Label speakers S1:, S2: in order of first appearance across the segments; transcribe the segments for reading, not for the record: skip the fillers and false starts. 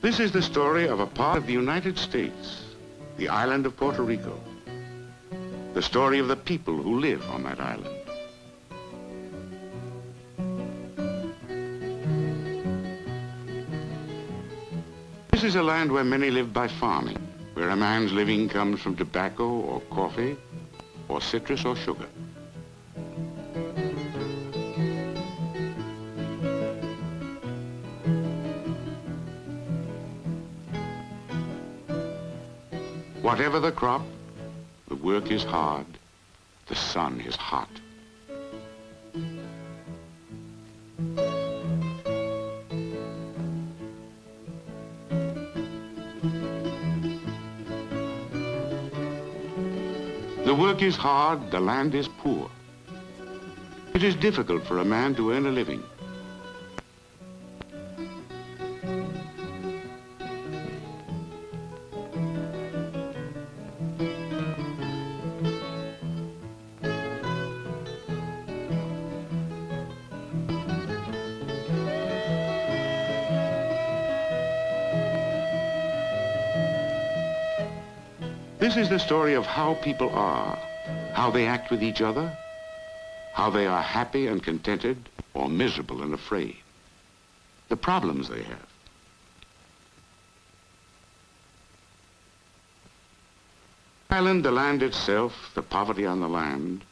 S1: This is the story of a part of the United States, the island of Puerto Rico. The story of the people who live on that island. This is a land where many live by farming, where a man's living comes from tobacco or coffee or citrus or sugar. Whatever the crop, the work is hard, the sun is hot. The work is hard, the land is poor. It is difficult for a man to earn a living. This is the story of how people are, how they act with each other, how they are happy and contented or miserable and afraid, the problems they have. Island, the land itself, the poverty on the land,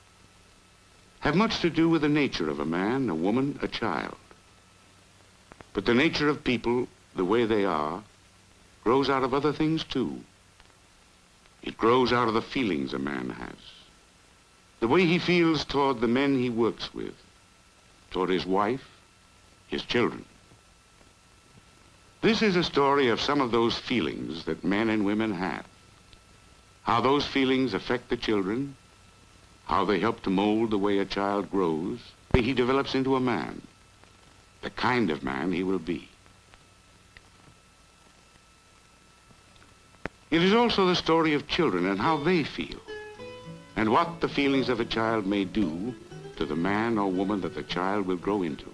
S1: have much to do with the nature of a man, a woman, a child. But the nature of people, the way they are, grows out of other things too. It grows out of the feelings a man has. The way he feels toward the men he works with, toward his wife, his children. This is a story of some of those feelings that men and women have. How those feelings affect the children, how they help to mold the way a child grows, the way he develops into a man, the kind of man he will be. It is also the story of children and how they feel, and what the feelings of a child may do to the man or woman that the child will grow into.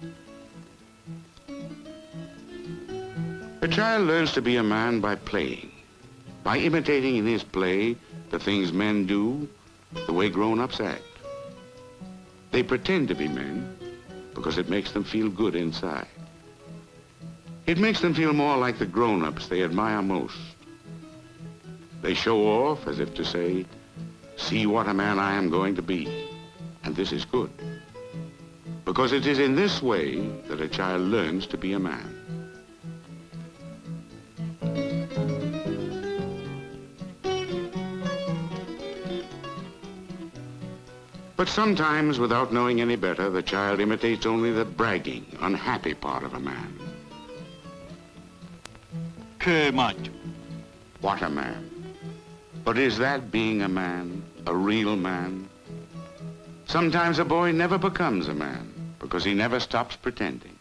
S1: A child learns to be a man by playing, by imitating in his play the things men do, the way grown-ups act. They pretend to be men because it makes them feel good inside. It makes them feel more like the grown-ups they admire most. They show off as if to say, see what a man I am going to be, and this is good. Because it is in this way that a child learns to be a man. But sometimes, without knowing any better, the child imitates only the bragging, unhappy part of a man.
S2: Que macho.
S1: What a man. But is that being a man, a real man? Sometimes a boy never becomes a man because he never stops pretending.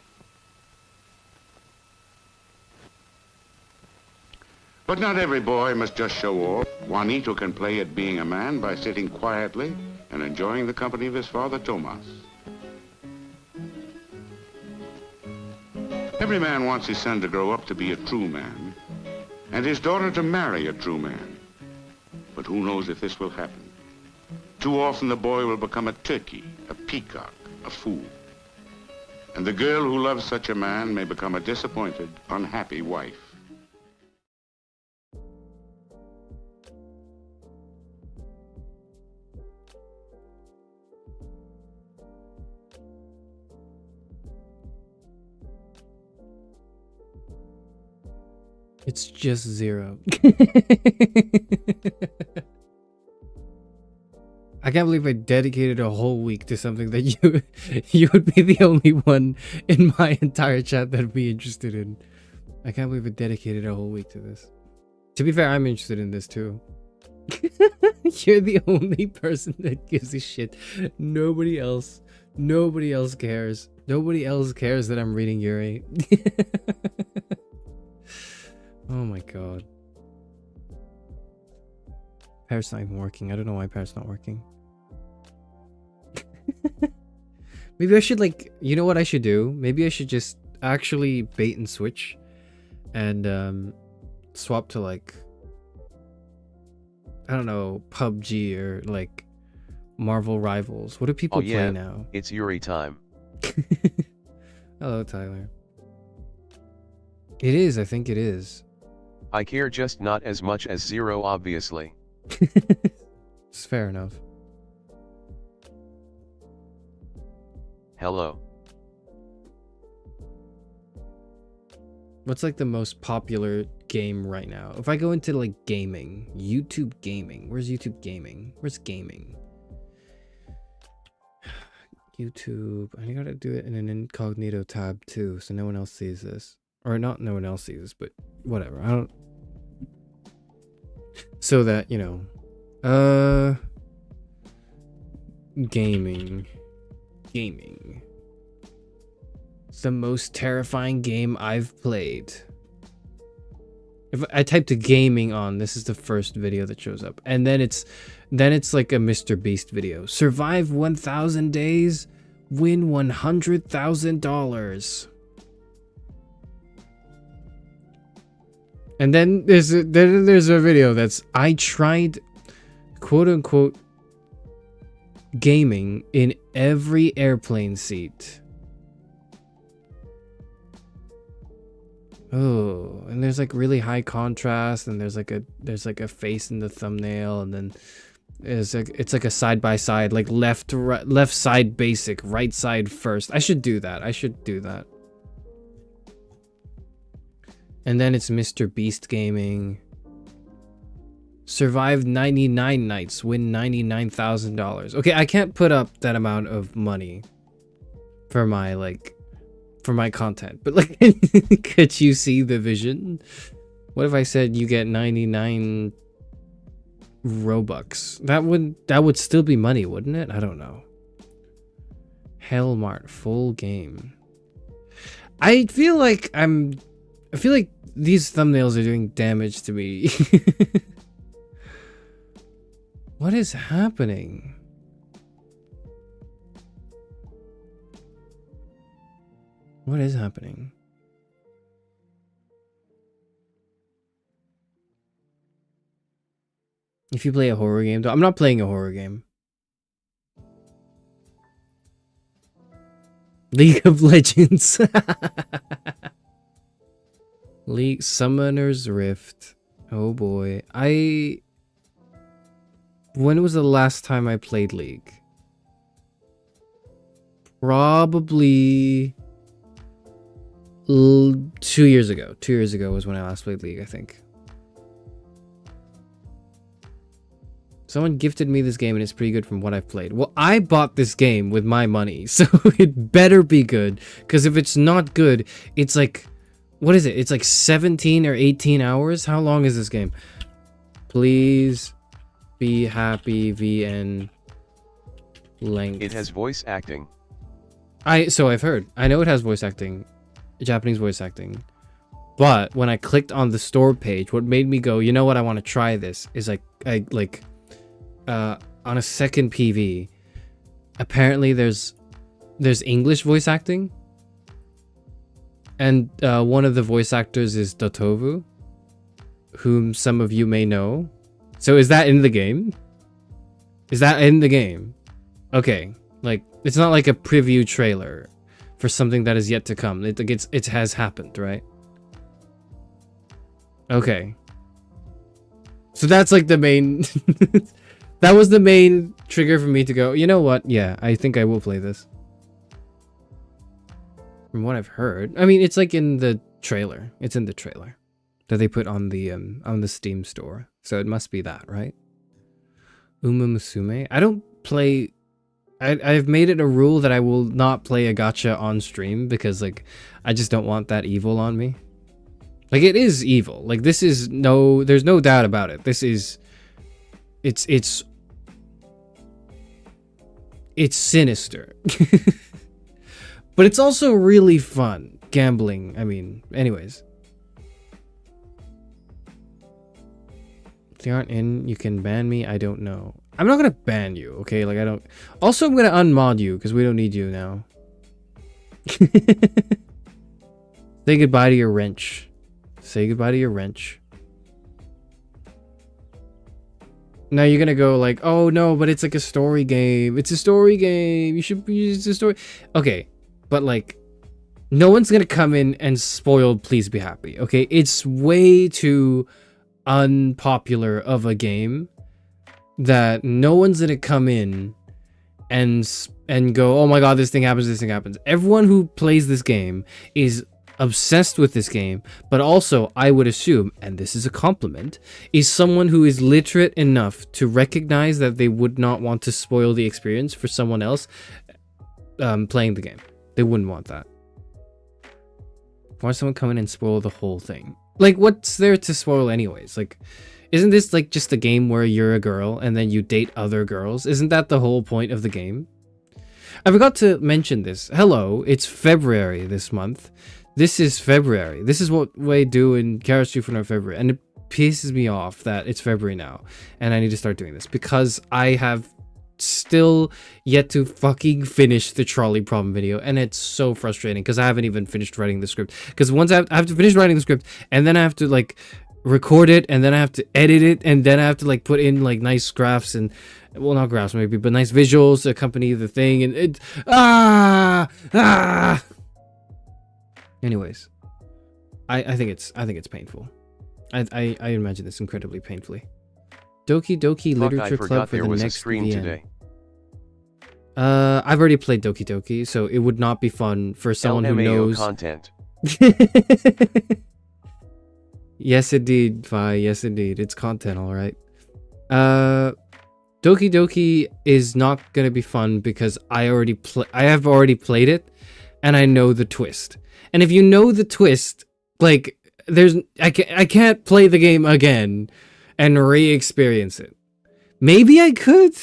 S1: But not every boy must just show off. Juanito can play at being a man by sitting quietly and enjoying the company of his father, Tomas. Every man wants his son to grow up to be a true man, and his daughter to marry a true man. But who knows if this will happen? Too often the boy will become a turkey, a peacock, a fool. And the girl who loves such a man may become a disappointed, unhappy wife.
S3: It's just 0. I can't believe I dedicated a whole week to something that you would be the only one in my entire chat that'd be interested in. I can't believe I dedicated a whole week to this. To be fair, I'm interested in this too. You're the only person that gives a shit. Nobody else cares. Nobody else cares that I'm reading Yuri. Oh my god. Parrot's not even working. I don't know why Parrot's not working. Maybe I should, like, you know what I should do? Maybe I should just actually bait and switch and swap to like, I don't know, PUBG or like Marvel Rivals. What do people play now?
S2: It's Yuri time.
S3: Hello, Tyler. It is, I think it is.
S2: I care just not as much as Zero, obviously.
S3: It's fair enough.
S2: Hello.
S3: What's like the most popular game right now? If I go into like gaming, YouTube gaming. Where's YouTube gaming? Where's gaming? YouTube. I gotta do it in an incognito tab too, so no one else sees this. Or not no one else sees this, but whatever. I don't. So that, you know. Gaming. Gaming. It's the most terrifying game I've played. If I type to gaming on, this is the first video that shows up. And then it's like a Mr. Beast video. Survive 1,000 days, win $100,000. And then there's a video that's I tried quote unquote gaming in every airplane seat. Oh, and there's like really high contrast, and there's like a face in the thumbnail, and then it's like a side by side, like left side basic, right side first. I should do that. And then it's Mr. Beast gaming. Survive 99 nights, win $99,000. Okay, I can't put up that amount of money for my content, but like, could you see the vision? What if I said you get 99 Robux? That would still be money, wouldn't it? I don't know. Hellmart full game. I feel like these thumbnails are doing damage to me. What is happening? What is happening? If you play a horror game, though, I'm not playing a horror game. League of Legends. League Summoner's Rift. Oh boy. When was the last time I played League? Probably 2 years ago. 2 years ago was when I last played League, I think. Someone gifted me this game and it's pretty good from what I've played. Well, I bought this game with my money, so it better be good. Because if it's not good, it's like... What is it? It's like 17 or 18 hours? How long is this game? Please be happy, VN length.
S2: It has voice acting.
S3: So I've heard. I know it has voice acting. Japanese voice acting. But when I clicked on the store page, what made me go, you know what, I want to try this, is on a second PV, apparently there's English voice acting. And one of the voice actors is Dotovu, whom some of you may know. So is that in the game? Is that in the game? Okay, like it's not like a preview trailer for something that is yet to come. It has happened, right? Okay. So that's like the main. That was the main trigger for me to go, you know what? Yeah, I think I will play this. From what I've heard, I mean, it's like in the trailer. It's in the trailer that they put on the Steam store. So it must be that, right? Uma Musume. I don't play. I've made it a rule that I will not play a gacha on stream because like I just don't want that evil on me. Like it is evil. Like this is there's no doubt about it. This is it's sinister. But it's also really fun. Gambling, I mean, anyways. If they aren't in, you can ban me. I don't know. I'm not gonna ban you, okay? Like, I don't... Also, I'm gonna unmod you, because we don't need you now. Say goodbye to your wrench. Say goodbye to your wrench. Now you're gonna go like, oh no, but it's like a story game. It's a story game. You should use a story. Okay, but like, no one's gonna come in and spoil Please Be Happy. Okay, it's way too unpopular of a game that no one's gonna come in and go, oh my god, this thing happens, this thing happens. Everyone who plays this game is obsessed with this game, but also I would assume, and this is a compliment, is someone who is literate enough to recognize that they would not want to spoil the experience for someone else playing the game. They wouldn't want that. Why does someone come in and spoil the whole thing? Like, what's there to spoil anyways? Like, isn't this like just a game where you're a girl and then you date other girls? Isn't that the whole point of the game? I forgot to mention this. Hello, it's February this month. This is February. This is what we do in Charis Euphranor February. And it pisses me off that it's February now. And I need to start doing this. Because I have still yet to fucking finish the trolley problem video. And it's so frustrating. Because I haven't even finished writing the script. Because once I have to finish writing the script. And then I have to like record it. And then I have to edit it. And then I have to like put in like nice graphs and... Well, not graphs maybe. But nice visuals to accompany the thing. And it... Anyways, I think it's painful. I imagine this incredibly painfully. Doki Doki Literature Club for the next stream today. I've already played Doki Doki, so it would not be fun for someone who knows
S2: content.
S3: Yes, indeed, Vi. Yes, indeed, it's content, all right. Doki Doki is not gonna be fun because I have already played it, and I know the twist. And if you know the twist, like, I can't play the game again and re-experience it. Maybe I could,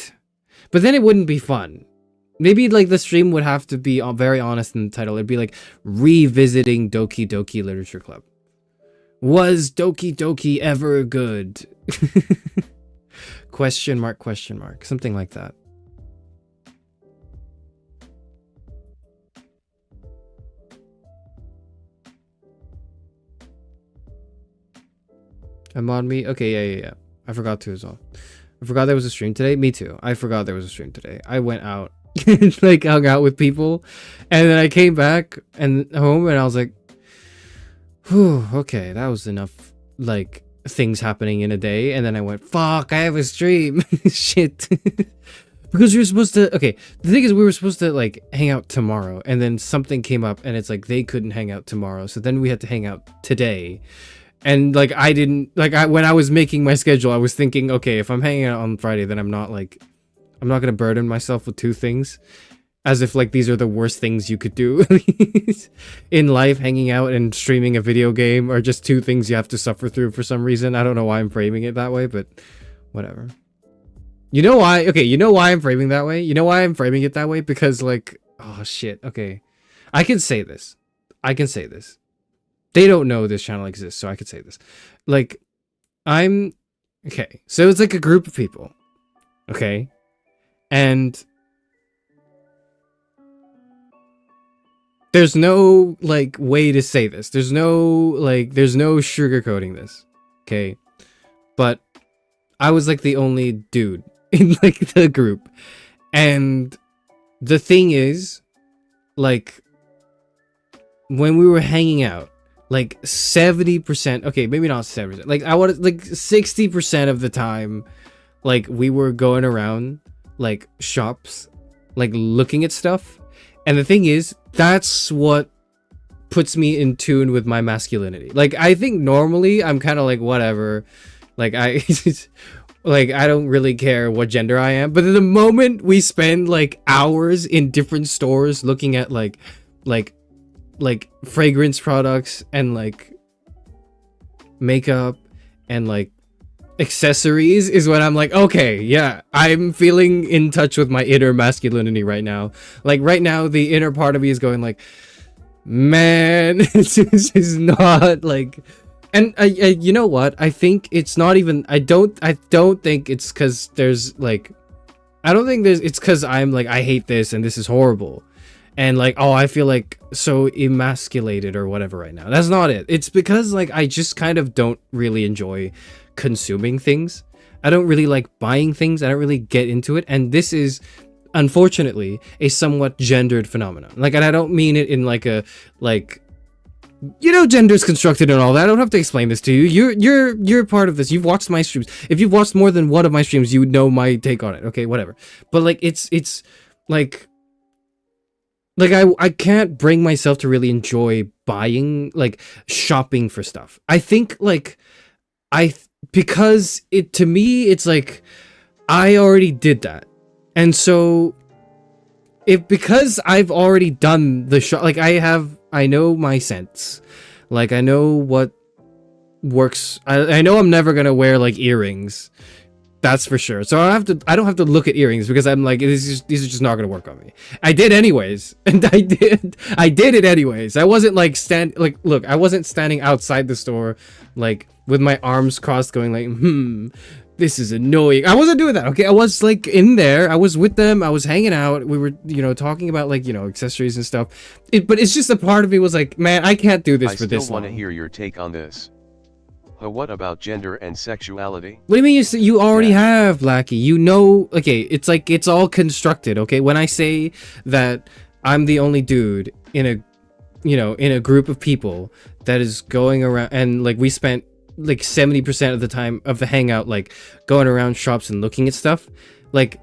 S3: but then it wouldn't be fun. Maybe, like, the stream would have to be very honest in the title. It'd be, like, revisiting Doki Doki Literature Club. Was Doki Doki ever good? Question mark, question mark. Something like that. On me? Okay, yeah. I forgot to as well. I forgot there was a stream today. Me too. I forgot there was a stream today. I went out, like hung out with people, and then I came back and home, and I was like, whew, okay, that was enough, like, things happening in a day. And then I went, fuck, I have a stream. Shit. Because we were supposed to, okay, the thing is we were supposed to, like, hang out tomorrow, and then something came up, and it's like, they couldn't hang out tomorrow, so then we had to hang out today. And, like, I didn't, like, when I was making my schedule, I was thinking, okay, if I'm hanging out on Friday, then I'm not gonna burden myself with two things. As if, like, these are the worst things you could do in life. Hanging out and streaming a video game are just two things you have to suffer through for some reason. I don't know why I'm framing it that way, but whatever. You know why? Okay, you know why I'm framing that way? You know why I'm framing it that way? Because, like, oh, shit, okay. I can say this. They don't know this channel exists, so I could say this. Like, okay, so it's like a group of people, okay? And there's no, like, way to say this. There's no sugarcoating this, okay? But I was, like, the only dude in, like, the group. And the thing is, like, when we were hanging out, like 70%, okay, maybe not 70%, like I wanted, like 60% of the time, like we were going around like shops, like looking at stuff. And the thing is, that's what puts me in tune with my masculinity. Like, I think normally I'm kind of like, whatever, like I like I don't really care what gender I am. But the moment we spend like hours in different stores looking at like fragrance products and like makeup and like accessories is when I'm like, okay, yeah, I'm feeling in touch with my inner masculinity right now. Like right now, the inner part of me is going like, man, this is not like, and I you know what? I think it's not even, I don't think it's because there's like, I don't think it's because I'm like, I hate this and this is horrible. and like, oh, I feel like so emasculated or whatever right now. That's not it. It's because like I just kind of don't really enjoy consuming things. I don't really like buying things. I don't really get into it, and this is unfortunately a somewhat gendered phenomenon. Like, and I don't mean it in like a like, you know, gender's constructed and all that. I don't have to explain this to you. You're part of this. You've watched my streams. If you've watched more than one of my streams, you would know my take on it. Okay, whatever. But like, it's like I can't bring myself to really enjoy buying, like shopping for stuff. I think like because it, to me, it's like I already did that. And so if, because I've already done the shop, like I know my sense, like I know what works. I know I'm never going to wear like earrings. That's for sure. So I don't have to look at earrings because I'm like, these are just not going to work on me. I did anyways. And I did it anyways. I wasn't like look, I wasn't standing outside the store, like with my arms crossed going like, this is annoying. I wasn't doing that, okay? I was like in there. I was with them. I was hanging out. We were, you know, talking about like, you know, accessories and stuff. But it's just a part of me was like, man, I can't do this for this long. I
S2: still want to hear your take on this. What about gender and sexuality?
S3: What do you mean you already have, Blackie? You know, okay, it's like it's all constructed, okay? When I say that I'm the only dude in a, you know, in a group of people that is going around, and like we spent like 70% of the time of the hangout like going around shops and looking at stuff, like,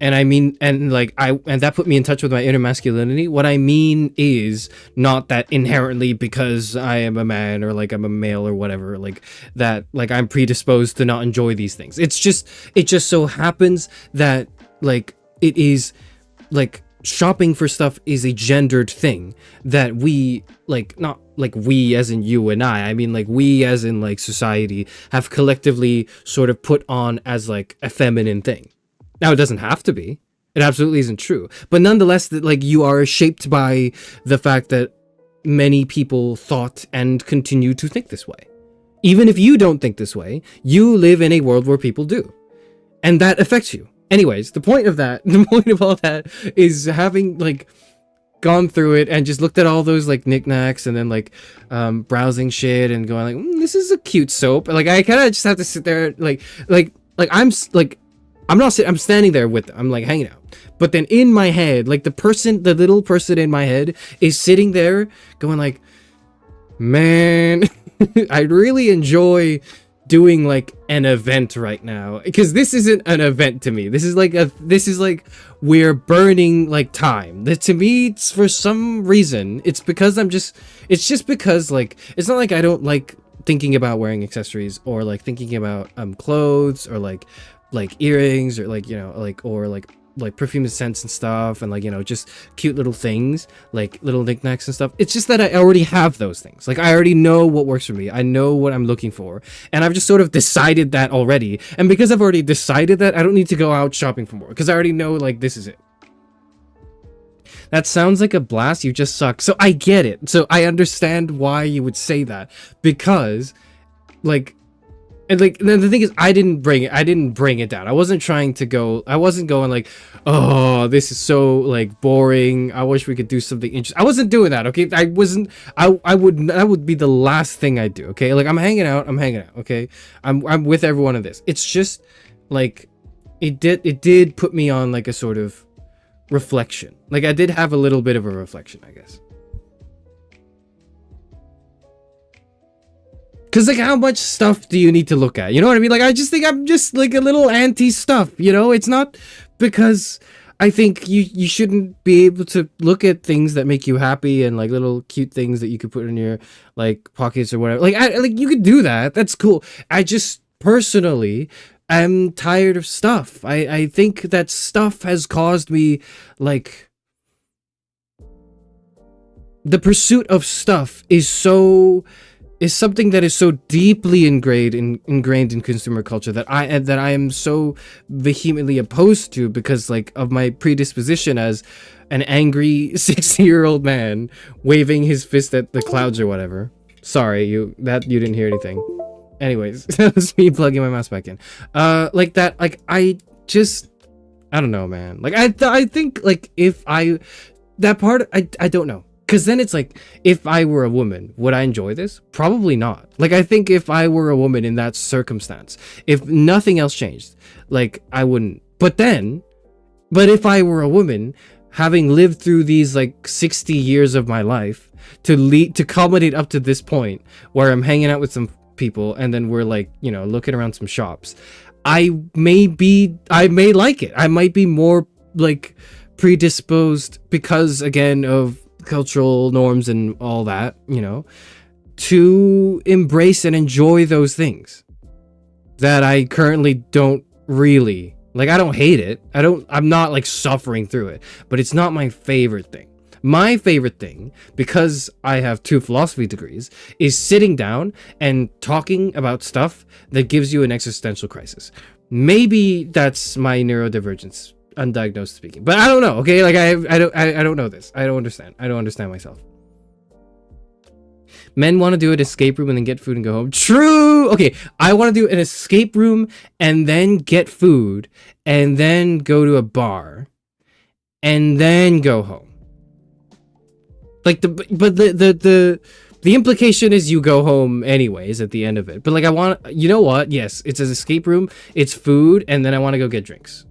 S3: and I mean, and like and that put me in touch with my inner masculinity. What I mean is not that inherently because I am a man or like I'm a male or whatever, like that like I'm predisposed to not enjoy these things. It just so happens that like it is like shopping for stuff is a gendered thing that we like, not like we as in you and I mean like we as in like society have collectively sort of put on as like a feminine thing. Now, it doesn't have to be. It absolutely isn't true. But nonetheless, that like you are shaped by the fact that many people thought and continue to think this way. Even if you don't think this way, you live in a world where people do. And that affects you. Anyways, the point of all that is having like gone through it and just looked at all those like knickknacks and then like browsing shit and going like, this is a cute soap. Like I kind of just have to sit there like I'm not sitting, I'm standing there with them. I'm like hanging out. But then in my head, like the little person in my head is sitting there going like, man, I really enjoy doing like an event right now. Because this isn't an event to me. This is like we're burning like time. That to me, it's for some reason, it's because it's just because like, it's not like I don't like thinking about wearing accessories or like thinking about clothes or like earrings or like, you know, like, or like perfume and scents and stuff and like, you know, just cute little things like little knickknacks and stuff. It's just that I already have those things. Like I already know what works for me. I know what I'm looking for, and I've just sort of decided that already. And because I've already decided that, I don't need to go out shopping for more because I already know like this is it. That sounds like a blast. You just suck. So I get it. So I understand why you would say that, because like, and like the thing is, I didn't bring it down. I wasn't going like, oh, this is so like boring. I wish we could do something interesting. I wasn't doing that, okay? That would be the last thing I'd do, okay? Like I'm hanging out, okay? I'm with everyone in this. It's just like it did put me on like a sort of reflection. Like I did have a little bit of a reflection, I guess. Because, like, how much stuff do you need to look at? You know what I mean? Like, I just think I'm just, like, a little anti-stuff, you know? It's not because I think you shouldn't be able to look at things that make you happy and, like, little cute things that you could put in your, like, pockets or whatever. Like, you could do that. That's cool. I just, personally, am tired of stuff. I think that stuff has caused me, like... The pursuit of stuff is something that is so deeply ingrained in consumer culture that I am so vehemently opposed to, because like of my predisposition as an angry 60-year-old man waving his fist at the clouds or whatever. Sorry, you didn't hear anything. Anyways, that was me plugging my mouse back in. Like that, like I don't know, man. Like I think like if I that part, I don't know. Because then it's like, if I were a woman, would I enjoy this? Probably not. Like, I think if I were a woman in that circumstance, if nothing else changed, like, I wouldn't. But if I were a woman, having lived through these, like, 60 years of my life, to culminate up to this point, where I'm hanging out with some people, and then we're, like, you know, looking around some shops, I may like it. I might be more, like, predisposed, because, again, of cultural norms and all that, you know, to embrace and enjoy those things that I currently don't really like. I don't hate it. I'm not like suffering through it, but it's not my favorite thing. My favorite thing, because I have 2 philosophy degrees, is sitting down and talking about stuff that gives you an existential crisis. Maybe that's my neurodivergence, undiagnosed speaking, but I don't know. Okay, like I don't know this. I don't understand myself. Men want to do an escape room and then get food and go home. True. Okay, I want to do an escape room and then get food and then go to a bar and then go home. Like the implication is you go home anyways at the end of it. But like, I want, you know what? Yes, it's an escape room, it's food, and then I want to go get drinks.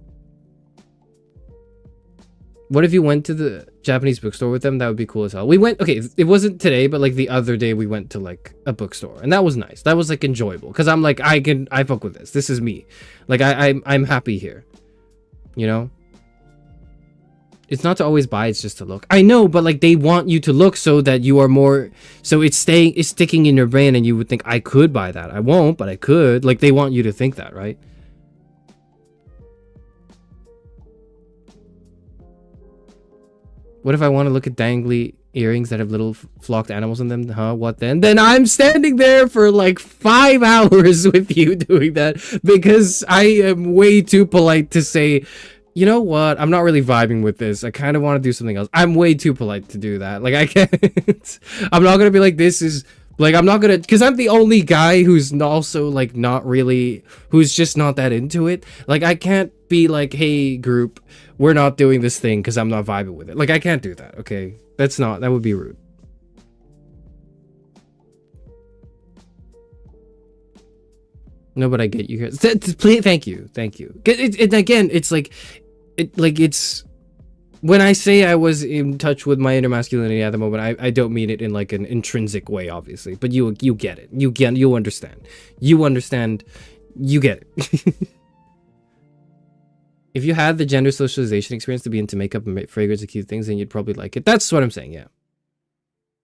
S3: What if you went to the Japanese bookstore with them? That would be cool as hell. We went, okay, it wasn't today, but like the other day we went to like a bookstore, and that was nice. That was like enjoyable, because I'm like, I fuck with this. This is me. Like I'm happy here. You know? It's not to always buy, it's just to look. I know, but like they want you to look so that you are more, so it's sticking in your brain, and you would think, I could buy that. I won't, but I could. Like they want you to think that, right? What if I want to look at dangly earrings that have little flocked animals in them? Huh? What then? Then I'm standing there for like 5 hours with you doing that, because I am way too polite to say, you know what? I'm not really vibing with this. I kind of want to do something else. I'm way too polite to do that. Like I can't. I'm not gonna be like, this is like, I'm not gonna, because I'm the only guy who's also like not really, who's just not that into it. Like I can't be like, hey group, we're not doing this thing because I'm not vibing with it. Like I can't do that. Okay, that would be rude. No, but I get you here. Thank you. Again, it's like, it's when I say I was in touch with my inner masculinity at the moment, I don't mean it in like an intrinsic way, obviously, but you get it. You understand. You get it. If you had the gender socialization experience to be into makeup and fragrance and cute things, then you'd probably like it. That's what I'm saying. Yeah,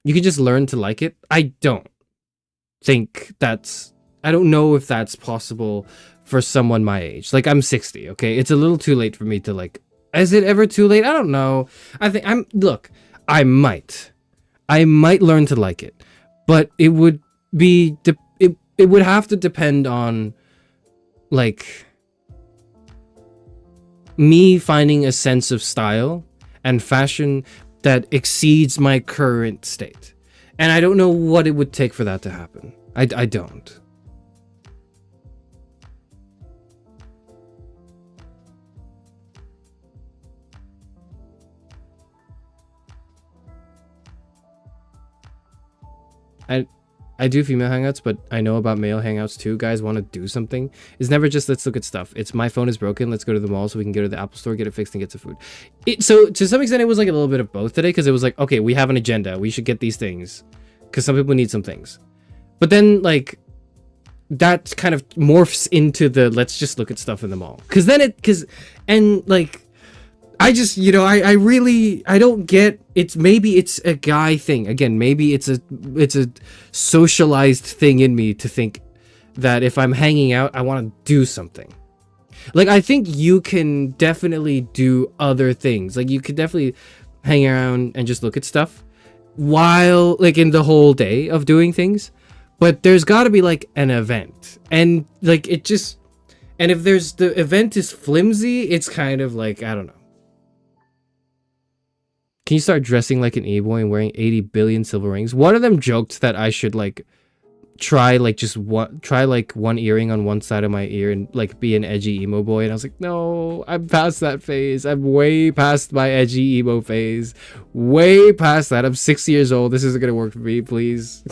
S3: you could just learn to like it. I don't know if that's possible for someone my age. Like I'm 60. Okay, it's a little too late for me to like. Is it ever too late? I don't know. I might learn to like it, but it would be it would have to depend on like me finding a sense of style and fashion that exceeds my current state, and I don't know what it would take for that to happen. I don't. I do female hangouts, but I know about male hangouts too. Guys want to do something. It's never just let's look at stuff. It's my phone is broken. Let's go to the mall so we can go to the Apple store, get it fixed, and get some food. So to some extent, it was like a little bit of both today, because it was like, okay, we have an agenda. We should get these things because some people need some things. But then like that kind of morphs into the let's just look at stuff in the mall. I just, you know, I don't get, maybe it's a guy thing. Again, maybe it's a socialized thing in me to think that if I'm hanging out, I want to do something. Like, I think you can definitely do other things. Like, you could definitely hang around and just look at stuff while, like, in the whole day of doing things. But there's got to be, like, an event. And, like, and if the event is flimsy, it's kind of like, I don't know. Can you start dressing like an e-boy and wearing 80 billion silver rings? One of them joked that I should like try like one earring on one side of my ear and like be an edgy emo boy, and I was like, no, I'm past that phase. I'm way past my edgy emo phase. Way past that. I'm 6 years old. This isn't gonna work for me, please.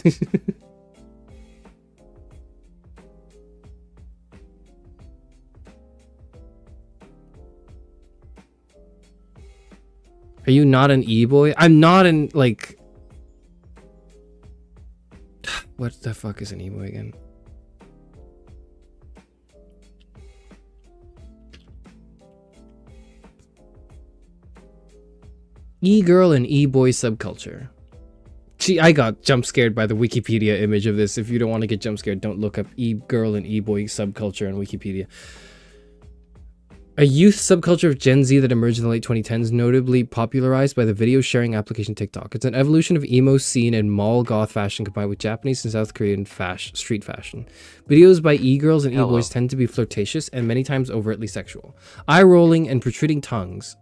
S3: Are you not an e-boy? I'm not an, like... What the fuck is an e-boy again? E-girl and e-boy subculture. Gee, I got jump scared by the Wikipedia image of this. If you don't want to get jump scared, don't look up e-girl and e-boy subculture on Wikipedia. A youth subculture of Gen Z that emerged in the late 2010s, notably popularized by the video sharing application TikTok. It's an evolution of emo scene and mall goth fashion combined with Japanese and South Korean street fashion. Videos by e-girls and e-boys tend to be flirtatious and many times overtly sexual. Eye-rolling and protruding tongues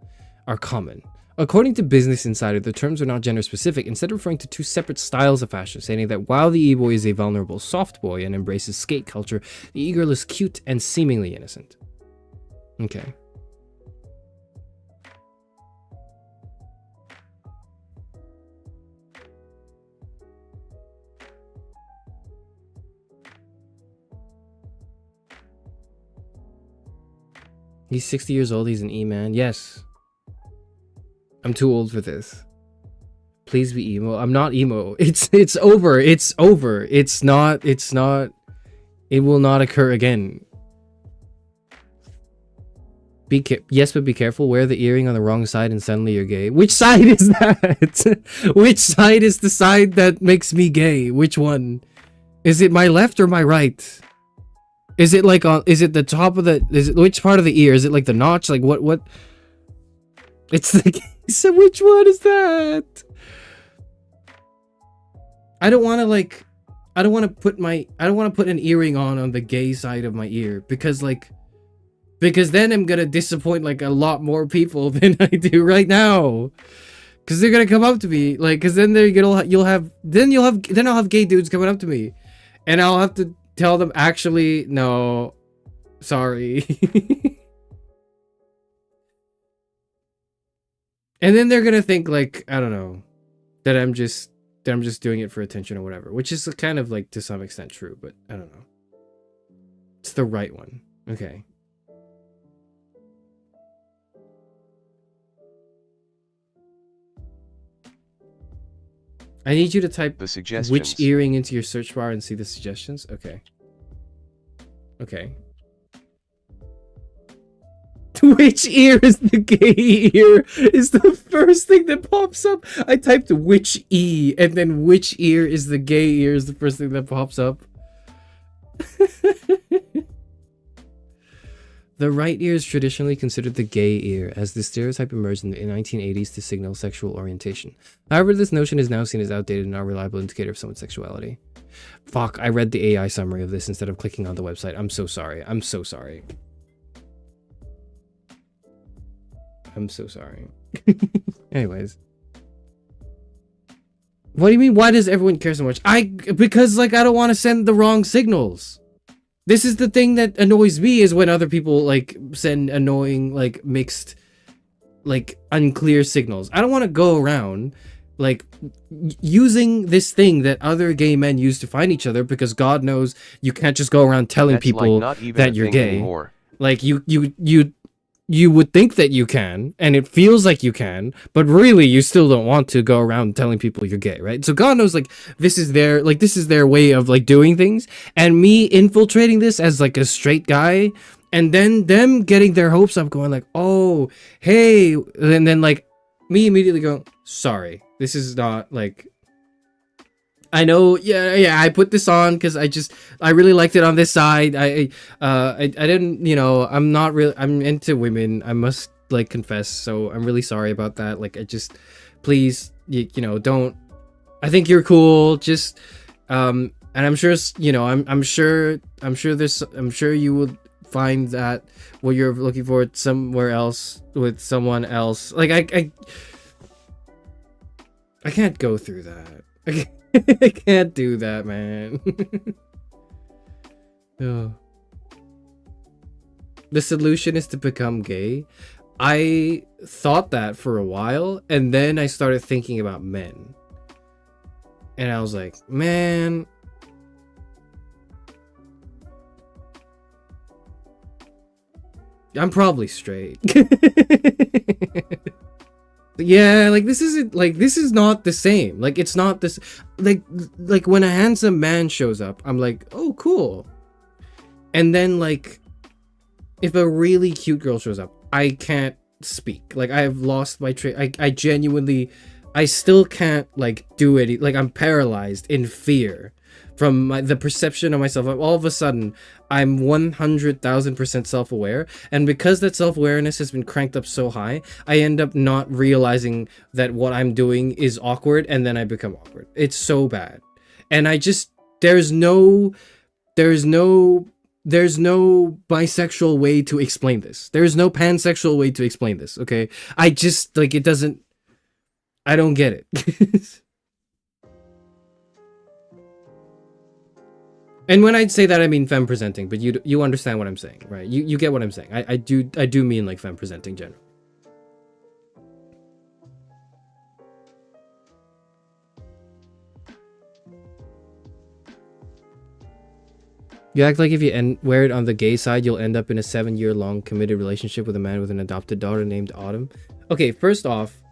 S3: are common. According to Business Insider, the terms are not gender specific, instead referring to two separate styles of fashion, stating that while the e-boy is a vulnerable soft boy and embraces skate culture, the e-girl is cute and seemingly innocent. Okay. He's 60 years old. He's an E-man. Yes. I'm too old for this. Please be emo. I'm not emo. It's over. It's over. It's not. It will not occur again. Yes, but be careful. Wear the earring on the wrong side and suddenly you're gay. Which side is that? Which side is the side that makes me gay? Which one? Is it my left or my right? Is it like on? Is it the top of the? Is it which part of the ear? Is it like the notch? Like what? It's the. So which one is that? I don't want to like. I don't want to put an earring on the gay side of my ear because like. Because then I'm gonna disappoint like a lot more people than I do right now. Cause they're gonna come up to me, like, cause then I'll have gay dudes coming up to me, and I'll have to tell them actually no, sorry. And then they're gonna think like I don't know, that I'm just doing it for attention or whatever, which is kind of like to some extent true, but I don't know. It's the right one, okay. I need you to type
S2: the suggestions.
S3: Which earring into your search bar and see the suggestions. Okay. Okay. Which ear is the gay ear is the first thing that pops up. I typed which E and then which ear is the gay ear is the first thing that pops up. The right ear is traditionally considered the gay ear, as the stereotype emerged in the 1980s to signal sexual orientation. However, this notion is now seen as outdated and not a reliable indicator of someone's sexuality. Fuck, I read the AI summary of this instead of clicking on the website. I'm so sorry. I'm so sorry. I'm so sorry. Anyways. What do you mean? Why does everyone care so much? Because, like, I don't want to send the wrong signals. This is the thing that annoys me is when other people like send annoying, like mixed, like unclear signals. I don't want to go around like using this thing that other gay men use to find each other because God knows you can't just go around telling people that you're gay. Anymore. Like you would think that you can, and it feels like you can, but really you still don't want to go around telling people you're gay, right? So God knows, like, this is their way of like doing things, and me infiltrating this as like a straight guy, and then them getting their hopes up, going like, oh, hey, and then like me immediately going, sorry, this is not like. I know, yeah, I put this on because I really liked it on this side. I didn't, you know, I'm into women. I must like confess, so I'm really sorry about that. Like, please, you know, don't. I think you're cool. Just, and I'm sure, you know, I'm sure you will find that what you're looking for somewhere else with someone else. Like, I can't go through that. I can't do that, man. Oh. The solution is to become gay. I thought that for a while, and then I started thinking about men. And I was like, man, I'm probably straight. Yeah, like this is not the same. Like it's not this like when a handsome man shows up, I'm like, "Oh, cool." And then like if a really cute girl shows up, I can't speak. Like I've lost my I genuinely I still can't like do it. Like I'm paralyzed in fear from the perception of myself. All of a sudden, I'm 100,000% self-aware, and because that self-awareness has been cranked up so high, I end up not realizing that what I'm doing is awkward, and then I become awkward. It's so bad, and I just there's no bisexual way to explain this. There's no pansexual way to explain this. Okay, I just like it doesn't. I don't get it. And when I say that, I mean femme presenting, but you understand what I'm saying, right? You get what I'm saying. I do mean like femme presenting general. You act like if you wear it on the gay side, you'll end up in a 7-year-long committed relationship with a man with an adopted daughter named Autumn. Okay, first off,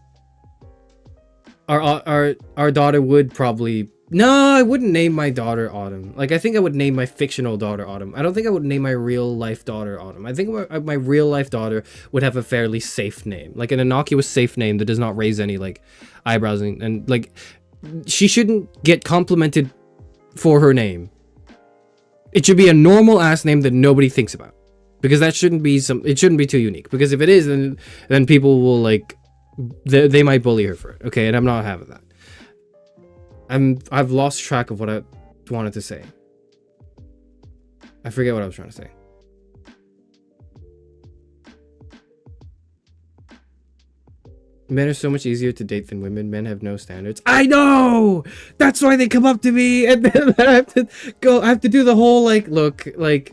S3: our daughter would probably. No, I wouldn't name my daughter Autumn. Like, I think I would name my fictional daughter Autumn. I don't think I would name my real life daughter Autumn. I think my real life daughter would have a fairly safe name. Like, an innocuous safe name that does not raise any, like, eyebrows. And like, she shouldn't get complimented for her name. It should be a normal ass name that nobody thinks about. Because that shouldn't be it shouldn't be too unique. Because if it is, then people will, like, they might bully her for it. Okay, and I'm not having that. I've lost track of what I wanted to say. I forget what I was trying to say. Men are so much easier to date than women. Men have no standards. I know! That's why they come up to me and then I have to do the whole like, look, like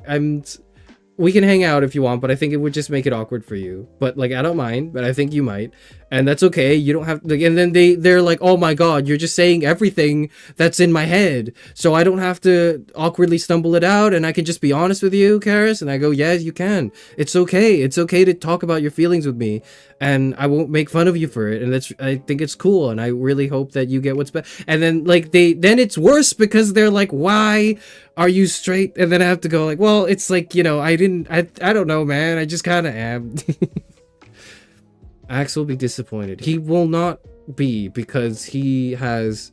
S3: we can hang out if you want, but I think it would just make it awkward for you. But like, I don't mind, but I think you might. And that's okay. You don't have like, and then they're like, oh my God, you're just saying everything that's in my head. So I don't have to awkwardly stumble it out. And I can just be honest with you, Charis. And I go, yes, you can. It's okay. It's okay to talk about your feelings with me. And I won't make fun of you for it. And I think it's cool. And I really hope that you get what's best. And then like then it's worse because they're like, why are you straight? And then I have to go like, well, it's like, you know, I don't know, man. I just kind of am. Axe will be disappointed. He will not be, because he has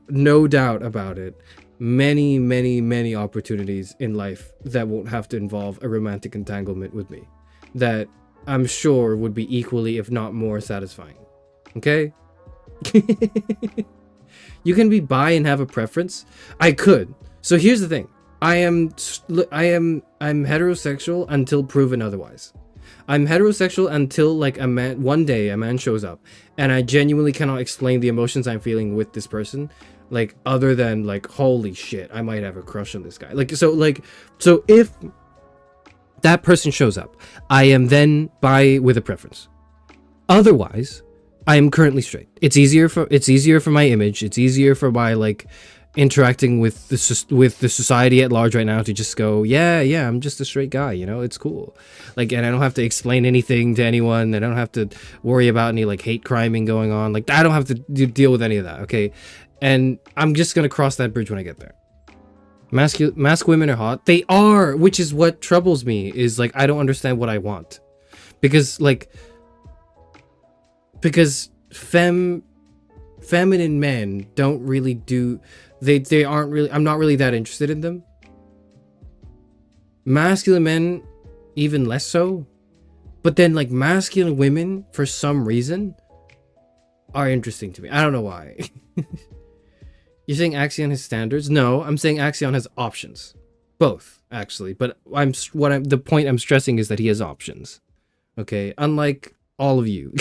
S3: no doubt about it. Many, many, many opportunities in life that won't have to involve a romantic entanglement with me. That I'm sure would be equally, if not more, satisfying. Okay? You can be bi and have a preference. I could. So here's the thing. I'm heterosexual until proven otherwise. I'm heterosexual until like one day a man shows up and I genuinely cannot explain the emotions I'm feeling with this person, like other than like, holy shit, I might have a crush on this guy. So if that person shows up, I am then bi with a preference. Otherwise, I am currently straight. It's easier for my image. It's easier for my like interacting with the society at large right now to just go, yeah, I'm just a straight guy, you know, it's cool. Like, and I don't have to explain anything to anyone. I don't have to worry about any like hate criming going on. Like, I don't have to deal with any of that. Okay. And I'm just going to cross that bridge when I get there. Mask women are hot. They are, which is what troubles me, is like, I don't understand what I want. Because feminine men don't really do, they aren't really, I'm not really that interested in them. Masculine men, even less so. But then like masculine women, for some reason, are interesting to me. I don't know why. You're saying Axion has standards? No, I'm saying Axion has options. Both, actually. But the point I'm stressing is that he has options. Okay, unlike all of you.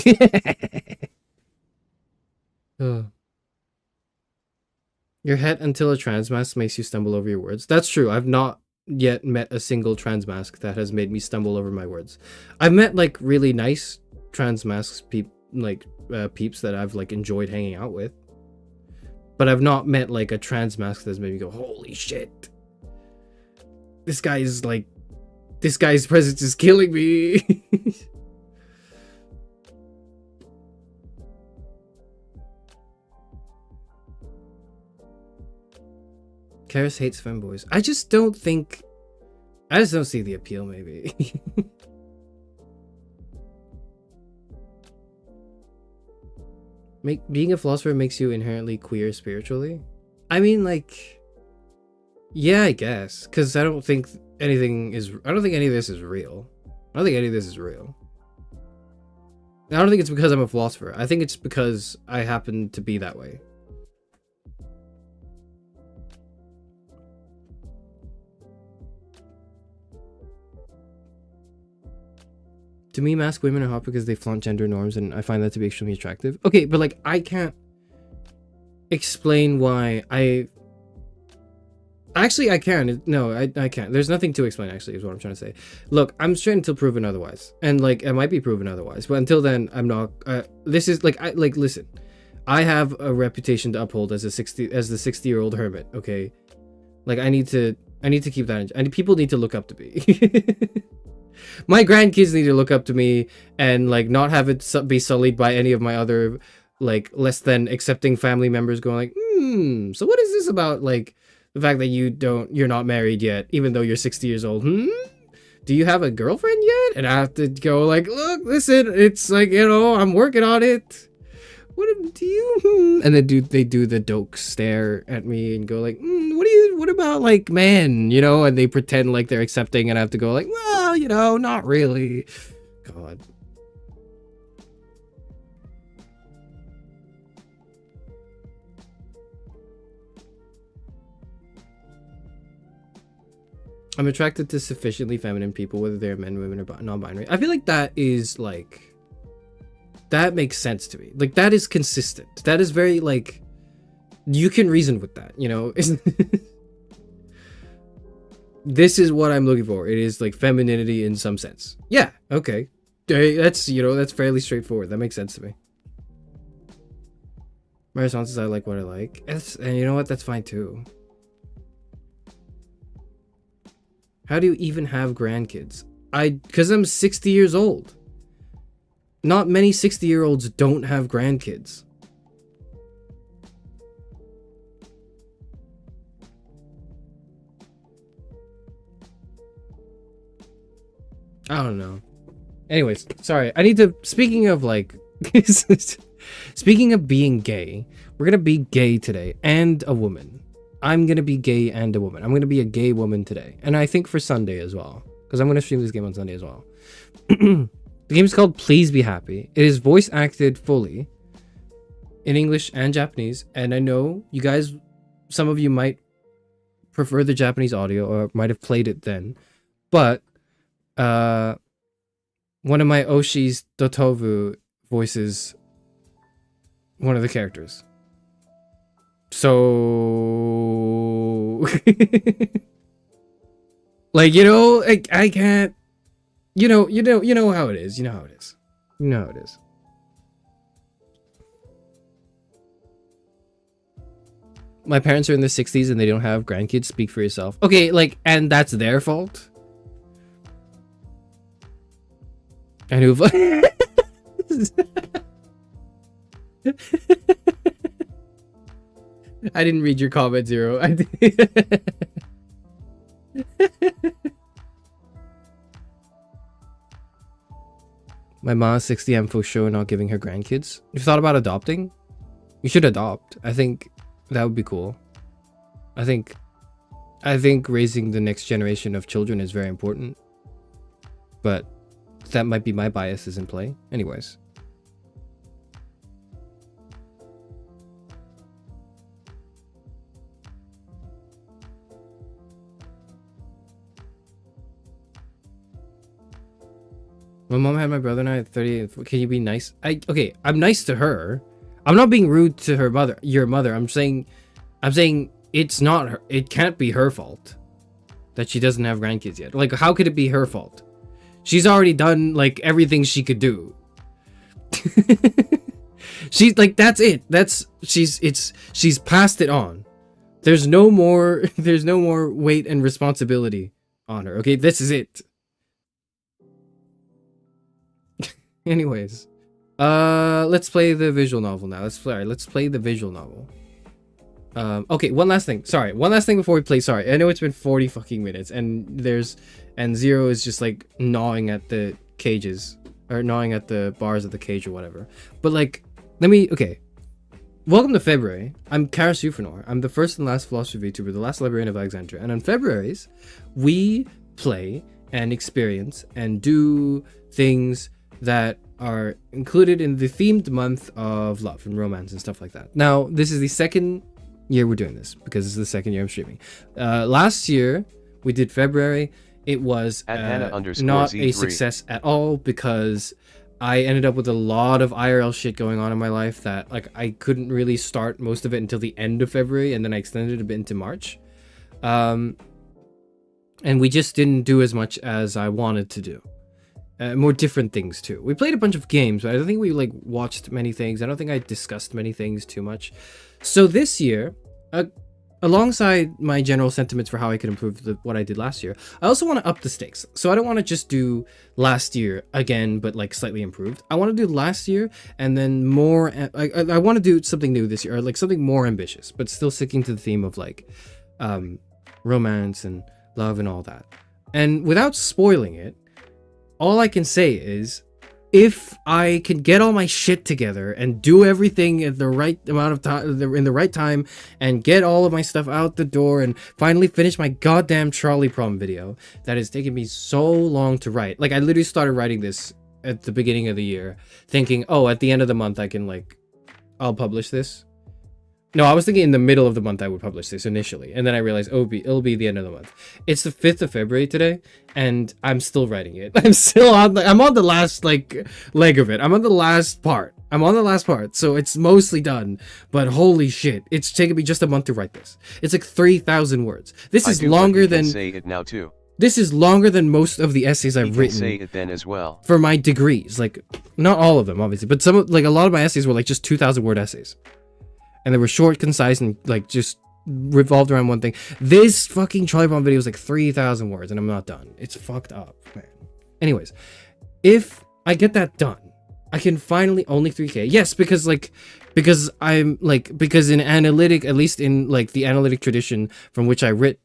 S3: Your head until a trans mask makes you stumble over your words. That's true. I've not yet met a single trans mask that has made me stumble over my words. I've met like really nice trans masks peeps that I've like enjoyed hanging out with. But I've not met like a trans mask that's made me go, holy shit. This guy's presence is killing me. Charis hates femboys. I just don't see the appeal, maybe. Being a philosopher makes you inherently queer spiritually? I mean, like, yeah, I guess. Because I don't think any of this is real. I don't think any of this is real. I don't think it's because I'm a philosopher. I think it's because I happen to be that way. To me, masked women are hot because they flaunt gender norms, and I find that to be extremely attractive. Okay, but like, I can't explain why Actually, I can. No, I can't. There's nothing to explain, actually, is what I'm trying to say. Look, I'm straight until proven otherwise. And, like, it might be proven otherwise. But until then, I'm not... this is, like, listen. I have a reputation to uphold as the 60-year-old hermit, okay? Like, I need to keep that and people need to look up to me. My grandkids need to look up to me and, like, not have it be sullied by any of my other, like, less than accepting family members going like, so what is this about, like... The fact that you're not married yet, even though you're 60 years old. Do you have a girlfriend yet? And I have to go like, look, listen, it's like, I'm working on it. What do you? And then they do the doke stare at me and go like, what about like man, And they pretend like they're accepting, and I have to go like, well, not really. God. I'm attracted to sufficiently feminine people, whether they're men, women, or non-binary. I feel like that is, like... That makes sense to me. Like, that is consistent. That is very, like... You can reason with that, This is what I'm looking for. It is, like, femininity in some sense. Yeah, okay. That's, that's fairly straightforward. That makes sense to me. My response is I like what I like. And you know what? That's fine, too. How do you even have grandkids? Because I'm 60 years old. Not many 60-year-olds don't have grandkids. I don't know. Anyways, sorry. I need to... Speaking of, like... Speaking of being gay, we're gonna be gay today. And a woman. I'm gonna be gay and a woman. I'm gonna be a gay woman today. And I think for Sunday as well. Because I'm gonna stream this game on Sunday as well. The game is called Please Be Happy. It is voice acted fully in English and Japanese. And I know you guys, some of you might prefer the Japanese audio or might have played it then. But one of my Oshi's Dotovu voices one of the characters. So like, I can't, you know how it is. You know how it is. My parents are in their 60s and they don't have grandkids. Speak for yourself. Okay, like, and that's their fault. And who? I didn't read your comment, Zero. My mom's 60. I'm for sure not giving her grandkids. You thought about adopting? You should adopt. I think that would be cool. I think raising the next generation of children is very important. But that might be my biases in play. Anyways. My mom had my brother and I at 30. Can you be nice? Okay, I'm nice to her. I'm not being rude to her mother, your mother. I'm saying I'm saying it's not her, it can't be her fault that she doesn't have grandkids yet. Like, how could it be her fault? She's already done like everything she could do. She's like, that's it. She's passed it on. There's no more weight and responsibility on her. Okay, this is it. Anyways, let's play the visual novel now. Let's play the visual novel. Okay, one last thing before we play. Sorry, I know it's been 40 fucking minutes, and Zero is just like gnawing at the cages, or gnawing at the bars of the cage or whatever. But like, okay. Welcome to February. I'm Charis Euphranor. I'm the first and last philosophy VTuber, the last librarian of Alexandria. And on Februaries, we play and experience and do things that are included in the themed month of love and romance and stuff like that. Now, this is the second year we're doing this, because this is the second year I'm streaming. Last year, we did February. It was not a success at all, because I ended up with a lot of IRL shit going on in my life that like I couldn't really start most of it until the end of February, and then I extended it a bit into March. And we just didn't do as much as I wanted to do. More different things too. We played a bunch of games, but I don't think we like watched many things. I don't think I discussed many things too much. So this year, alongside my general sentiments for how I could improve what I did last year, I also want to up the stakes. So I don't want to just do last year again, but like slightly improved. I want to do last year and then more. I want to do something new this year, or like something more ambitious, but still sticking to the theme of like romance and love and all that. And without spoiling it, all I can say is, if I can get all my shit together and do everything at the right amount of time, in the right time, and get all of my stuff out the door and finally finish my goddamn trolley prom video that has taken me so long to write. Like, I literally started writing this at the beginning of the year, thinking, oh, at the end of the month I can like, I'll publish this. No, I was thinking in the middle of the month I would publish this initially, and then I realized it'll be the end of the month. It's the 5th of February today, and I'm still writing it. I'm on the last like leg of it. I'm on the last part. So it's mostly done. But holy shit, it's taken me just a month to write this. It's like 3,000 words. This is longer than
S2: say it now too.
S3: This is longer than most of the essays I've written.
S2: Say it then as well.
S3: For my degrees, like not all of them obviously, but some like a lot of my essays were like just 2,000 word essays. And they were short, concise, and like just revolved around one thing. This fucking trolley bomb video is like 3,000 words, and I'm not done. It's fucked up, man. Anyways, if I get that done, I can finally only 3K. Yes, because in analytic, at least in like the analytic tradition from which I wrote,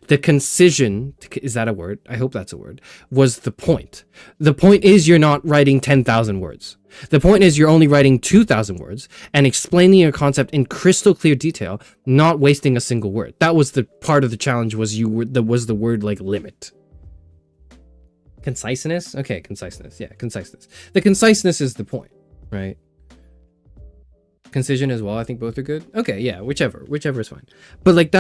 S3: the concision, is that a word? I hope that's a word, was the point. The point is you're not writing 10,000 words. The point is you're only writing 2,000 words and explaining your concept in crystal clear detail, not wasting a single word. That was the part of the challenge, was the word like limit. Conciseness? Okay, conciseness. Yeah, conciseness. The conciseness is the point, right? Concision as well, I think both are good. Okay, yeah, whichever is fine. But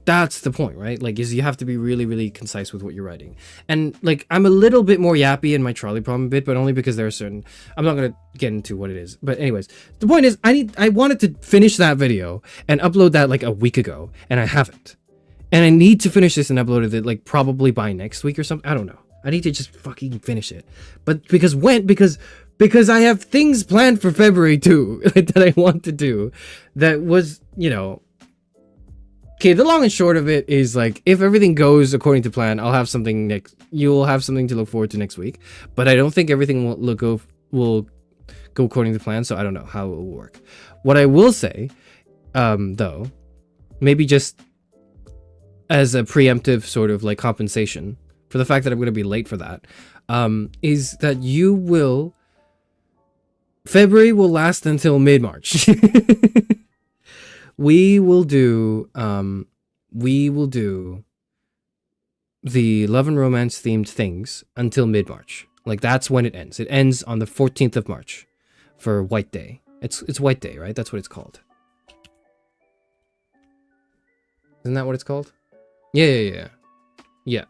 S3: that's the point, right? Like, is you have to be really, really concise with what you're writing. And like, I'm a little bit more yappy in my trolley problem bit, but only because there are certain, I'm not gonna get into what it is. But anyways, the point is, I wanted to finish that video and upload that like a week ago, and I haven't. And I need to finish this and upload it like probably by next week or something. I don't know. I need to just fucking finish it. But because I have things planned for February too that I want to do. That was, you know. Okay, the long and short of it is like, if everything goes according to plan, I'll have something you'll have something to look forward to next week. But I don't think everything will go according to plan, so I don't know how it will work. What I will say, though, maybe just as a preemptive sort of like compensation for the fact that I'm going to be late for that, is that February will last until mid-March. we will do the love and romance themed things until mid-March. Like, that's when it ends. It ends on the 14th of March for White Day. It's White Day, right? That's what it's called. Isn't that what it's called? Yeah. Yep.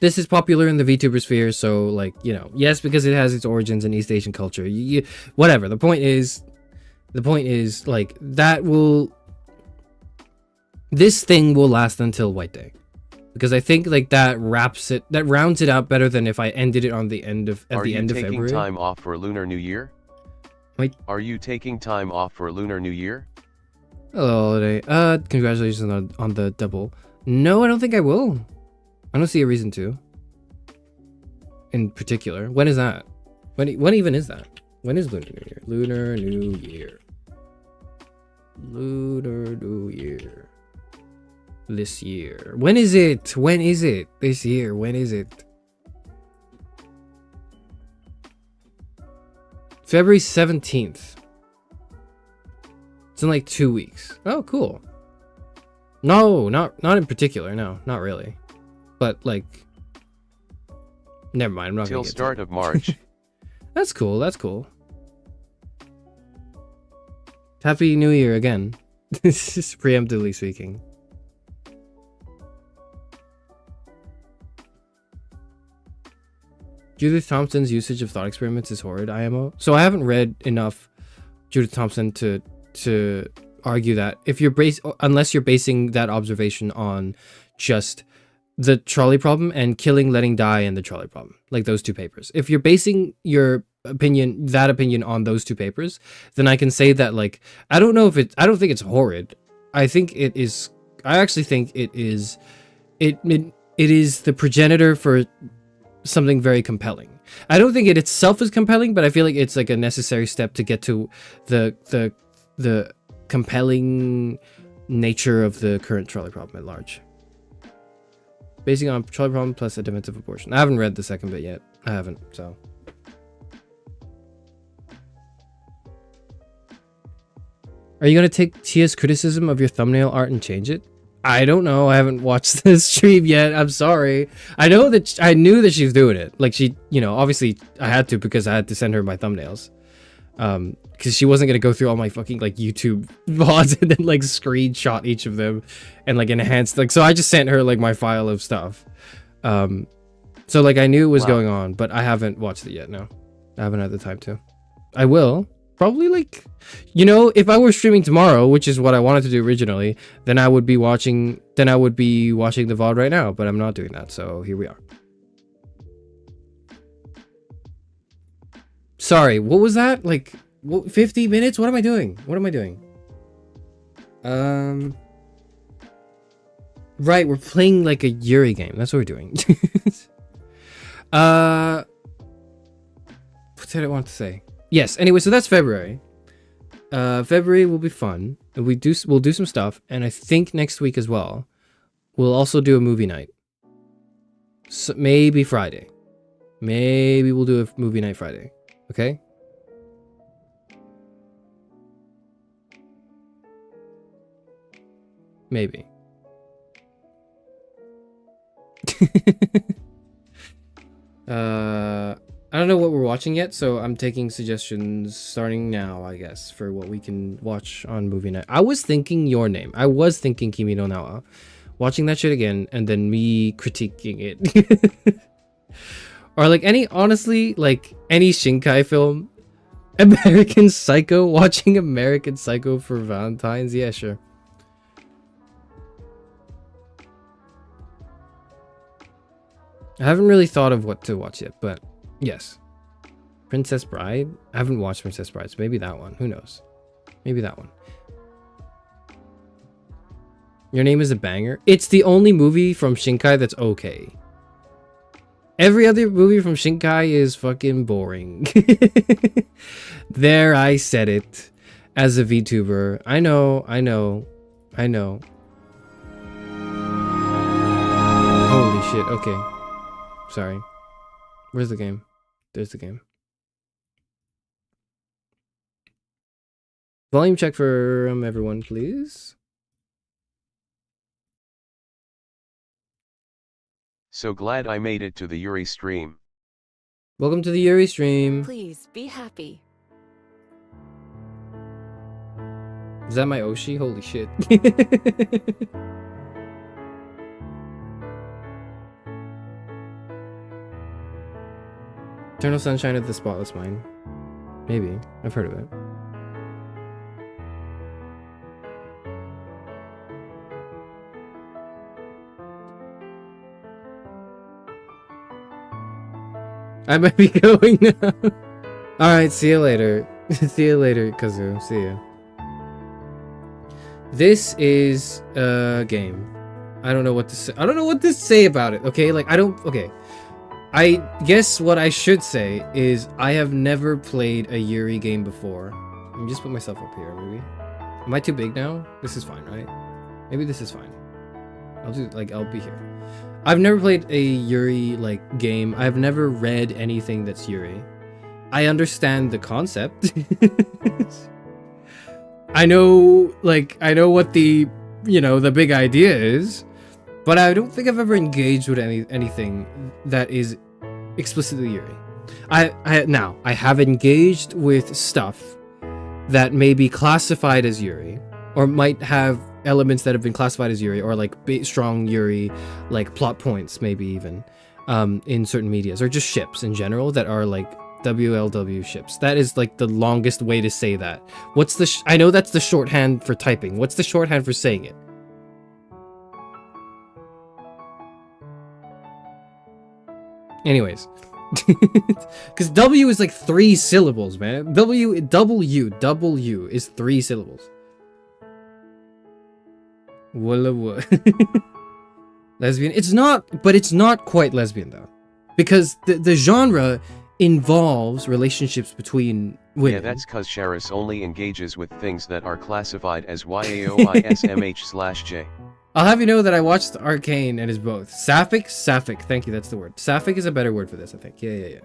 S3: this is popular in the VTuber sphere, so like, you know, yes, because it has its origins in East Asian culture. Whatever. The point is like this thing will last until White Day, because I think like that rounds it out better than if I ended it on the end of February.
S2: Are you taking time off for Lunar New Year?
S3: Wait.
S2: Are you taking time off for Lunar New Year?
S3: Hello, holiday. Congratulations on the double. No, I don't think I will. I don't see a reason to. In particular, when is that? When even is that? When is Lunar New Year? Lunar New Year. Lunar New Year. This year. When is it? When is it? This year. When is it? February 17th. It's in like 2 weeks. Oh, cool. No, not in particular. No, not really. But like, never mind. I'm not
S2: Till
S3: gonna get
S2: start of March.
S3: That's cool. That's cool. Happy New Year again. This is preemptively speaking. Judith Thompson's usage of thought experiments is horrid, IMO. So I haven't read enough Judith Thompson to argue that if you're unless you're basing that observation on just the trolley problem and killing, letting die, and the trolley problem, like those two papers. If you're basing your opinion on those two papers, then I can say that, like, I don't think it's horrid. I actually think it is the progenitor for something very compelling. I don't think it itself is compelling, but I feel like it's like a necessary step to get to the compelling nature of the current trolley problem at large. Basing on trolley problem plus a defensive abortion. I haven't read the second bit yet. I haven't, so. Are you going to take Tia's criticism of your thumbnail art and change it? I don't know. I haven't watched this stream yet. I'm sorry. I knew that she's doing it. Like, she, you know, obviously I had to, because I had to send her my thumbnails. Because she wasn't going to go through all my fucking, like, YouTube VODs and then, like, screenshot each of them and, like, enhance, like, so I just sent her, like, my file of stuff. So, like, I knew it was going on, but I haven't watched it yet, no. I haven't had the time to. I will. Probably, like, you know, if I were streaming tomorrow, which is what I wanted to do originally, then I would be watching the VOD right now, but I'm not doing that, so here we are. Sorry, what was that? Like, 50 minutes? What am I doing? Right, we're playing like a Yuri game. That's what we're doing. What did I want to say? Yes, anyway, so that's February. February will be fun. We'll do some stuff, and I think next week as well, we'll also do a movie night. So maybe Friday. Maybe we'll do a movie night Friday. Okay? Maybe. I don't know what we're watching yet, so I'm taking suggestions starting now, I guess, for what we can watch on movie night. I was thinking Your Name. I was thinking Kimi no Nawa. Watching that shit again, and then me critiquing it. Or like honestly, like any Shinkai film. American Psycho. Watching American Psycho for Valentine's. Yeah, sure. I haven't really thought of what to watch yet, but yes. Princess Bride? I haven't watched Princess Bride, so maybe that one. Who knows? Maybe that one. Your Name is a banger. It's the only movie from Shinkai that's okay. Every other movie from Shinkai is fucking boring. There, I said it. As a VTuber. I know. Holy shit, okay. Sorry. Where's the game? There's the game. Volume check for everyone, please.
S2: So glad I made it to the Yuri stream.
S3: Welcome to the Yuri stream.
S4: Please be happy.
S3: Is that my Oshi? Holy shit. Eternal Sunshine of the Spotless Mind. Maybe. I've heard of it. I might be going now. Alright, see you later. See you later, Kazoo. See ya. This is a game. I don't know what to say. I don't know what to say about it, okay? Like, okay. I guess what I should say is I have never played a Yuri game before. Let me just put myself up here, maybe. Am I too big now? This is fine, right? Maybe this is fine. I'll be here. I've never played a Yuri, like, game. I've never read anything that's Yuri. I understand the concept. I know what the, the big idea is, but I don't think I've ever engaged with anything that is explicitly Yuri. I have engaged with stuff that may be classified as Yuri, or might have elements that have been classified as Yuri, or like strong Yuri, like plot points, maybe even, in certain medias, or just ships in general that are like WLW ships. That is like the longest way to say that. What's the I know that's the shorthand for typing. What's the shorthand for saying it? Anyways, because W is like 3 syllables, man. W is 3 syllables. Walla. Lesbian. It's not, but it's not quite lesbian though, because the genre involves relationships between women.
S2: Yeah, that's cause Charis only engages with things that are classified as YAOISMH/J.
S3: I'll have you know that I watched Arcane and is both. Sapphic? Thank you, that's the word. Sapphic is a better word for this, I think. Yeah.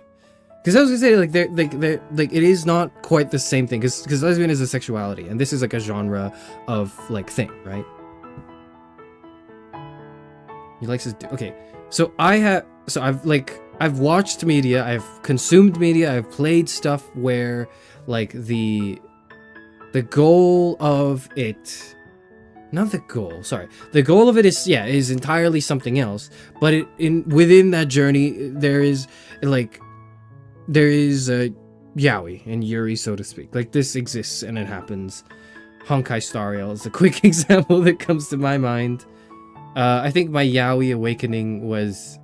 S3: Because I was gonna say, like, it is not quite the same thing, because lesbian is a sexuality, and this is like a genre of, like, thing, right? He likes his... Okay, so I've watched media, I've consumed media, I've played stuff where, like, the goal of it... Not the goal, sorry. The goal of it is entirely something else, but within that journey, there is a yaoi and yuri, so to speak. Like, this exists and it happens. Honkai Star Rail is a quick example that comes to my mind. I think my yaoi awakening was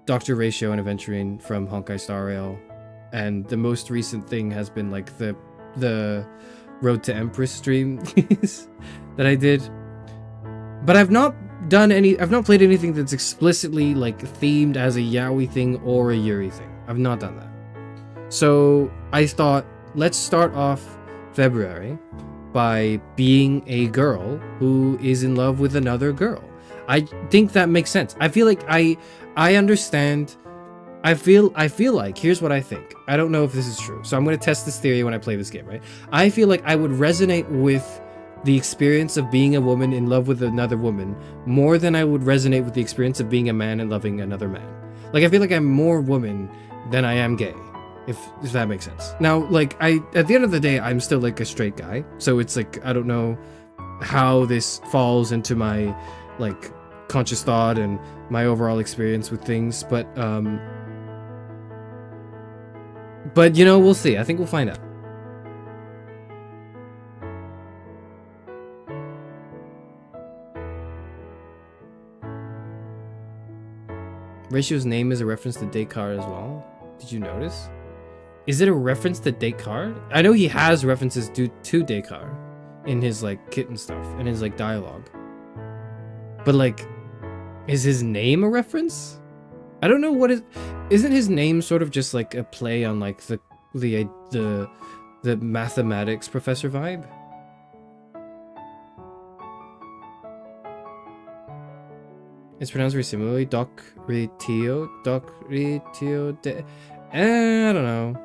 S3: Dr. Ratio and Aventurine from Honkai Star Rail, and the most recent thing has been like the Road to Empress stream that I did. But I've not played anything that's explicitly like themed as a yaoi thing or a yuri thing. I've not done that. So I thought, let's start off February by being a girl who is in love with another girl. I think that makes sense. I feel like I understand. I feel like, here's what I think. I don't know if this is true, so I'm going to test this theory when I play this game, right? I feel like I would resonate with the experience of being a woman in love with another woman more than I would resonate with the experience of being a man and loving another man. Like, I feel like I'm more woman than I am gay, if that makes sense. Now, like, at the end of the day, I'm still like a straight guy, so it's like, I don't know how this falls into my, like, conscious thought and my overall experience with things, but we'll see. I think we'll find out. Ratio's name is a reference to Descartes as well. Did you notice? Is it a reference to Descartes? I know he has references to Descartes in his, like, kitten stuff and his, like, dialogue. But, like, is his name a reference? I don't know what isn't his name sort of just like a play on like the mathematics professor vibe? It's pronounced very similarly. Docritio de. I don't know.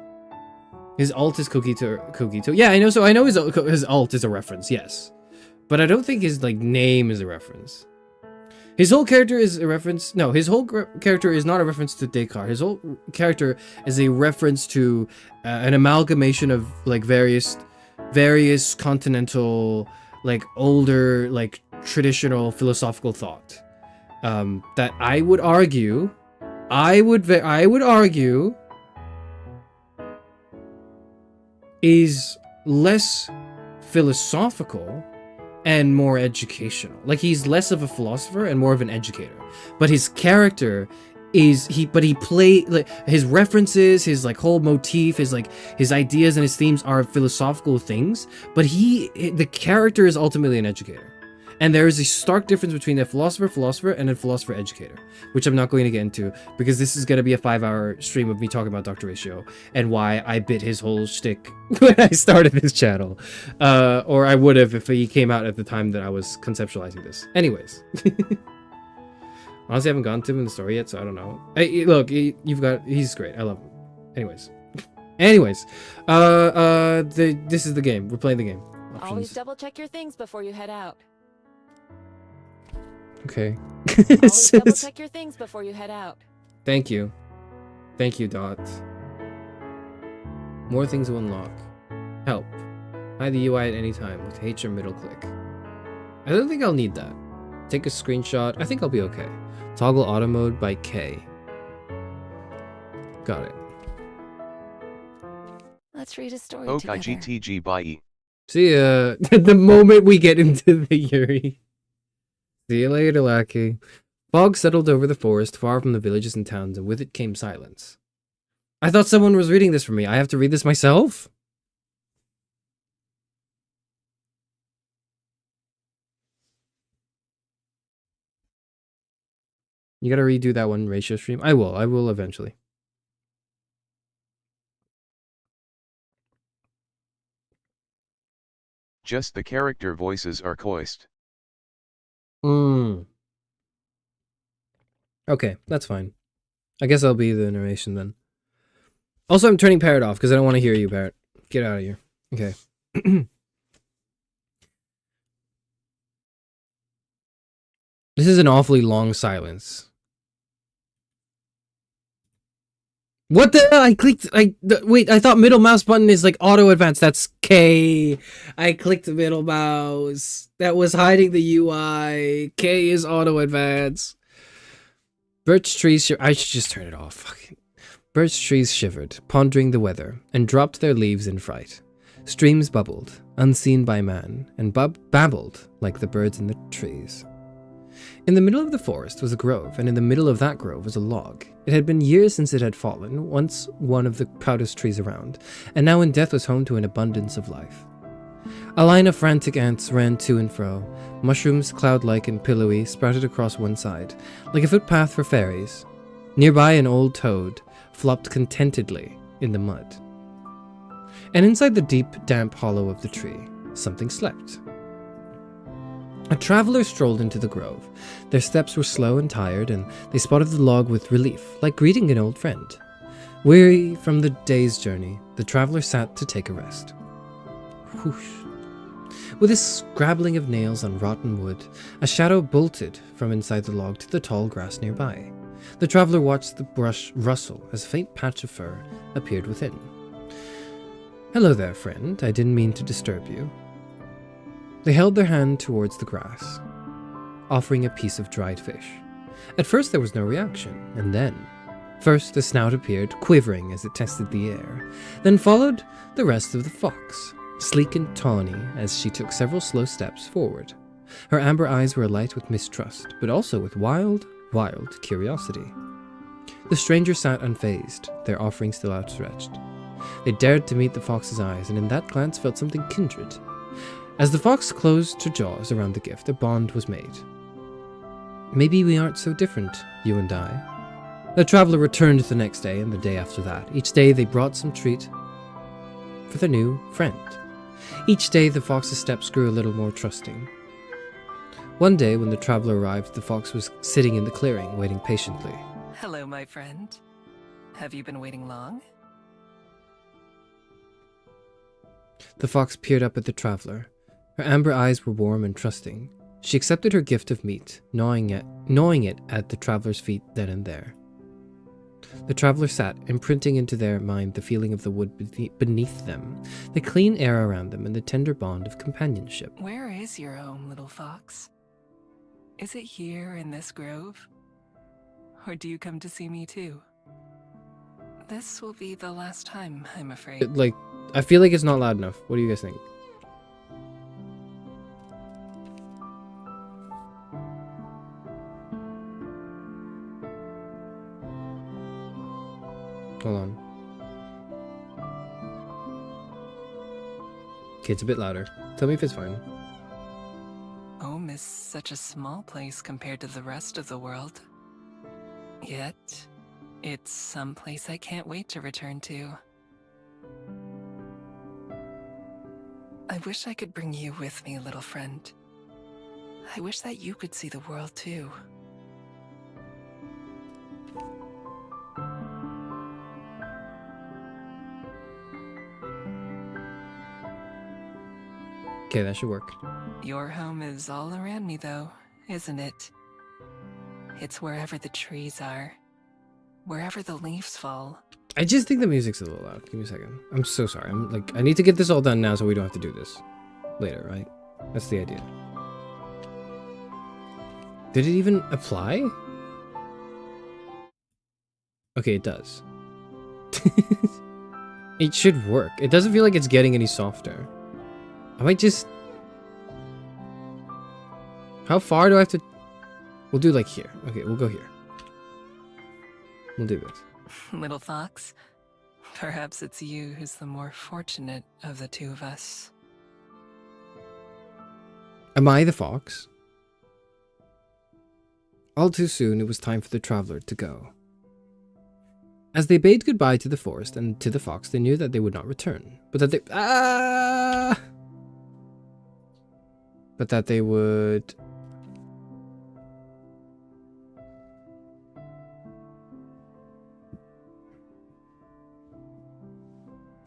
S3: His alt is Kogito. Yeah, I know. So I know his alt is a reference. Yes, but I don't think his like name is a reference. His whole character is a reference. No, his whole character is not a reference to Descartes. His whole character is a reference to an amalgamation of like various continental, like older, like traditional philosophical thought. That I would argue is less philosophical and more educational. Like, he's less of a philosopher and more of an educator. But his character is he play like his references, his like whole motif, his ideas and his themes are philosophical things, but the character is ultimately an educator. And there is a stark difference between a philosopher and a philosopher educator, which I'm not going to get into because this is going to be a 5-hour stream of me talking about Dr. Ratio and why I bit his whole shtick when I started this channel. Or I would have if he came out at the time that I was conceptualizing this. Anyways. Honestly, I haven't gotten to him in the story yet, so I don't know. Hey, look, he's great. I love him. Anyways. This is the game. We're playing the game. Options.
S4: Always double check your things before you head out.
S3: Okay.
S4: Always double check your things before you head out.
S3: Thank you. Thank you, Dot. More things to unlock. Help. Hide the UI at any time with H or middle click. I don't think I'll need that. Take a screenshot. I think I'll be okay. Toggle auto mode by K. Got it.
S4: Let's read a story
S2: Okay,
S4: together.
S2: GTG by E.
S3: See ya. The moment we get into the Yuri. See you later, Lackey. Fog settled over the forest far from the villages and towns, and with it came silence. I thought someone was reading this for me. I have to read this myself? You gotta redo that one ratio stream. I will eventually.
S2: Just the character voices are coist.
S3: Okay, that's fine. I guess I'll be the narration then. Also, I'm turning Parrot off because I don't want to hear you, Parrot. Get out of here. Okay. This is an awfully long silence. What the hell? I clicked. Wait, I thought middle mouse button is like auto advance. That's K. I clicked the middle mouse. That was hiding the UI. K is auto advance. Birch trees. I should just turn it off. Fucking. Birch trees shivered, pondering the weather, and dropped their leaves in fright. Streams bubbled, unseen by man, and babbled like the birds in the trees. In the middle of the forest was a grove, and in the middle of that grove was a log. It had been years since it had fallen, once one of the proudest trees around, and now in death was home to an abundance of life. A line of frantic ants ran to and fro. Mushrooms, cloud-like and pillowy, sprouted across one side, like a footpath for fairies. Nearby, an old toad flopped contentedly in the mud. And inside the deep, damp hollow of the tree, something slept. A traveler strolled into the grove. Their steps were slow and tired, and they spotted the log with relief, like greeting an old friend. Weary from the day's journey, the traveler sat to take a rest. Whoosh. With a scrabbling of nails on rotten wood, a shadow bolted from inside the log to the tall grass nearby. The traveler watched the brush rustle as a faint patch of fur appeared within. "Hello there, friend. I didn't mean to disturb you." They held their hand towards the grass, offering a piece of dried fish. At first there was no reaction, and then, first the snout appeared, quivering as it tested the air. Then followed the rest of the fox, sleek and tawny as she took several slow steps forward. Her amber eyes were alight with mistrust, but also with wild curiosity. The stranger sat unfazed, their offering still outstretched. They dared to meet the fox's eyes, and in that glance felt something kindred. As the fox closed her jaws around the gift, a bond was made. "Maybe we aren't so different, you and I." The traveler returned the next day and the day after that. Each day they brought some treat for their new friend. Each day the fox's steps grew a little more trusting. One day when the traveler arrived, the fox was sitting in the clearing, waiting patiently.
S5: Hello, my friend. Have you been waiting long?
S3: The fox peered up at the traveler. Her amber eyes were warm and trusting. She accepted her gift of meat, gnawing it at the traveler's feet then and there. The traveler sat, imprinting into their mind the feeling of the wood beneath them, the clean air around them, and the tender bond of companionship.
S5: Where is your home, little fox? Is it here in this grove? Or do you come to see me too? This will be the last time, I'm afraid.
S3: I feel like it's not loud enough. What do you guys think? Hold on. Okay, it's a bit louder. Tell me if it's fine.
S5: Home is such a small place compared to the rest of the world. Yet, it's some place I can't wait to return to. I wish I could bring you with me, little friend. I wish that you could see the world too.
S3: Okay, that should work.
S5: Your home is all around me, though, isn't it? It's wherever the trees are, wherever the leaves fall.
S3: I just think the music's a little loud. Give me a second. I'm so sorry. I'm like, I need to get this all done now so we don't have to do this later, right? That's the idea. Did it even apply? Okay, it does. It should work. It doesn't feel like it's getting any softer. I might just... How far do I have to... We'll do like here. Okay, we'll go here. We'll do this.
S5: Little fox, perhaps it's you who's the more fortunate of the two of us.
S3: Am I the fox? All too soon, it was time for the traveler to go. As they bade goodbye to the forest and to the fox, they knew that they would not return, but that they... But that they would...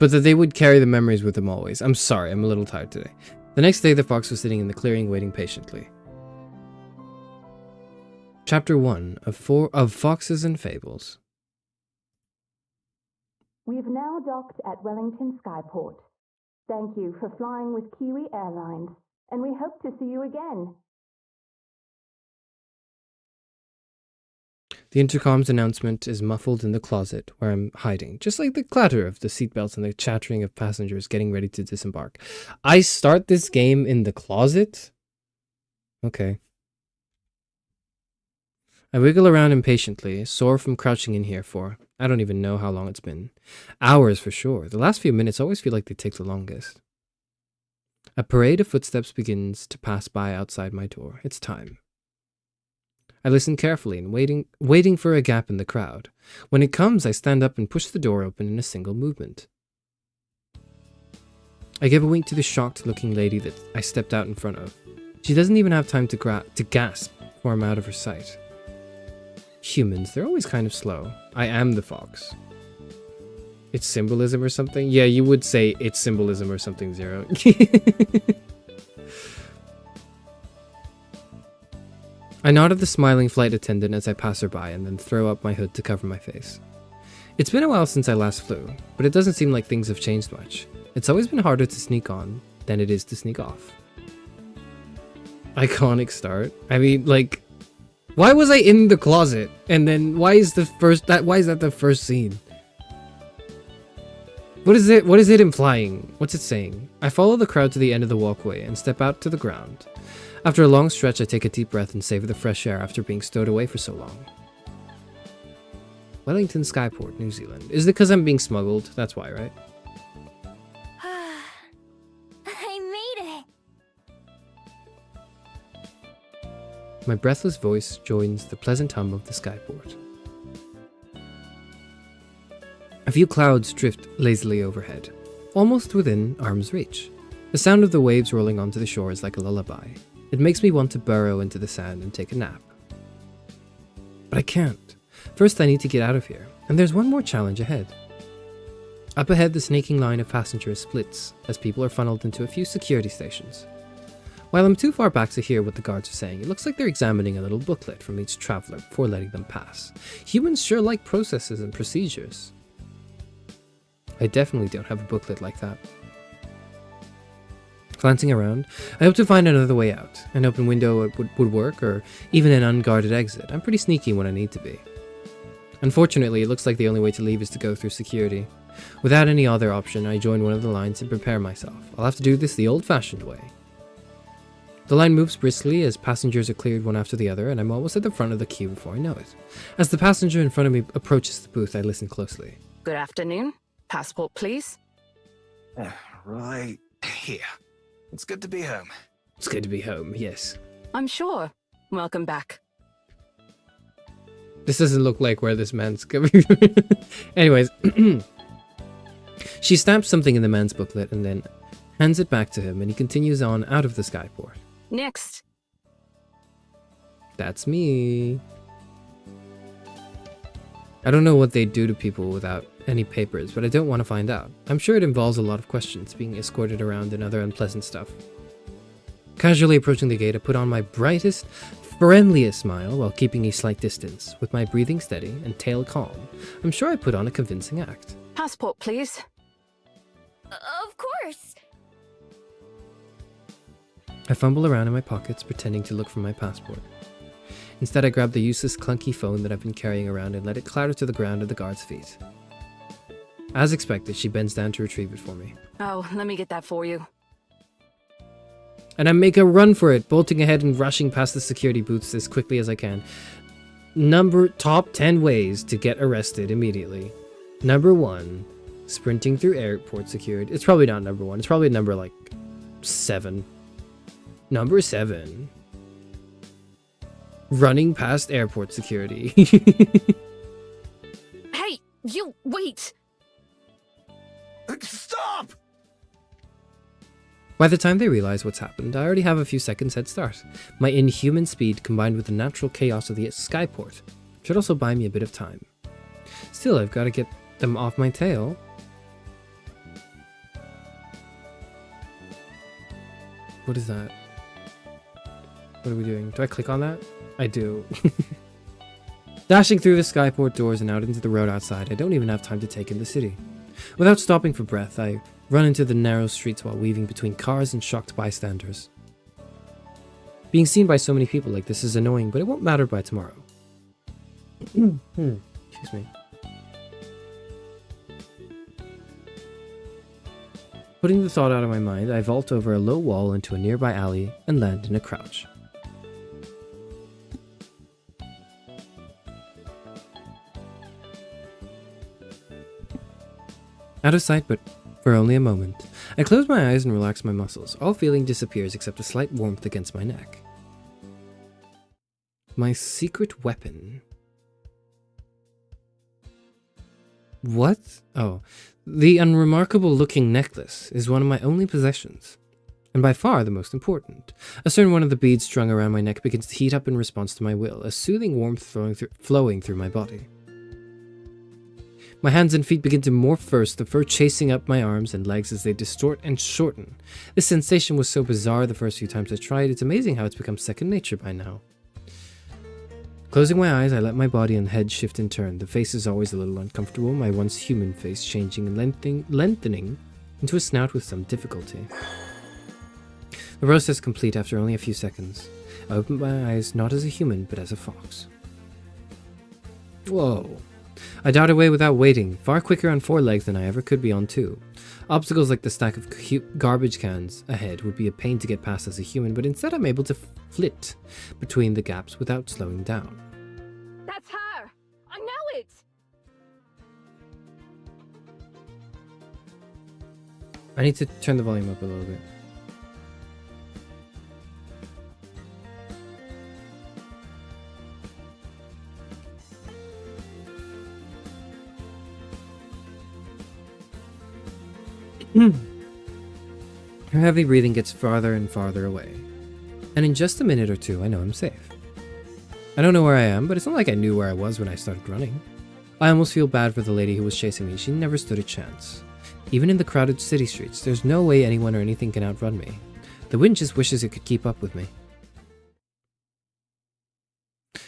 S3: But that they would carry the memories with them always. I'm sorry, I'm a little tired today. The next day, the fox was sitting in the clearing, waiting patiently. Chapter 1 of Foxes and Fables.
S6: We've now docked at Wellington Skyport. Thank you for flying with Kiwi Airlines, and we hope to see you again.
S3: The intercom's announcement is muffled in the closet where I'm hiding, just like the clatter of the seatbelts and the chattering of passengers getting ready to disembark. I start this game in the closet? Okay. I wiggle around impatiently, sore from crouching in here for, I don't even know how long it's been. Hours for sure. The last few minutes always feel like they take the longest. A parade of footsteps begins to pass by outside my door. It's time. I listen carefully and waiting for a gap in the crowd. When it comes, I stand up and push the door open in a single movement. I give a wink to the shocked-looking lady that I stepped out in front of. She doesn't even have time to gasp before I'm out of her sight. Humans, they're always kind of slow. I am the fox. It's symbolism or something? Yeah, you would say it's symbolism or something, Zero. I nod at the smiling flight attendant as I pass her by and then throw up my hood to cover my face. It's been a while since I last flew, but it doesn't seem like things have changed much. It's always been harder to sneak on than it is to sneak off. Iconic start. I mean, like, why was I in the closet? And then why is that the first scene? What is it implying? What's it saying? I follow the crowd to the end of the walkway and step out to the ground. After a long stretch, I take a deep breath and savor the fresh air after being stowed away for so long. Wellington Skyport, New Zealand. Is it because I'm being smuggled? That's why, right?
S4: I made it!
S3: My breathless voice joins the pleasant hum of the skyport. A few clouds drift lazily overhead, almost within arm's reach. The sound of the waves rolling onto the shore is like a lullaby. It makes me want to burrow into the sand and take a nap. But I can't. First, I need to get out of here, and there's one more challenge ahead. Up ahead, the snaking line of passengers splits as people are funneled into a few security stations. While I'm too far back to hear what the guards are saying, it looks like they're examining a little booklet from each traveler before letting them pass. Humans sure like processes and procedures. I definitely don't have a booklet like that. Glancing around, I hope to find another way out. An open window would work, or even an unguarded exit. I'm pretty sneaky when I need to be. Unfortunately, it looks like the only way to leave is to go through security. Without any other option, I join one of the lines and prepare myself. I'll have to do this the old-fashioned way. The line moves briskly as passengers are cleared one after the other, and I'm almost at the front of the queue before I know it. As the passenger in front of me approaches the booth, I listen closely.
S7: Good afternoon. Passport, please.
S8: Right here. It's good to be home.
S3: It's good to be home, yes.
S7: I'm sure. Welcome back.
S3: This doesn't look like where this man's coming from. Anyways, she stamps something in the man's booklet and then hands it back to him, and he continues on out of the skyport.
S7: Next.
S3: That's me. I don't know what they do to people without any papers, but I don't want to find out. I'm sure it involves a lot of questions, being escorted around and other unpleasant stuff. Casually approaching the gate, I put on my brightest, friendliest smile while keeping a slight distance, with my breathing steady and tail calm. I'm sure I put on a convincing act.
S7: Passport, please.
S4: Of course.
S3: I fumble around in my pockets, pretending to look for my passport. Instead, I grab the useless, clunky phone that I've been carrying around and let it clatter to the ground at the guard's feet. As expected, she bends down to retrieve it for me.
S7: Oh, let me get that for you.
S3: And I make a run for it, bolting ahead and rushing past the security booths as quickly as I can. Top 10 ways to get arrested immediately. Number 1, sprinting through airport security. It's probably not number 1. It's probably number like 7. Number 7, running past airport security.
S7: Hey, you wait!
S8: Stop!
S3: By the time they realize what's happened, I already have a few seconds head start. My inhuman speed combined with the natural chaos of the skyport should also buy me a bit of time. Still, I've got to get them off my tail. What is that? What are we doing? Do I click on that? I do. Dashing through the skyport doors and out into the road outside, I don't even have time to take in the city. Without stopping for breath, I run into the narrow streets while weaving between cars and shocked bystanders. Being seen by so many people like this is annoying, but it won't matter by tomorrow. Excuse me. Putting the thought out of my mind, I vault over a low wall into a nearby alley and land in a crouch. Out of sight, but for only a moment. I close my eyes and relax my muscles. All feeling disappears except a slight warmth against my neck. My secret weapon. What? Oh, the unremarkable looking necklace is one of my only possessions, and by far the most important. A certain one of the beads strung around my neck begins to heat up in response to my will, a soothing warmth flowing through my body. My hands and feet begin to morph first, the fur chasing up my arms and legs as they distort and shorten. This sensation was so bizarre the first few times I tried, it's amazing how it's become second nature by now. Closing my eyes, I let my body and head shift in turn. The face is always a little uncomfortable, my once human face changing and lengthening into a snout with some difficulty. The process complete after only a few seconds. I opened my eyes not as a human, but as a fox. Whoa. I dart away without waiting, far quicker on 4 legs than I ever could be on 2. Obstacles like the stack of garbage cans ahead would be a pain to get past as a human, but instead I'm able to flit between the gaps without slowing down.
S7: That's her! I know it!
S3: I need to turn the volume up a little bit. Her heavy breathing gets farther and farther away, and in just a minute or two I know I'm safe. I don't know where I am, but it's not like I knew where I was when I started running. I almost feel bad for the lady who was chasing me. She never stood a chance. Even in the crowded city streets, there's no way anyone or anything can outrun me. The wind just wishes it could keep up with me.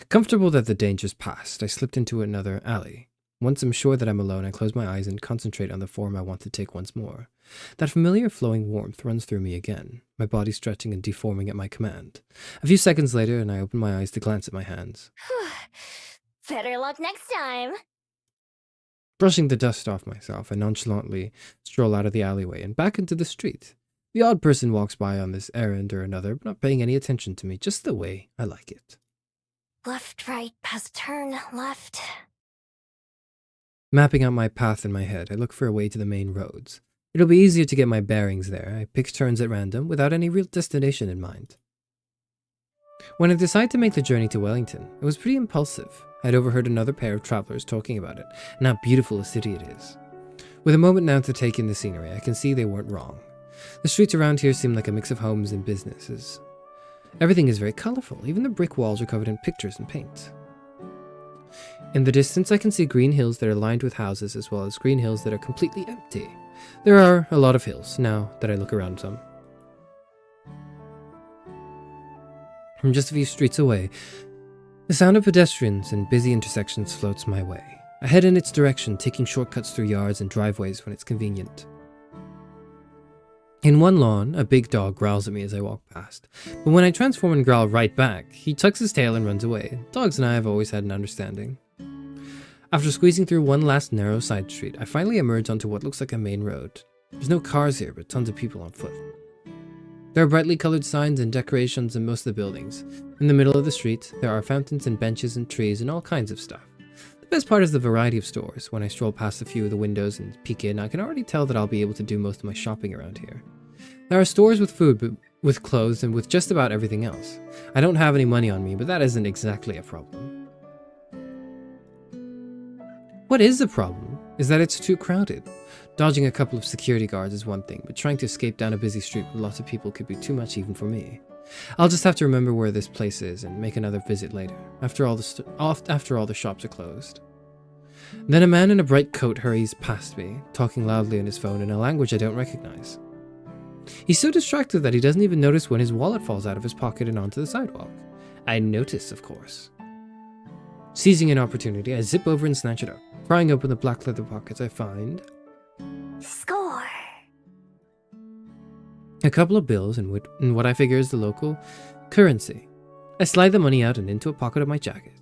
S3: Comfortable that the danger's past, I slipped into another alley. Once I'm sure that I'm alone, I close my eyes and concentrate on the form I want to take once more. That familiar flowing warmth runs through me again, my body stretching and deforming at my command. A few seconds later, and I open my eyes to glance at my hands.
S4: Better luck next time.
S3: Brushing the dust off myself, I nonchalantly stroll out of the alleyway and back into the street. The odd person walks by on this errand or another, but not paying any attention to me, just the way I like it.
S4: Left, right, past turn, left.
S3: Mapping out my path in my head, I look for a way to the main roads. It'll be easier to get my bearings there. I pick turns at random without any real destination in mind. When I decided to make the journey to Wellington, it was pretty impulsive. I'd overheard another pair of travelers talking about it, and how beautiful a city it is. With a moment now to take in the scenery, I can see they weren't wrong. The streets around here seem like a mix of homes and businesses. Everything is very colorful, even the brick walls are covered in pictures and paint. In the distance, I can see green hills that are lined with houses, as well as green hills that are completely empty. There are a lot of hills, now that I look around some. From just a few streets away, the sound of pedestrians and busy intersections floats my way. I head in its direction, taking shortcuts through yards and driveways when it's convenient. In one lawn, a big dog growls at me as I walk past, but when I transform and growl right back, he tucks his tail and runs away. Dogs and I have always had an understanding. After squeezing through one last narrow side street, I finally emerge onto what looks like a main road. There's no cars here, but tons of people on foot. There are brightly colored signs and decorations in most of the buildings. In the middle of the street, there are fountains and benches and trees and all kinds of stuff. The best part is the variety of stores. When I stroll past a few of the windows and peek in, I can already tell that I'll be able to do most of my shopping around here. There are stores with food, but with clothes, and with just about everything else. I don't have any money on me, but that isn't exactly a problem. What is the problem is that it's too crowded. Dodging a couple of security guards is one thing, but trying to escape down a busy street with lots of people could be too much even for me. I'll just have to remember where this place is and make another visit later, after all the shops are closed. Then a man in a bright coat hurries past me, talking loudly on his phone in a language I don't recognize. He's so distracted that he doesn't even notice when his wallet falls out of his pocket and onto the sidewalk. I notice, of course. Seizing an opportunity, I zip over and snatch it up. Prying open the black leather pockets, I find
S4: Score.
S3: a couple of bills and what I figure is the local currency. I slide the money out and into a pocket of my jacket.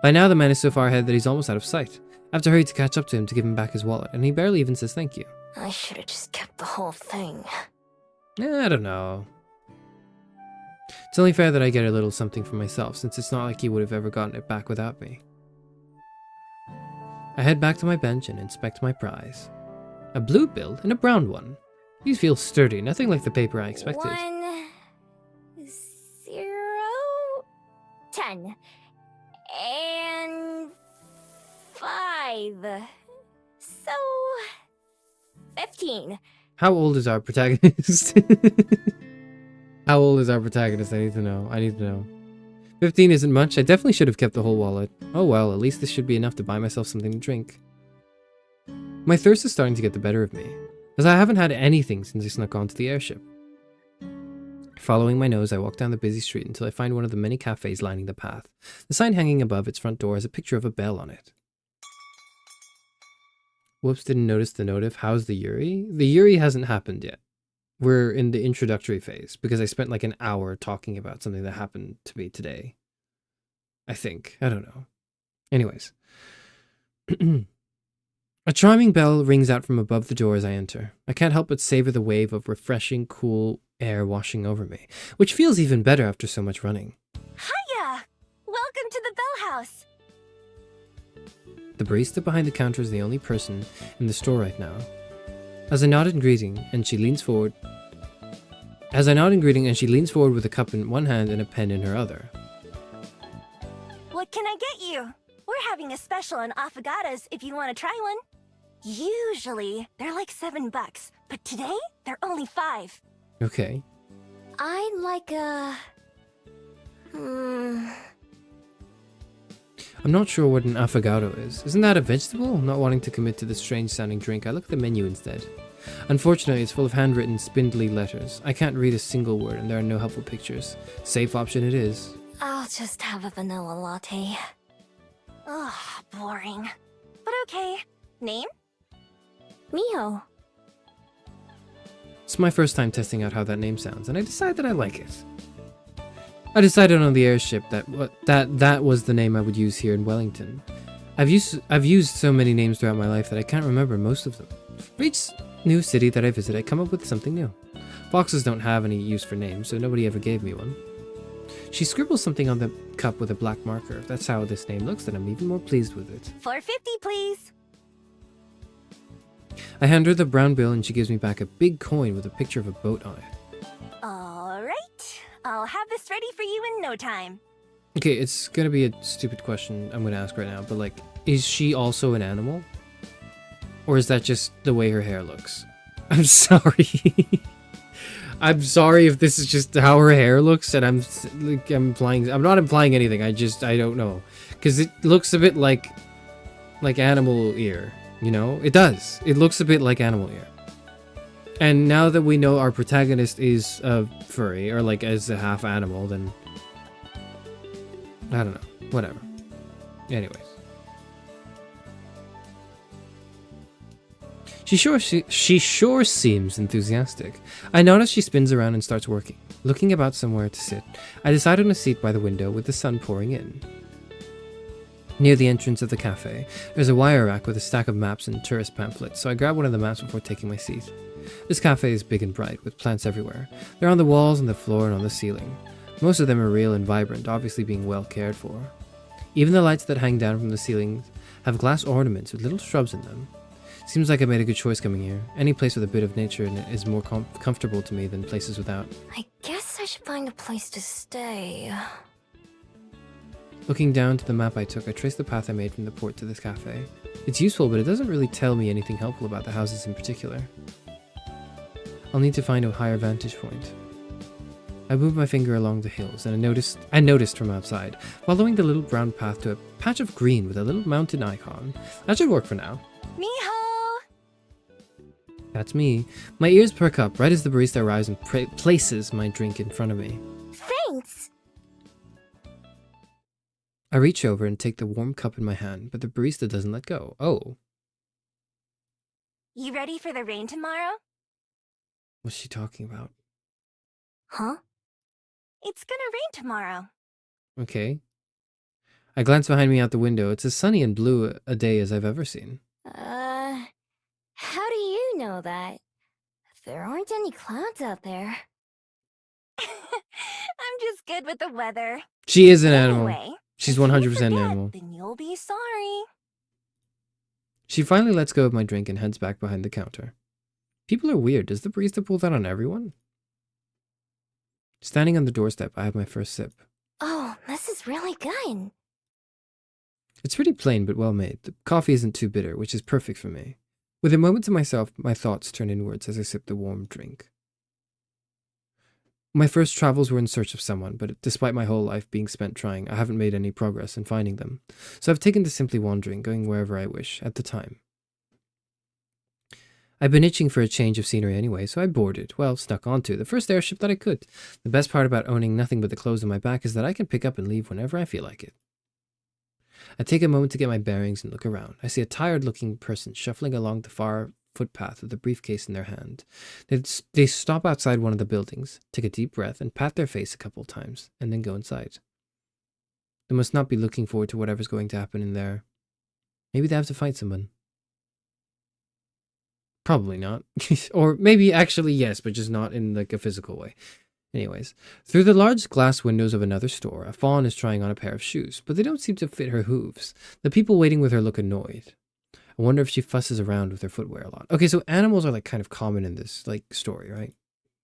S3: By now, the man is so far ahead that he's almost out of sight. I have to hurry to catch up to him to give him back his wallet, and he barely even says thank you.
S4: I should have just kept the whole thing.
S3: I don't know. It's only fair that I get a little something for myself, since it's not like he would have ever gotten it back without me. I head back to my bench and inspect my prize. A blue bill and a brown one. These feel sturdy, nothing like the paper I expected.
S4: 1, 0, 10, and 5. So 15.
S3: How old is our protagonist? How old is our protagonist? I need to know. 15 isn't much. I definitely should have kept the whole wallet. Oh well, at least this should be enough to buy myself something to drink. My thirst is starting to get the better of me, as I haven't had anything since I snuck onto the airship. Following my nose, I walk down the busy street until I find one of the many cafes lining the path. The sign hanging above its front door has a picture of a bell on it. Whoops, didn't notice the notif. How's the yuri? The yuri hasn't happened yet. We're in the introductory phase, because I spent like an hour talking about something that happened to me today. I think. I don't know. Anyways. A chiming bell rings out from above the door as I enter. I can't help but savor the wave of refreshing, cool air washing over me, which feels even better after so much running.
S4: Hiya! Welcome to the Bell House.
S3: The barista behind the counter is the only person in the store right now. As I nod in greeting, and she leans forward with a cup in one hand and a pen in her other.
S4: What can I get you? We're having a special on affogatos if you want to try one. Usually, they're like $7, but today, they're only 5.
S3: Okay.
S4: I'd like a...
S3: I'm not sure what an affogato is. Isn't that a vegetable? Not wanting to commit to this strange-sounding drink, I look at the menu instead. Unfortunately, it's full of handwritten, spindly letters. I can't read a single word, and there are no helpful pictures. Safe option it is.
S4: I'll just have a vanilla latte. Ugh, boring. But okay. Name? Miho.
S3: It's my first time testing out how that name sounds, and I decide that I like it. I decided on the airship that was the name I would use here in Wellington. I've used so many names throughout my life that I can't remember most of them. For each new city that I visit, I come up with something new. Foxes don't have any use for names, so nobody ever gave me one. She scribbles something on the cup with a black marker. If that's how this name looks, then I'm even more pleased with it.
S4: $4.50, please.
S3: I hand her the brown bill and she gives me back a big coin with a picture of a boat on it.
S4: All right. I'll have this ready for you in no time.
S3: Okay, it's gonna be a stupid question I'm gonna ask right now, but like, is she also an animal? Or is that just the way her hair looks? I'm sorry. I'm sorry if this is just how her hair looks, and I'm not implying anything. I don't know, because it looks a bit like animal ear. You know, it does. It looks a bit like animal ear. And now that we know our protagonist is a furry, or like as a half animal, then I don't know. Whatever. Anyways. She sure seems enthusiastic. I notice she spins around and starts working, looking about somewhere to sit. I decide on a seat by the window with the sun pouring in. Near the entrance of the cafe, there's a wire rack with a stack of maps and tourist pamphlets, so I grab one of the maps before taking my seat. This cafe is big and bright, with plants everywhere. They're on the walls, on the floor, and on the ceiling. Most of them are real and vibrant, obviously being well cared for. Even the lights that hang down from the ceilings have glass ornaments with little shrubs in them. Seems like I made a good choice coming here. Any place with a bit of nature in it is more comfortable to me than places without.
S4: I guess I should find a place to stay.
S3: Looking down to the map I took, I traced the path I made from the port to this cafe. It's useful, but it doesn't really tell me anything helpful about the houses in particular. I'll need to find a higher vantage point. I moved my finger along the hills, and I noticed from outside, following the little brown path to a patch of green with a little mountain icon. That should work for now.
S4: Miho!
S3: That's me. My ears perk up right as the barista arrives and places my drink in front of me.
S4: Thanks!
S3: I reach over and take the warm cup in my hand, but the barista doesn't let go. Oh.
S4: You ready for the rain tomorrow?
S3: What's she talking about?
S4: Huh? It's gonna rain tomorrow.
S3: Okay. I glance behind me out the window. It's as sunny and blue a day as I've ever seen.
S4: How do you know that? There aren't any clouds out there. I'm just good with the weather.
S3: She is an animal.
S4: Anyway,
S3: She's
S4: if you
S3: 100% an
S4: forget,
S3: animal.
S4: Then you'll be sorry.
S3: She finally lets go of my drink and heads back behind the counter. People are weird. Does the barista pull that on everyone? Standing on the doorstep, I have my first sip.
S4: Oh, this is really good.
S3: It's pretty plain but well made. The coffee isn't too bitter, which is perfect for me. With a moment to myself, my thoughts turn inwards as I sip the warm drink. My first travels were in search of someone, but despite my whole life being spent trying, I haven't made any progress in finding them. So I've taken to simply wandering, going wherever I wish, at the time. I've been itching for a change of scenery anyway, so I boarded, snuck onto, the first airship that I could. The best part about owning nothing but the clothes on my back is that I can pick up and leave whenever I feel like it. I take a moment to get my bearings and look around. I see a tired-looking person shuffling along the far footpath with a briefcase in their hand. They stop outside one of the buildings, take a deep breath, and pat their face a couple of times, and then go inside. They must not be looking forward to whatever's going to happen in there. Maybe they have to fight someone. Probably not. Or maybe actually yes, but just not in like a physical way. Anyways, through the large glass windows of another store, a fawn is trying on a pair of shoes, but they don't seem to fit her hooves. The people waiting with her look annoyed. I wonder if she fusses around with her footwear a lot. Okay, so animals are like kind of common in this like story, right?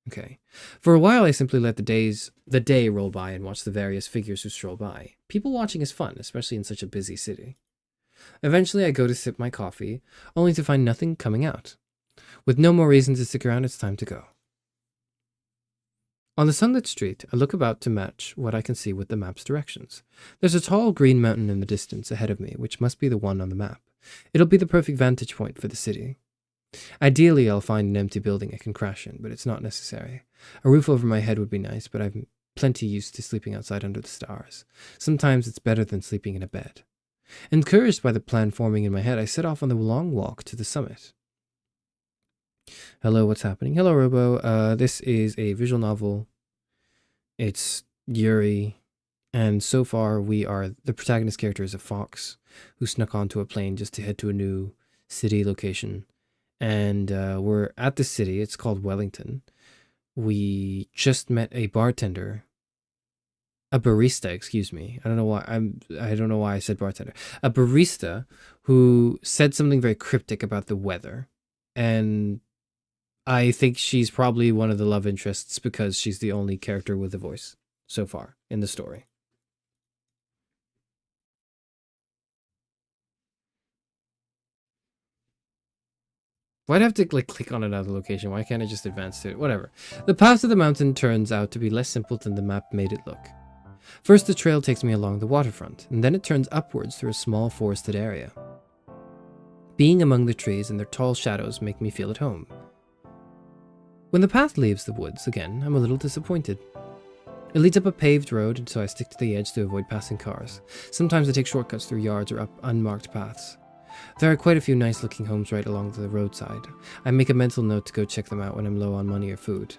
S3: Okay. For a while, I simply let the day roll by and watch the various figures who stroll by. People watching is fun, especially in such a busy city. Eventually, I go to sip my coffee, only to find nothing coming out. With no more reason to stick around, it's time to go. On the sunlit street, I look about to match what I can see with the map's directions. There's a tall green mountain in the distance ahead of me, which must be the one on the map. It'll be the perfect vantage point for the city. Ideally, I'll find an empty building I can crash in, but it's not necessary. A roof over my head would be nice, but I'm plenty used to sleeping outside under the stars. Sometimes it's better than sleeping in a bed. Encouraged by the plan forming in my head, I set off on the long walk to the summit. Hello, what's happening? Hello, Robo. This is a visual novel. It's Yuri, and so far the protagonist character is a fox who snuck onto a plane just to head to a new city location. And we're at the city. It's called Wellington. We just met a bartender, a barista, excuse me. I don't know why I said bartender. A barista who said something very cryptic about the weather. And I think she's probably one of the love interests because she's the only character with a voice so far in the story. Why'd I have to click on another location? Why can't I just advance to it? Whatever. The path to the mountain turns out to be less simple than the map made it look. First, the trail takes me along the waterfront, and then it turns upwards through a small forested area. Being among the trees and their tall shadows make me feel at home. When the path leaves the woods again, I'm a little disappointed. It leads up a paved road, and so I stick to the edge to avoid passing cars. Sometimes I take shortcuts through yards or up unmarked paths. There are quite a few nice-looking homes right along the roadside. I make a mental note to go check them out when I'm low on money or food.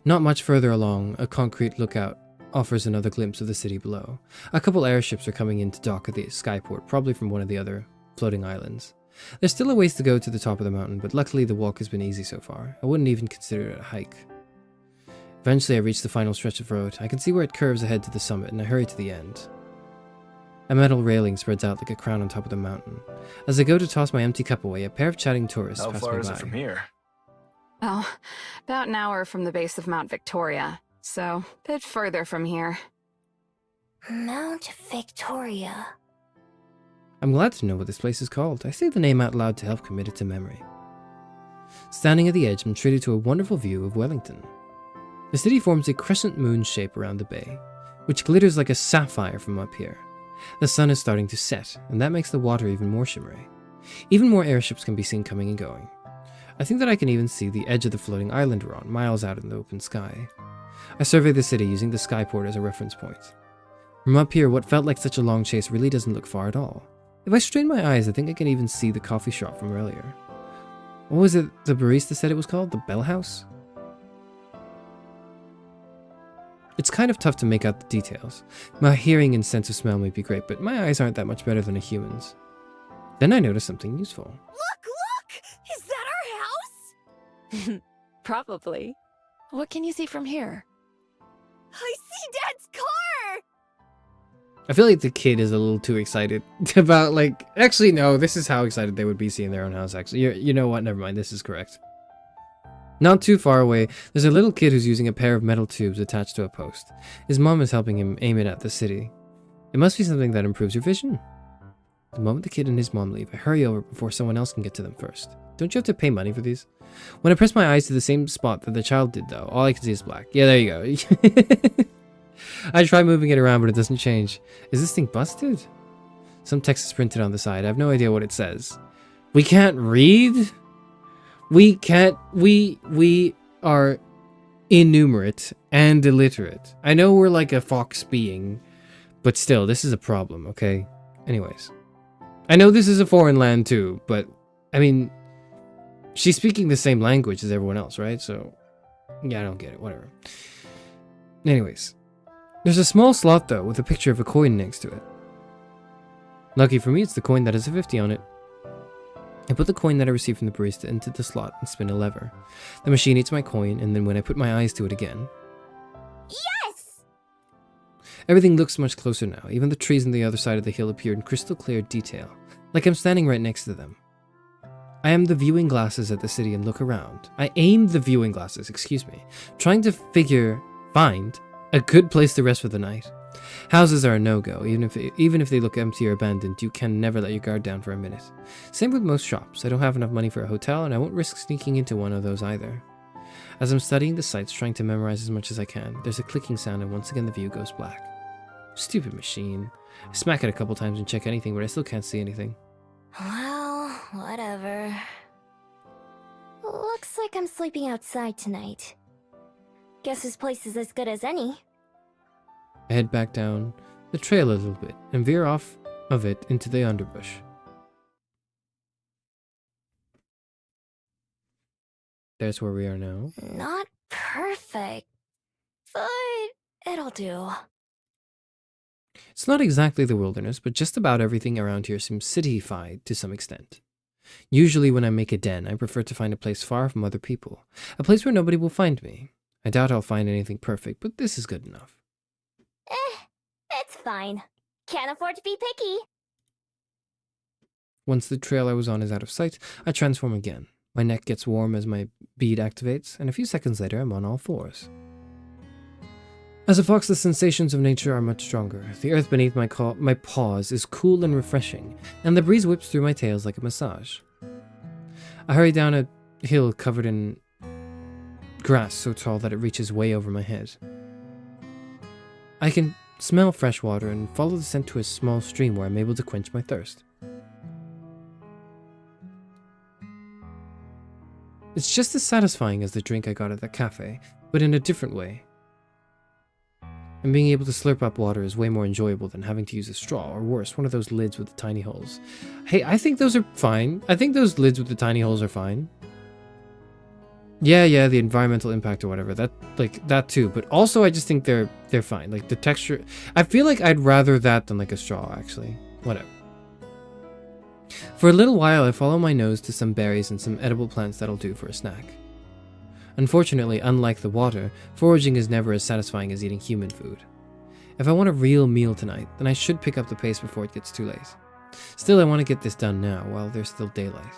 S3: Not much further along, a concrete lookout offers another glimpse of the city below. A couple airships are coming in to dock at the skyport, probably from one of the other floating islands. There's still a ways to go to the top of the mountain, but luckily the walk has been easy so far. I wouldn't even consider it a hike. Eventually I reach the final stretch of road. I can see where it curves ahead to the summit, and I hurry to the end. A metal railing spreads out like a crown on top of the mountain. As I go to toss my empty cup away, a pair of chatting tourists
S8: How
S3: pass
S8: far
S3: me
S8: is
S3: by.
S8: it from here?
S7: Oh, about an hour from the base of Mount Victoria, so a bit further from here.
S4: Mount Victoria.
S3: I'm glad to know what this place is called. I say the name out loud to help commit it to memory. Standing at the edge, I'm treated to a wonderful view of Wellington. The city forms a crescent moon shape around the bay, which glitters like a sapphire from up here. The sun is starting to set, and that makes the water even more shimmery. Even more airships can be seen coming and going. I think that I can even see the edge of the floating island we're on, miles out in the open sky. I survey the city using the skyport as a reference point. From up here, what felt like such a long chase really doesn't look far at all. If I strain my eyes, I think I can even see the coffee shop from earlier. What was it the barista said it was called? The Bell House? It's kind of tough to make out the details. My hearing and sense of smell may be great, but my eyes aren't that much better than a human's. Then I notice something useful.
S4: Look! Is that our house?
S9: Probably. What can you see from here?
S4: I see Dad's car!
S3: I feel like the kid is a little too excited about, actually, no, this is how excited they would be seeing their own house, actually. You know what? Never mind. This is correct. Not too far away, there's a little kid who's using a pair of metal tubes attached to a post. His mom is helping him aim it at the city. It must be something that improves your vision. The moment the kid and his mom leave, I hurry over before someone else can get to them first. Don't you have to pay money for these? When I press my eyes to the same spot that the child did, though, all I can see is black. Yeah, there you go. I try moving it around, but it doesn't change. Is this thing busted? Some text is printed on the side. I have no idea what it says. We can't read? We are innumerate and illiterate. I know we're like a fox being, but still, this is a problem, okay? Anyways. I know this is a foreign land too, but, I mean, she's speaking the same language as everyone else, right? So, yeah, I don't get it, whatever. Anyways. There's a small slot, though, with a picture of a coin next to it. Lucky for me, it's the coin that has a 50 on it. I put the coin that I received from the barista into the slot and spin a lever. The machine eats my coin, and then when I put my eyes to it again...
S4: Yes!
S3: Everything looks much closer now. Even the trees on the other side of the hill appear in crystal clear detail, like I'm standing right next to them. I am the viewing glasses at the city and look around. I aim the viewing glasses, trying to find a good place to rest for the night. Houses are a no-go. Even if they look empty or abandoned, you can never let your guard down for a minute. Same with most shops. I don't have enough money for a hotel, and I won't risk sneaking into one of those either. As I'm studying the sights, trying to memorize as much as I can, there's a clicking sound, and once again the view goes black. Stupid machine. I smack it a couple times and check anything, but I still can't see anything.
S4: Well, whatever. Looks like I'm sleeping outside tonight. Guess this place is as good as any.
S3: I head back down the trail a little bit and veer off of it into the underbush. There's where we are now.
S4: Not perfect.
S9: but it'll do.
S3: It's not exactly the wilderness, but just about everything around here seems city-fied to some extent. Usually when I make a den, I prefer to find a place far from other people. A place where nobody will find me. I doubt I'll find anything perfect, but this is good enough.
S4: It's fine. Can't afford to be picky.
S3: Once the trail I was on is out of sight, I transform again. My neck gets warm as my bead activates, and a few seconds later I'm on all fours. As a fox, the sensations of nature are much stronger. The earth beneath my paws is cool and refreshing, and the breeze whips through my tails like a massage. I hurry down a hill covered in grass so tall that it reaches way over my head. I can smell fresh water and follow the scent to a small stream where I'm able to quench my thirst. It's just as satisfying as the drink I got at that cafe, but in a different way. And being able to slurp up water is way more enjoyable than having to use a straw, or worse, one of those lids with the tiny holes. Hey, I think those are fine. I think those lids with the tiny holes are fine. Yeah, the environmental impact or whatever, that too. But also, I just think they're fine. Like, the texture, I feel like I'd rather that than like a straw, actually. Whatever. For a little while, I follow my nose to some berries and some edible plants that'll do for a snack. Unfortunately, unlike the water, foraging is never as satisfying as eating human food. If I want a real meal tonight, then I should pick up the pace before it gets too late. Still, I want to get this done now, while there's still daylight.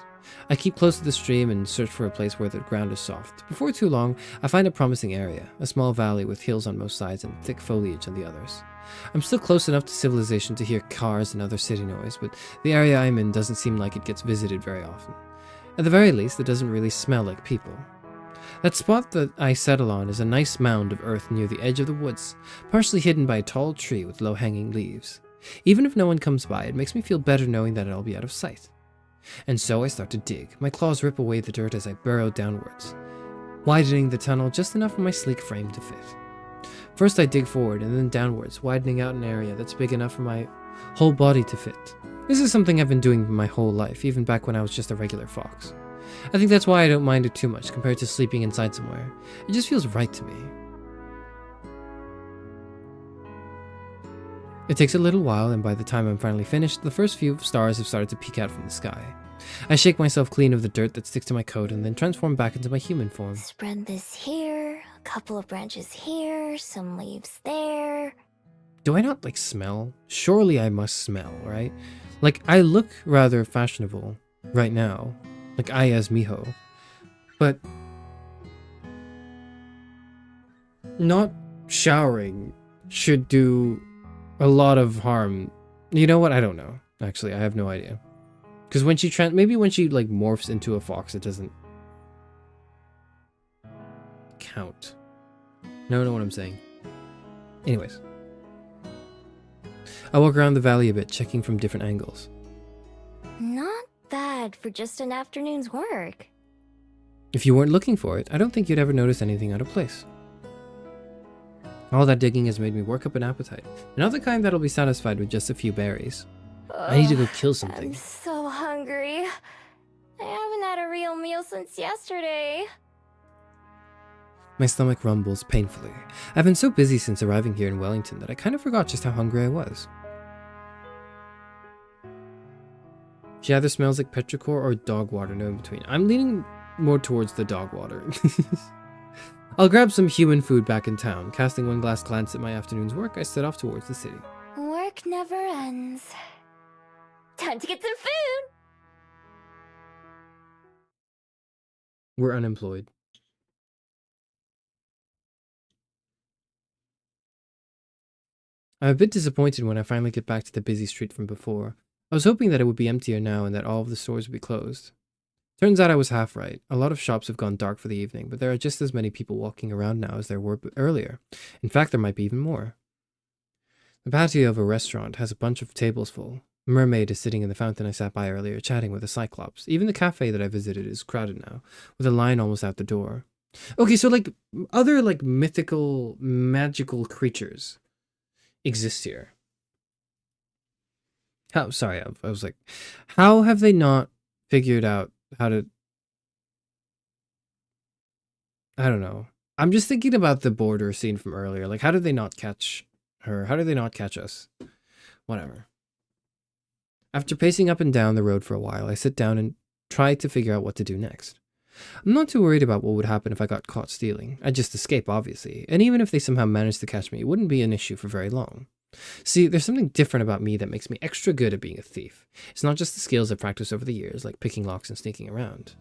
S3: I keep close to the stream and search for a place where the ground is soft. Before too long, I find a promising area, a small valley with hills on most sides and thick foliage on the others. I'm still close enough to civilization to hear cars and other city noise, but the area I'm in doesn't seem like it gets visited very often. At the very least, it doesn't really smell like people. That spot that I settle on is a nice mound of earth near the edge of the woods, partially hidden by a tall tree with low-hanging leaves. Even if no one comes by, it makes me feel better knowing that I'll be out of sight. And so I start to dig. My claws rip away the dirt as I burrow downwards, widening the tunnel just enough for my sleek frame to fit. First I dig forward and then downwards, widening out an area that's big enough for my whole body to fit. This is something I've been doing my whole life, even back when I was just a regular fox. I think that's why I don't mind it too much compared to sleeping inside somewhere. It just feels right to me. It takes a little while, and by the time I'm finally finished, the first few stars have started to peek out from the sky. I shake myself clean of the dirt that sticks to my coat and then transform back into my human form.
S4: Spread this here, a couple of branches here, some leaves there.
S3: Do I not, smell? Surely I must smell, right? I look rather fashionable right now. I as Miho. But not showering should do a lot of harm. You know what? I don't know. Actually, I have no idea. Because when she maybe when she morphs into a fox, it doesn't count. No, know what I'm saying. Anyways, I walk around the valley a bit, checking from different angles.
S4: Not bad for just an afternoon's work.
S3: If you weren't looking for it, I don't think you'd ever notice anything out of place. All that digging has made me work up an appetite, and not the kind that'll be satisfied with just a few berries. I need to go kill something.
S4: I'm so hungry. I haven't had a real meal since yesterday.
S3: My stomach rumbles painfully. I've been so busy since arriving here in Wellington that I kind of forgot just how hungry I was. She either smells like petrichor or dog water, no in between. I'm leaning more towards the dog water. I'll grab some human food back in town. Casting one last glance at my afternoon's work, I set off towards the city.
S4: Work never ends. Time to get some food!
S3: We're unemployed. I'm a bit disappointed when I finally get back to the busy street from before. I was hoping that it would be emptier now and that all of the stores would be closed. Turns out I was half right. A lot of shops have gone dark for the evening, but there are just as many people walking around now as there were earlier. In fact, there might be even more. The patio of a restaurant has a bunch of tables full. A mermaid is sitting in the fountain I sat by earlier, chatting with a cyclops. Even the cafe that I visited is crowded now, with a line almost out the door. Okay, so other mythical, magical creatures exist here. I was like, how have they not figured out how to, I don't know, I'm just thinking about the border scene from earlier. Like, how did they not catch her? How did they not catch us? Whatever. After pacing up and down the road for a while, I sit down and try to figure out what to do next. I'm not too worried about what would happen if I got caught stealing. I'd just escape, obviously. And even if they somehow managed to catch me, it wouldn't be an issue for very long. See, there's something different about me that makes me extra good at being a thief. It's not just the skills I've practiced over the years, like picking locks and sneaking around.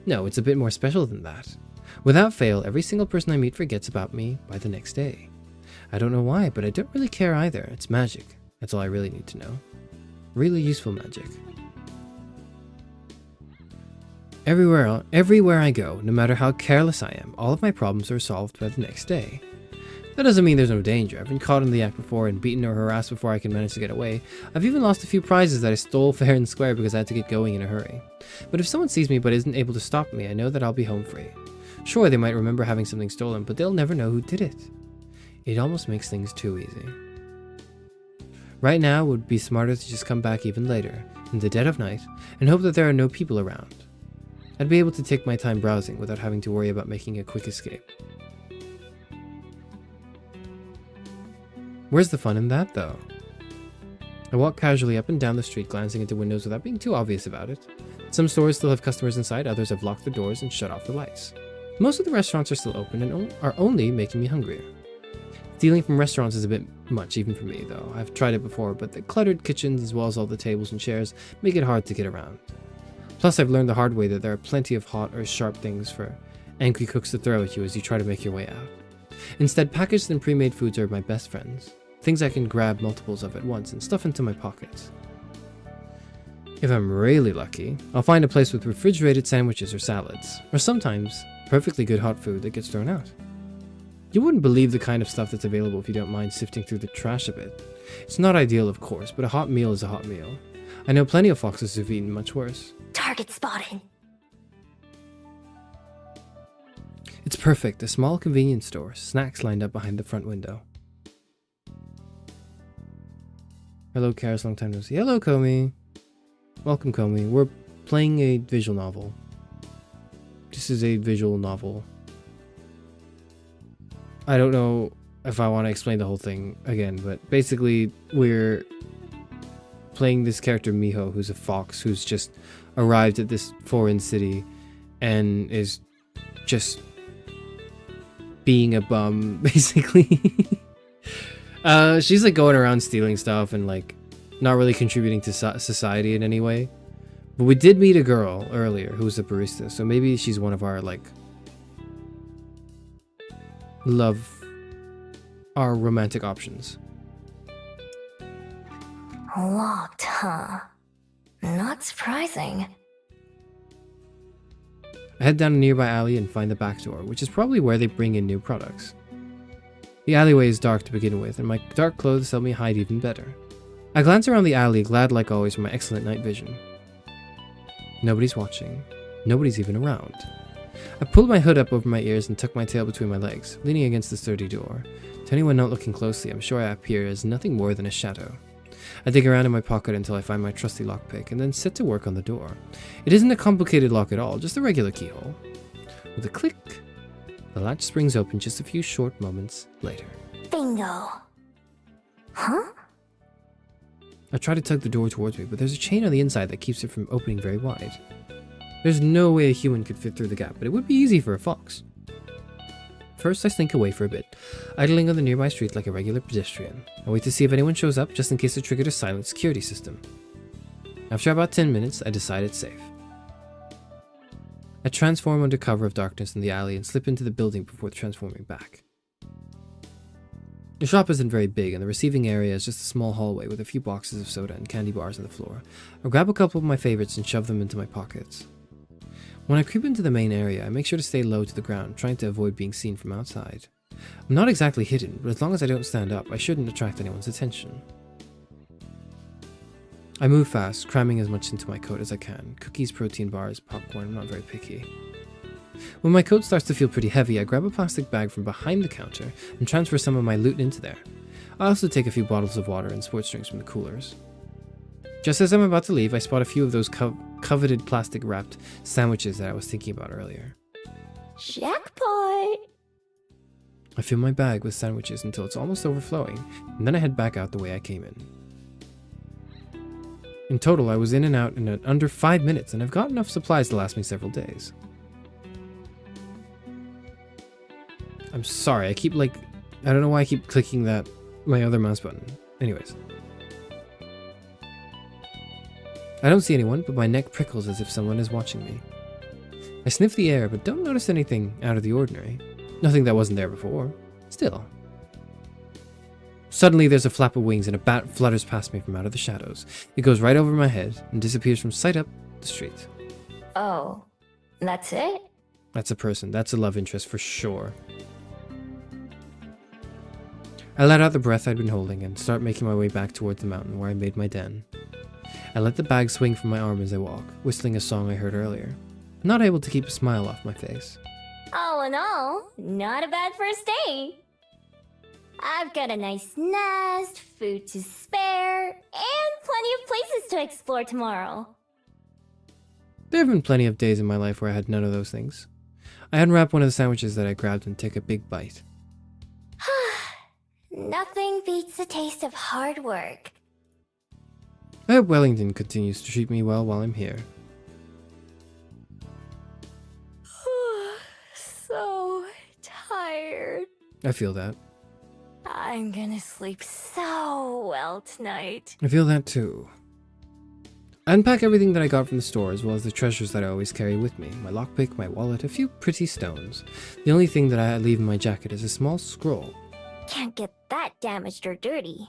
S3: No, it's a bit more special than that. Without fail, every single person I meet forgets about me by the next day. I don't know why, but I don't really care either. It's magic. That's all I really need to know. Really useful magic. Everywhere I go, no matter how careless I am, all of my problems are solved by the next day. That doesn't mean there's no danger. I've been caught in the act before and beaten or harassed before I can manage to get away. I've even lost a few prizes that I stole fair and square because I had to get going in a hurry. But if someone sees me but isn't able to stop me, I know that I'll be home free. Sure, they might remember having something stolen, but they'll never know who did it. It almost makes things too easy. Right now, it would be smarter to just come back even later, in the dead of night, and hope that there are no people around. I'd be able to take my time browsing without having to worry about making a quick escape. Where's the fun in that, though? I walk casually up and down the street, glancing into windows without being too obvious about it. Some stores still have customers inside, others have locked the doors and shut off the lights. Most of the restaurants are still open and are only making me hungrier. Stealing from restaurants is a bit much, even for me, though. I've tried it before, but the cluttered kitchens, as well as all the tables and chairs, make it hard to get around. Plus, I've learned the hard way that there are plenty of hot or sharp things for angry cooks to throw at you as you try to make your way out. Instead, packaged and pre-made foods are my best friends. Things I can grab multiples of at once and stuff into my pockets. If I'm really lucky, I'll find a place with refrigerated sandwiches or salads, or sometimes perfectly good hot food that gets thrown out. You wouldn't believe the kind of stuff that's available if you don't mind sifting through the trash a bit. It's not ideal, of course, but a hot meal is a hot meal. I know plenty of foxes who've eaten much worse.
S4: Target spotted.
S3: It's perfect, a small convenience store, snacks lined up behind the front window. Hello, Charis, long time no see. Hello, Comey. Welcome, Comey. We're playing a visual novel. This is a visual novel. I don't know if I want to explain the whole thing again, but basically we're playing this character Miho, who's a fox who's just arrived at this foreign city and is just being a bum, basically. She's like going around stealing stuff and like not really contributing to society in any way. But we did meet a girl earlier who was a barista, so maybe she's one of our like our romantic options.
S9: Locked, huh? Not surprising.
S3: I head down a nearby alley and find the back door, which is probably where they bring in new products. The alleyway is dark to begin with, and my dark clothes help me hide even better. I glance around the alley, glad like always for my excellent night vision. Nobody's watching. Nobody's even around. I pulled my hood up over my ears and tucked my tail between my legs, leaning against the sturdy door. To anyone not looking closely, I'm sure I appear as nothing more than a shadow. I dig around in my pocket until I find my trusty lockpick, and then set to work on the door. It isn't a complicated lock at all, just a regular keyhole. With a click, the latch springs open just a few short moments later.
S4: Bingo. Huh?
S3: I try to tug the door towards me, but there's a chain on the inside that keeps it from opening very wide. There's no way a human could fit through the gap, but it would be easy for a fox. First, I slink away for a bit, idling on the nearby street like a regular pedestrian. I wait to see if anyone shows up, just in case it triggered a silent security system. After about 10 minutes, I decide it's safe. I transform under cover of darkness in the alley and slip into the building before transforming back. The shop isn't very big, and the receiving area is just a small hallway with a few boxes of soda and candy bars on the floor. I grab a couple of my favorites and shove them into my pockets. When I creep into the main area, I make sure to stay low to the ground, trying to avoid being seen from outside. I'm not exactly hidden, but as long as I don't stand up, I shouldn't attract anyone's attention. I move fast, cramming as much into my coat as I can. Cookies, protein bars, popcorn, I'm not very picky. When my coat starts to feel pretty heavy, I grab a plastic bag from behind the counter and transfer some of my loot into there. I also take a few bottles of water and sports drinks from the coolers. Just as I'm about to leave, I spot a few of those coveted plastic-wrapped sandwiches that I was thinking about earlier.
S9: Jackpot!
S3: I fill my bag with sandwiches until it's almost overflowing, and then I head back out the way I came in. In total, I was in and out in under 5 minutes, and I've got enough supplies to last me several days. I'm sorry, I don't know why I keep clicking my other mouse button. Anyways. I don't see anyone, but my neck prickles as if someone is watching me. I sniff the air, but don't notice anything out of the ordinary. Nothing that wasn't there before. Still. Suddenly, there's a flap of wings and a bat flutters past me from out of the shadows. It goes right over my head and disappears from sight up the street.
S9: Oh, that's it?
S3: That's a person. That's a love interest for sure. I let out the breath I'd been holding and start making my way back towards the mountain where I made my den. I let the bag swing from my arm as I walk, whistling a song I heard earlier, not able to keep a smile off my face.
S9: All in all, not a bad first day. I've got a nice nest, food to spare, and plenty of places to explore tomorrow.
S3: There have been plenty of days in my life where I had none of those things. I unwrap one of the sandwiches that I grabbed and take a big bite.
S9: Nothing beats the taste of hard work.
S3: I hope Wellington continues to treat me well while I'm here.
S9: So tired.
S3: I feel that.
S9: I'm gonna sleep so well tonight.
S3: I feel that too. I unpack everything that I got from the store, as well as the treasures that I always carry with me. My lockpick, my wallet, a few pretty stones. The only thing that I leave in my jacket is a small scroll.
S9: Can't get that damaged or dirty.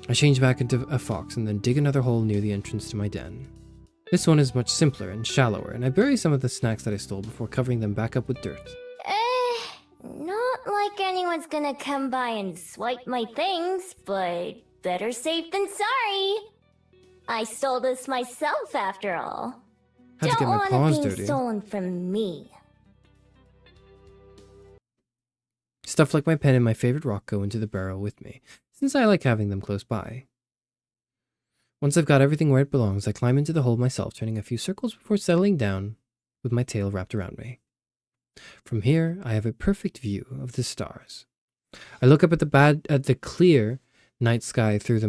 S3: I change back into a fox and then dig another hole near the entrance to my den. This one is much simpler and shallower, and I bury some of the snacks that I stole before covering them back up with dirt.
S9: Not like anyone's gonna come by and swipe my things, but better safe than sorry. I stole this myself after all.
S3: Had to get my
S9: Don't
S3: paws
S9: want
S3: dirty.
S9: things stolen from me.
S3: Stuff like my pen and my favorite rock go into the barrel with me, since I like having them close by. Once I've got everything where it belongs, I climb into the hole myself, turning a few circles before settling down with my tail wrapped around me. From here, I have a perfect view of the stars. I look up at the clear night sky through the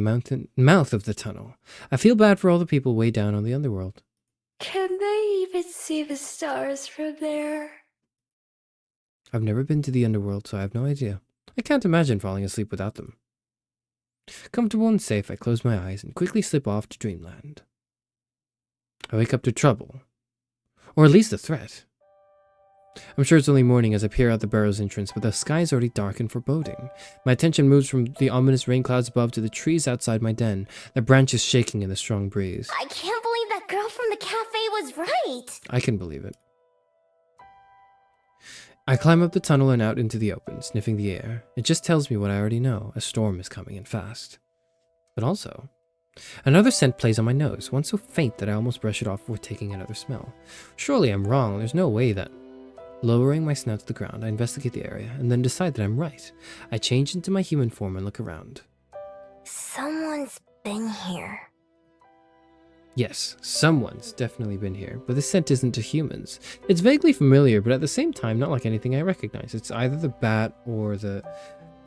S3: mouth of the tunnel. I feel bad for all the people way down on the underworld.
S9: Can they even see the stars from there?
S3: I've never been to the underworld, so I have no idea. I can't imagine falling asleep without them. Comfortable and safe, I close my eyes and quickly slip off to dreamland. I wake up to trouble. Or at least a threat. I'm sure it's only morning as I peer out the burrow's entrance, but the sky is already dark and foreboding. My attention moves from the ominous rain clouds above to the trees outside my den, their branches shaking in the strong breeze.
S9: I can't believe that girl from the cafe was right.
S3: I can believe it. I climb up the tunnel and out into the open, sniffing the air. It just tells me what I already know. A storm is coming and fast. But also, another scent plays on my nose, one so faint that I almost brush it off before taking another smell. Surely I'm wrong. There's no way that... Lowering my snout to the ground, I investigate the area and then decide that I'm right. I change into my human form and look around.
S9: Someone's been here.
S3: Yes, someone's definitely been here, but the scent isn't to humans. It's vaguely familiar, but at the same time, not like anything I recognize. It's either the bat or the...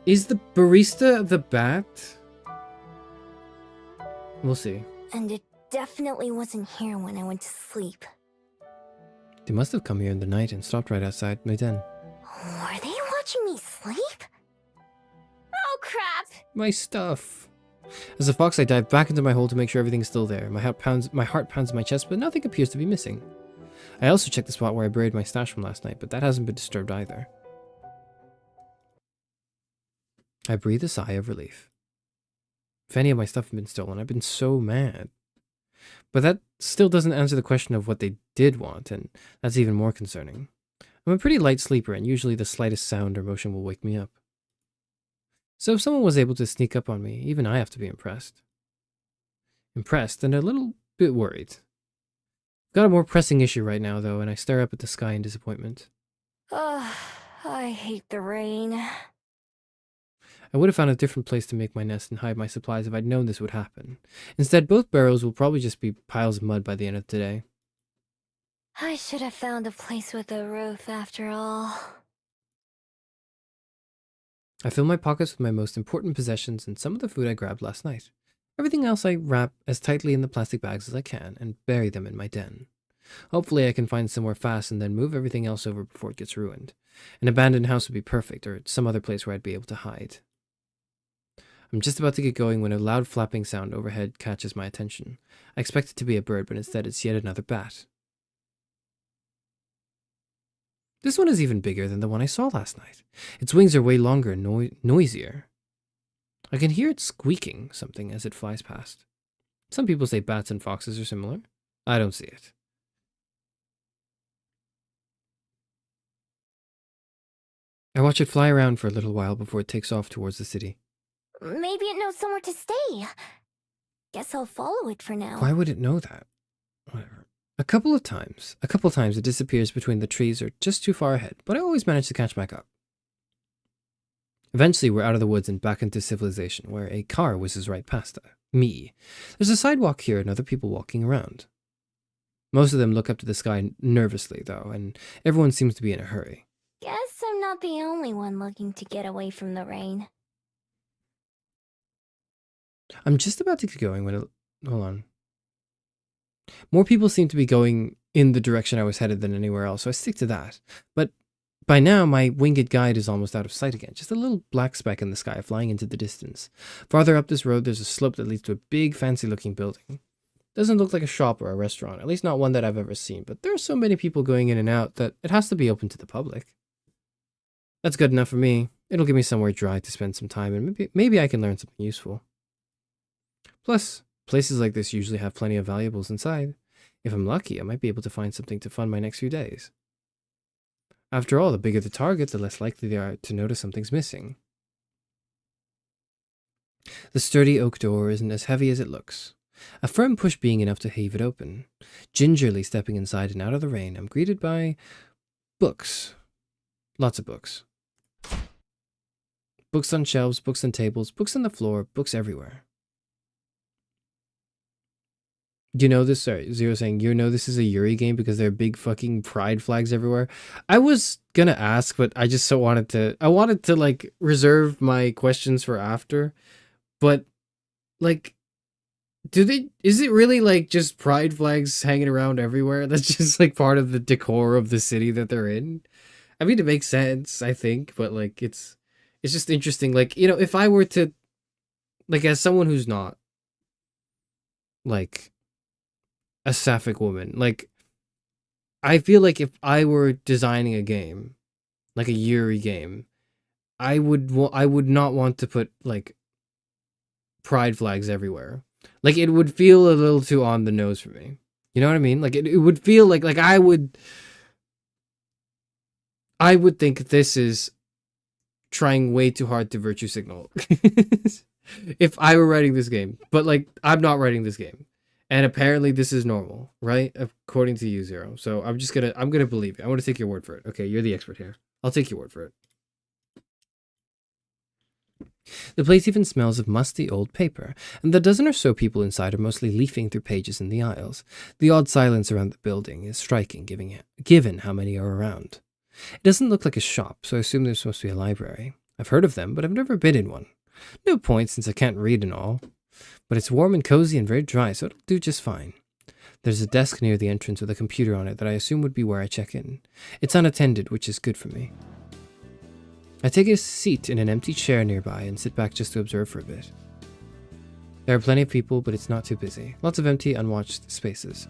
S3: Is the barista the bat? We'll see.
S9: And it definitely wasn't here when I went to sleep.
S3: They must have come here in the night and stopped right outside my den.
S9: Were they watching me sleep? Oh crap!
S3: My stuff. As a fox, I dive back into my hole to make sure everything's still there. My heart pounds in my chest, but nothing appears to be missing. I also checked the spot where I buried my stash from last night, but that hasn't been disturbed either. I breathe a sigh of relief. If any of my stuff had been stolen, I've been so mad. But that still doesn't answer the question of what they did want, and that's even more concerning. I'm a pretty light sleeper, and usually the slightest sound or motion will wake me up. So if someone was able to sneak up on me, even I have to be impressed. Impressed and a little bit worried. Got a more pressing issue right now, though, and I stare up at the sky in disappointment.
S9: Ugh, I hate the rain.
S3: I would have found a different place to make my nest and hide my supplies if I'd known this would happen. Instead, both barrels will probably just be piles of mud by the end of today.
S9: I should have found a place with a roof after all.
S3: I fill my pockets with my most important possessions and some of the food I grabbed last night. Everything else I wrap as tightly in the plastic bags as I can and bury them in my den. Hopefully I can find somewhere fast and then move everything else over before it gets ruined. An abandoned house would be perfect, or some other place where I'd be able to hide. I'm just about to get going when a loud flapping sound overhead catches my attention. I expect it to be a bird, but instead it's yet another bat. This one is even bigger than the one I saw last night. Its wings are way longer and noisier. I can hear it squeaking something as it flies past. Some people say bats and foxes are similar. I don't see it. I watch it fly around for a little while before it takes off towards the city.
S9: Maybe it knows somewhere to stay. Guess I'll follow it for now.
S3: Why would it know that? Whatever. A couple of times it disappears between the trees or just too far ahead, but I always manage to catch back up. Eventually, we're out of the woods and back into civilization, where a car whizzes right past me. There's a sidewalk here and other people walking around. Most of them look up to the sky nervously, though, and everyone seems to be in a hurry.
S9: Guess I'm not the only one looking to get away from the rain.
S3: I'm just about to get going when hold on. More people seem to be going in the direction I was headed than anywhere else, so I stick to that. But by now, my winged guide is almost out of sight again, just a little black speck in the sky flying into the distance. Farther up this road, there's a slope that leads to a big, fancy-looking building. Doesn't look like a shop or a restaurant, at least not one that I've ever seen, but there are so many people going in and out that it has to be open to the public. That's good enough for me. It'll give me somewhere dry to spend some time, and maybe I can learn something useful. Plus, places like this usually have plenty of valuables inside. If I'm lucky, I might be able to find something to fund my next few days. After all, the bigger the target, the less likely they are to notice something's missing. The sturdy oak door isn't as heavy as it looks, a firm push being enough to heave it open. Gingerly stepping inside and out of the rain, I'm greeted by books. Lots of books. Books on shelves, books on tables, books on the floor, books everywhere. You know this? Sorry, Zero saying, you know this is a Yuri game because there are big fucking pride flags everywhere. I was gonna ask, but I just wanted to like reserve my questions for after. But like, is it really like just pride flags hanging around everywhere? That's just like part of the decor of the city that they're in. I mean, it makes sense, I think, but like it's just interesting. Like, you know, if I were to, like, as someone who's not like a sapphic woman, like, I feel like if I were designing a game, like a Yuri game, I would not want to put like pride flags everywhere. Like, it would feel a little too on the nose for me. You know what I mean? Like, it would feel like I would think this is trying way too hard to virtue signal if I were writing this game. But like, I'm not writing this game. And apparently this is normal, right? According to you, Zero. So I'm gonna believe you. I want to take your word for it. Okay, you're the expert here. I'll take your word for it. The place even smells of musty old paper, and the dozen or so people inside are mostly leafing through pages in the aisles. The odd silence around the building is striking, given how many are around. It doesn't look like a shop, so I assume there's supposed to be a library. I've heard of them, but I've never been in one. No point, since I can't read and all. But it's warm and cozy and very dry, so it'll do just fine. There's a desk near the entrance with a computer on it that I assume would be where I check in. It's unattended, which is good for me. I take a seat in an empty chair nearby and sit back just to observe for a bit. There are plenty of people, but it's not too busy. Lots of empty, unwatched spaces.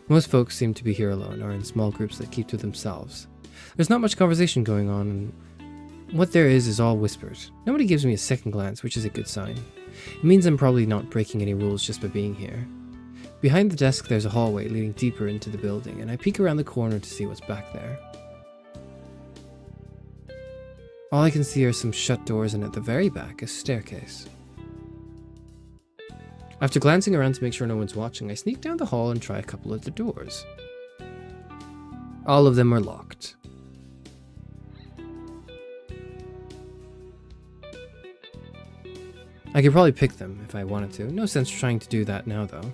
S3: Most folks seem to be here alone or in small groups that keep to themselves. There's not much conversation going on, and what there is all whispered. Nobody gives me a second glance, which is a good sign. It means I'm probably not breaking any rules just by being here. Behind the desk there's a hallway leading deeper into the building, and I peek around the corner to see what's back there. All I can see are some shut doors, and at the very back, a staircase. After glancing around to make sure no one's watching, I sneak down the hall and try a couple of the doors. All of them are locked. I could probably pick them if I wanted to. No sense trying to do that now, though.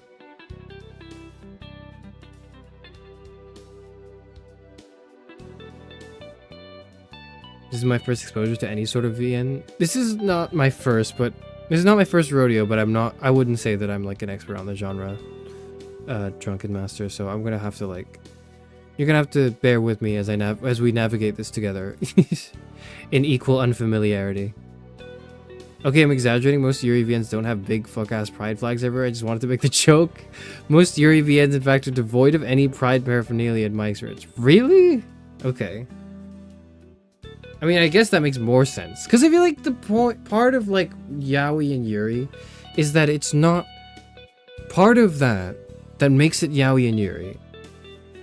S3: This is my first exposure to any sort of VN. This is not my first, but this is not my first rodeo, but I wouldn't say that I'm like an expert on the genre, Drunken Master, so I'm gonna have to like, you're gonna have to bear with me as we navigate this together in equal unfamiliarity. Okay, I'm exaggerating. Most Yuri VNs don't have big fuck-ass pride flags everywhere. I just wanted to make the joke. Most Yuri VNs, in fact, are devoid of any pride paraphernalia in my experience. Really? Okay. I mean, I guess that makes more sense. Because I feel like the part of, like, yaoi and yuri is that it's not part of that makes it yaoi and yuri.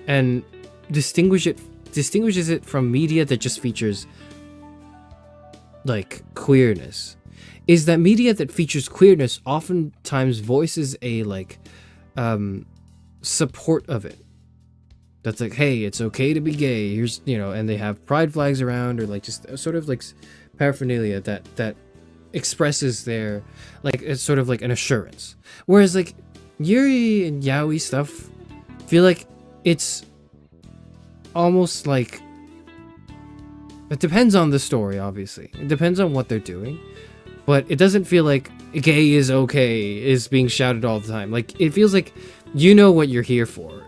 S3: And distinguishes it from media that just features, like, queerness. Is that media that features queerness oftentimes voices a, like, support of it. That's like, hey, it's okay to be gay. Here's, you know, and they have pride flags around, or like just sort of like paraphernalia that expresses their, like, it's sort of like an assurance. Whereas like yuri and yaoi stuff, feel like it's almost like, it depends on the story, obviously. It depends on what they're doing. But it doesn't feel like gay is okay is being shouted all the time. Like, it feels like you know what you're here for.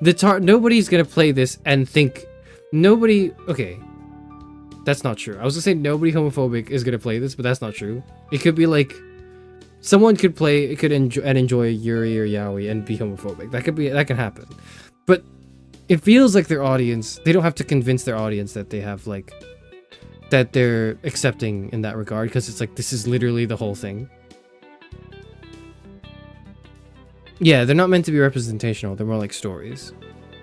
S3: Nobody's gonna play this and think... Okay. That's not true. I was gonna say nobody homophobic is gonna play this, but that's not true. It could be like... Someone could play... enjoy Yuri or Yaoi and be homophobic. That can happen. But it feels like their audience... They don't have to convince their audience that they have, like... that they're accepting in that regard, because it's like, this is literally the whole thing. Yeah, they're not meant to be representational, they're more like stories.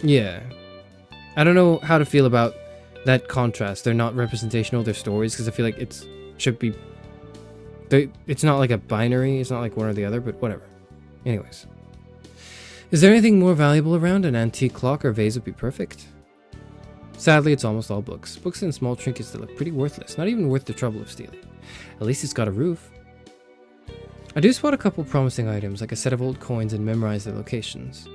S3: Yeah. I don't know how to feel about that contrast. They're not representational, they're stories, because I feel like it's not like a binary, it's not like one or the other, but whatever. Anyways. Is there anything more valuable around? An antique clock or vase would be perfect. Sadly, it's almost all books. Books and small trinkets that look pretty worthless, not even worth the trouble of stealing. At least it's got a roof. I do spot a couple promising items, like a set of old coins, and memorize their locations.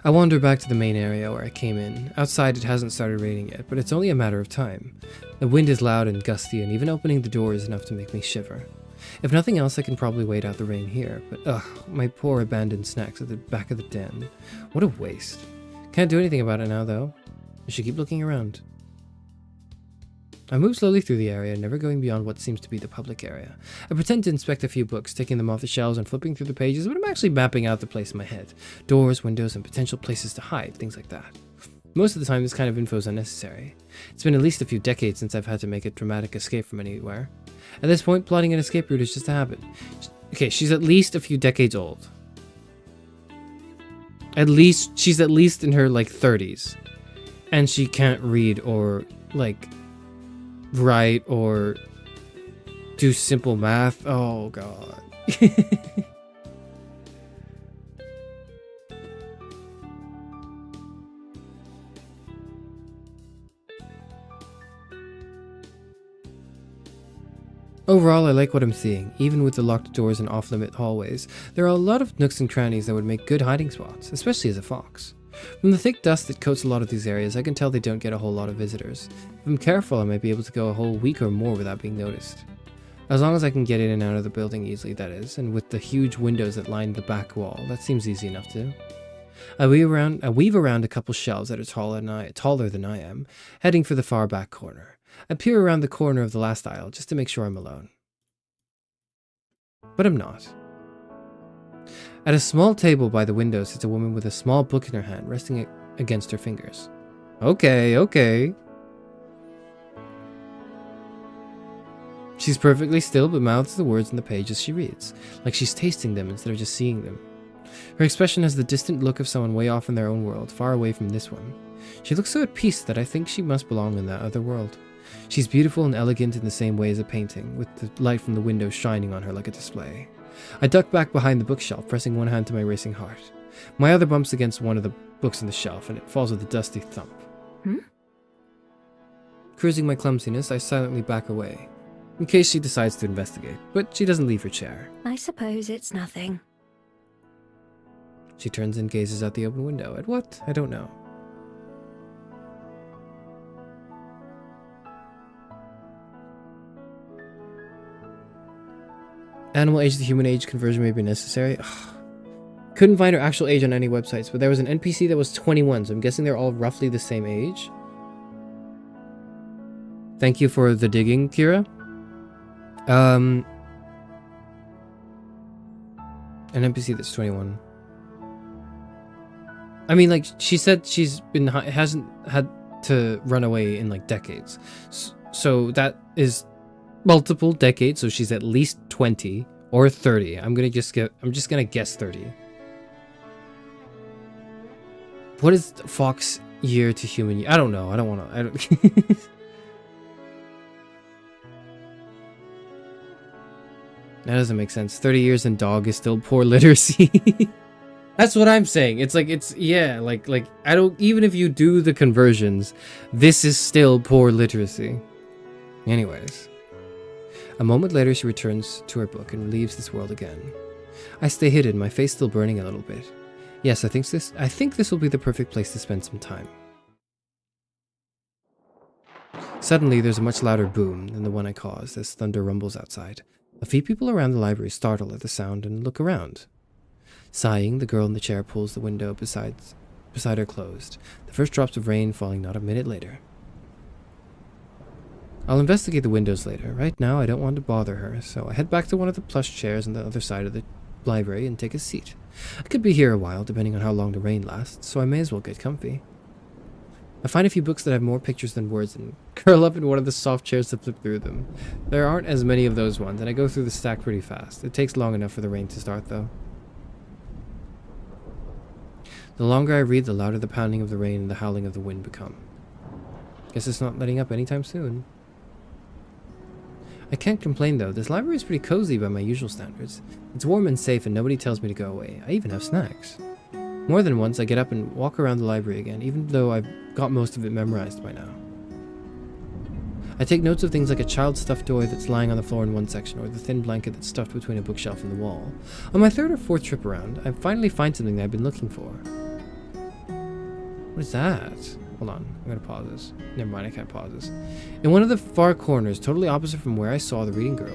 S3: I wander back to the main area where I came in. Outside, it hasn't started raining yet, but it's only a matter of time. The wind is loud and gusty, and even opening the door is enough to make me shiver. If nothing else, I can probably wait out the rain here, but my poor abandoned snacks at the back of the den. What a waste. Can't do anything about it now, though. I should keep looking around. I move slowly through the area, never going beyond what seems to be the public area. I pretend to inspect a few books, taking them off the shelves and flipping through the pages, but I'm actually mapping out the place in my head. Doors, windows, and potential places to hide, things like that. Most of the time, this kind of info is unnecessary. It's been at least a few decades since I've had to make a dramatic escape from anywhere. At this point, plotting an escape route is just a habit. Okay, she's at least a few decades old. She's at least in her, like, 30s. And she can't read or, like, write or do simple math. Oh, God. Overall, I like what I'm seeing. Even with the locked doors and off-limit hallways, there are a lot of nooks and crannies that would make good hiding spots, especially as a fox. From the thick dust that coats a lot of these areas, I can tell they don't get a whole lot of visitors. If I'm careful, I might be able to go a whole week or more without being noticed. As long as I can get in and out of the building easily, that is, and with the huge windows that line the back wall, that seems easy enough to do. I weave around a couple shelves that are taller than I am, heading for the far back corner. I peer around the corner of the last aisle just to make sure I'm alone. But I'm not. At a small table by the window sits a woman with a small book in her hand, resting it against her fingers. Okay. She's perfectly still, but mouths the words in the page as she reads, like she's tasting them instead of just seeing them. Her expression has the distant look of someone way off in their own world, far away from this one. She looks so at peace that I think she must belong in that other world. She's beautiful and elegant in the same way as a painting, with the light from the window shining on her like a display. I duck back behind the bookshelf, pressing one hand to my racing heart. My other bumps against one of the books on the shelf, and it falls with a dusty thump. Cruising my clumsiness, I silently back away, in case she decides to investigate, but she doesn't leave her chair.
S4: I suppose it's nothing.
S3: She turns and gazes out the open window. At what? I don't know. Animal age to human age conversion may be necessary. Couldn't find her actual age on any websites, but there was an NPC that was 21, so I'm guessing they're all roughly the same age. Thank you for the digging, Kira. An NPC that's 21. I mean, like, she said hasn't had to run away in, like, decades. So that is multiple decades, so she's at least 20 or 30. I'm just gonna guess 30. What is fox year to human year? I don't know. I don't That doesn't make sense. 30 years in dog is still poor literacy. That's what I'm saying. It's like, I don't, even if you do the conversions, this is still poor literacy. Anyways. A moment later, she returns to her book and leaves this world again. I stay hidden, my face still burning a little bit. Yes, I think this will be the perfect place to spend some time. Suddenly, there's a much louder boom than the one I caused as thunder rumbles outside. A few people around the library startle at the sound and look around. Sighing, the girl in the chair pulls the window beside her closed, the first drops of rain falling not a minute later. I'll investigate the windows later. Right now, I don't want to bother her, so I head back to one of the plush chairs on the other side of the library and take a seat. I could be here a while, depending on how long the rain lasts, so I may as well get comfy. I find a few books that have more pictures than words and curl up in one of the soft chairs to flip through them. There aren't as many of those ones, and I go through the stack pretty fast. It takes long enough for the rain to start, though. The longer I read, the louder the pounding of the rain and the howling of the wind become. Guess it's not letting up anytime soon. I can't complain, though. This library is pretty cozy by my usual standards. It's warm and safe, and nobody tells me to go away. I even have snacks. More than once, I get up and walk around the library again, even though I've got most of it memorized by now. I take notes of things like a child's stuffed toy that's lying on the floor in one section, or the thin blanket that's stuffed between a bookshelf and the wall. On my third or fourth trip around, I finally find something that I've been looking for. What is that? Hold on, I'm gonna pause this. Never mind, I can't pause this. In one of the far corners, totally opposite from where I saw the reading girl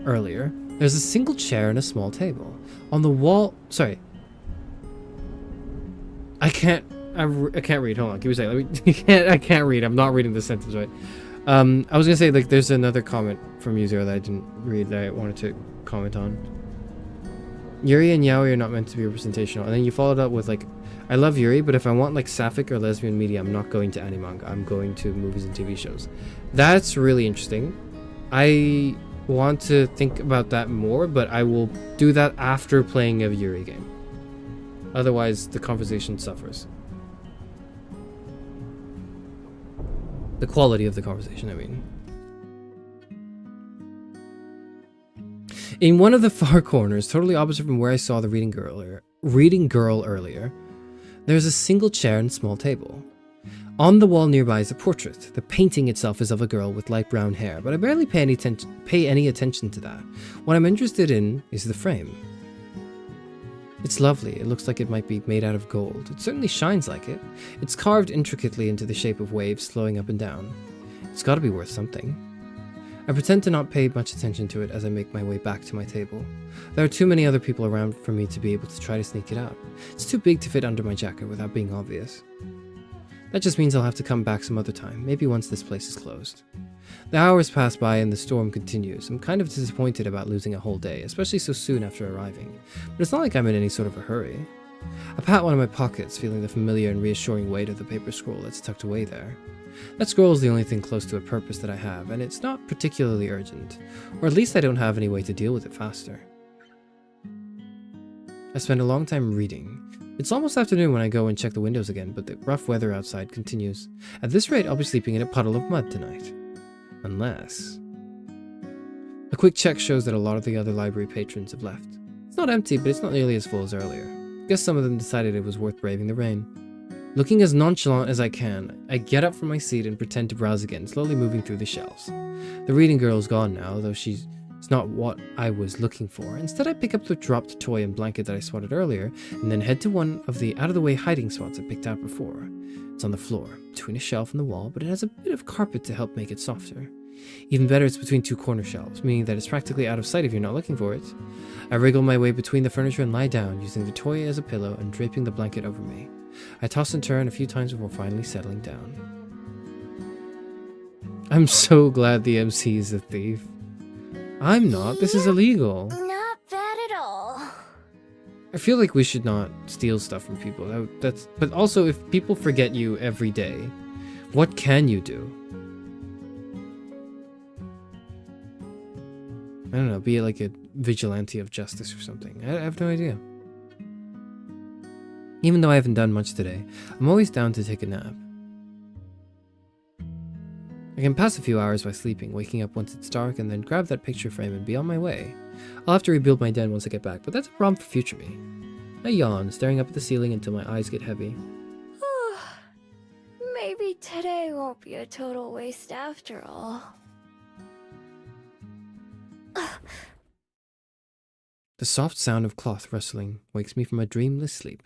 S3: earlier, there's a single chair and a small table. On the wall, sorry. I can't read. Hold on, give me a second. I can't read. I'm not reading this sentence right. I was gonna say, like, there's another comment from you, Zero, that I didn't read that I wanted to comment on. Yuri and yaoi are not meant to be representational. And then you followed up with, like, I love Yuri, but if I want, like, sapphic or lesbian media, I'm not going to anime. I'm going to movies and TV shows. That's really interesting. I want to think about that more, but I will do that after playing a Yuri game. Otherwise, the conversation suffers. The quality of the conversation, I mean. In one of the far corners, totally opposite from where I saw the reading girl earlier, there's a single chair and small table. On the wall nearby is a portrait. The painting itself is of a girl with light brown hair, but I barely pay any attention to that. What I'm interested in is the frame. It's lovely. It looks like it might be made out of gold. It certainly shines like it. It's carved intricately into the shape of waves flowing up and down. It's got to be worth something. I pretend to not pay much attention to it as I make my way back to my table. There are too many other people around for me to be able to try to sneak it out. It's too big to fit under my jacket without being obvious. That just means I'll have to come back some other time, maybe once this place is closed. The hours pass by and the storm continues. I'm kind of disappointed about losing a whole day, especially so soon after arriving. But it's not like I'm in any sort of a hurry. I pat one of my pockets, feeling the familiar and reassuring weight of the paper scroll that's tucked away there. That scroll is the only thing close to a purpose that I have, and it's not particularly urgent. Or at least I don't have any way to deal with it faster. I spend a long time reading. It's almost afternoon when I go and check the windows again, but the rough weather outside continues. At this rate, I'll be sleeping in a puddle of mud tonight. Unless... A quick check shows that a lot of the other library patrons have left. It's not empty, but it's not nearly as full as earlier. Guess some of them decided it was worth braving the rain. Looking as nonchalant as I can, I get up from my seat and pretend to browse again, slowly moving through the shelves. The reading girl is gone now, though she's not what I was looking for. Instead, I pick up the dropped toy and blanket that I spotted earlier, and then head to one of the out-of-the-way hiding spots I picked out before. It's on the floor, between a shelf and the wall, but it has a bit of carpet to help make it softer. Even better, it's between two corner shelves, meaning that it's practically out of sight if you're not looking for it. I wriggle my way between the furniture and lie down, using the toy as a pillow and draping the blanket over me. I toss and turn a few times before finally settling down. I'm so glad the MC is a thief. I'm not. This is illegal.
S9: Not bad at all.
S3: I feel like we should not steal stuff from people. But also, if people forget you every day, what can you do? I don't know, be like a vigilante of justice or something. I have no idea. Even though I haven't done much today, I'm always down to take a nap. I can pass a few hours by sleeping, waking up once it's dark, and then grab that picture frame and be on my way. I'll have to rebuild my den once I get back, but that's a problem for future me. I yawn, staring up at the ceiling until my eyes get heavy.
S9: Maybe today won't be a total waste after all.
S3: The soft sound of cloth rustling wakes me from a dreamless sleep.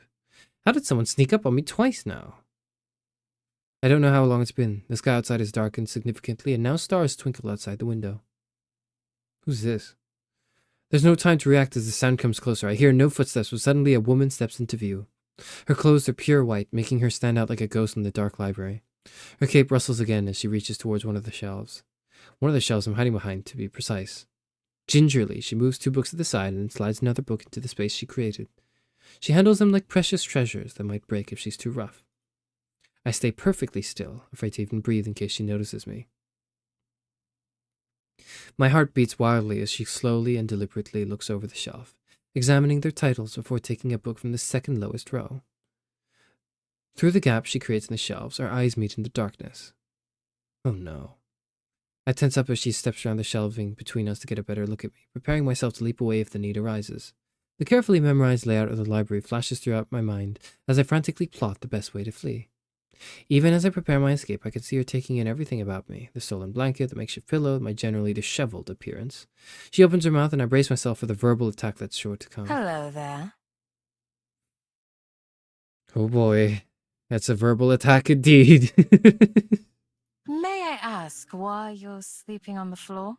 S3: How did someone sneak up on me twice now? I don't know how long it's been. The sky outside has darkened significantly, and now stars twinkle outside the window. Who's this? There's no time to react as the sound comes closer. I hear no footsteps, but suddenly a woman steps into view. Her clothes are pure white, making her stand out like a ghost in the dark library. Her cape rustles again as she reaches towards one of the shelves. One of the shelves I'm hiding behind, to be precise. Gingerly, she moves 2 books to the side and then slides another book into the space she created. She handles them like precious treasures that might break if she's too rough. I stay perfectly still, afraid to even breathe in case she notices me. My heart beats wildly as she slowly and deliberately looks over the shelf, examining their titles before taking a book from the second lowest row. Through the gap she creates in the shelves, our eyes meet in the darkness. Oh no. I tense up as she steps around the shelving between us to get a better look at me, preparing myself to leap away if the need arises. The carefully memorized layout of the library flashes throughout my mind as I frantically plot the best way to flee. Even as I prepare my escape, I can see her taking in everything about me, the stolen blanket, the makeshift pillow, my generally disheveled appearance. She opens her mouth and I brace myself for the verbal attack that's sure to come.
S10: Hello there.
S3: Oh boy, that's a verbal attack indeed.
S10: May I ask why you're sleeping on the floor?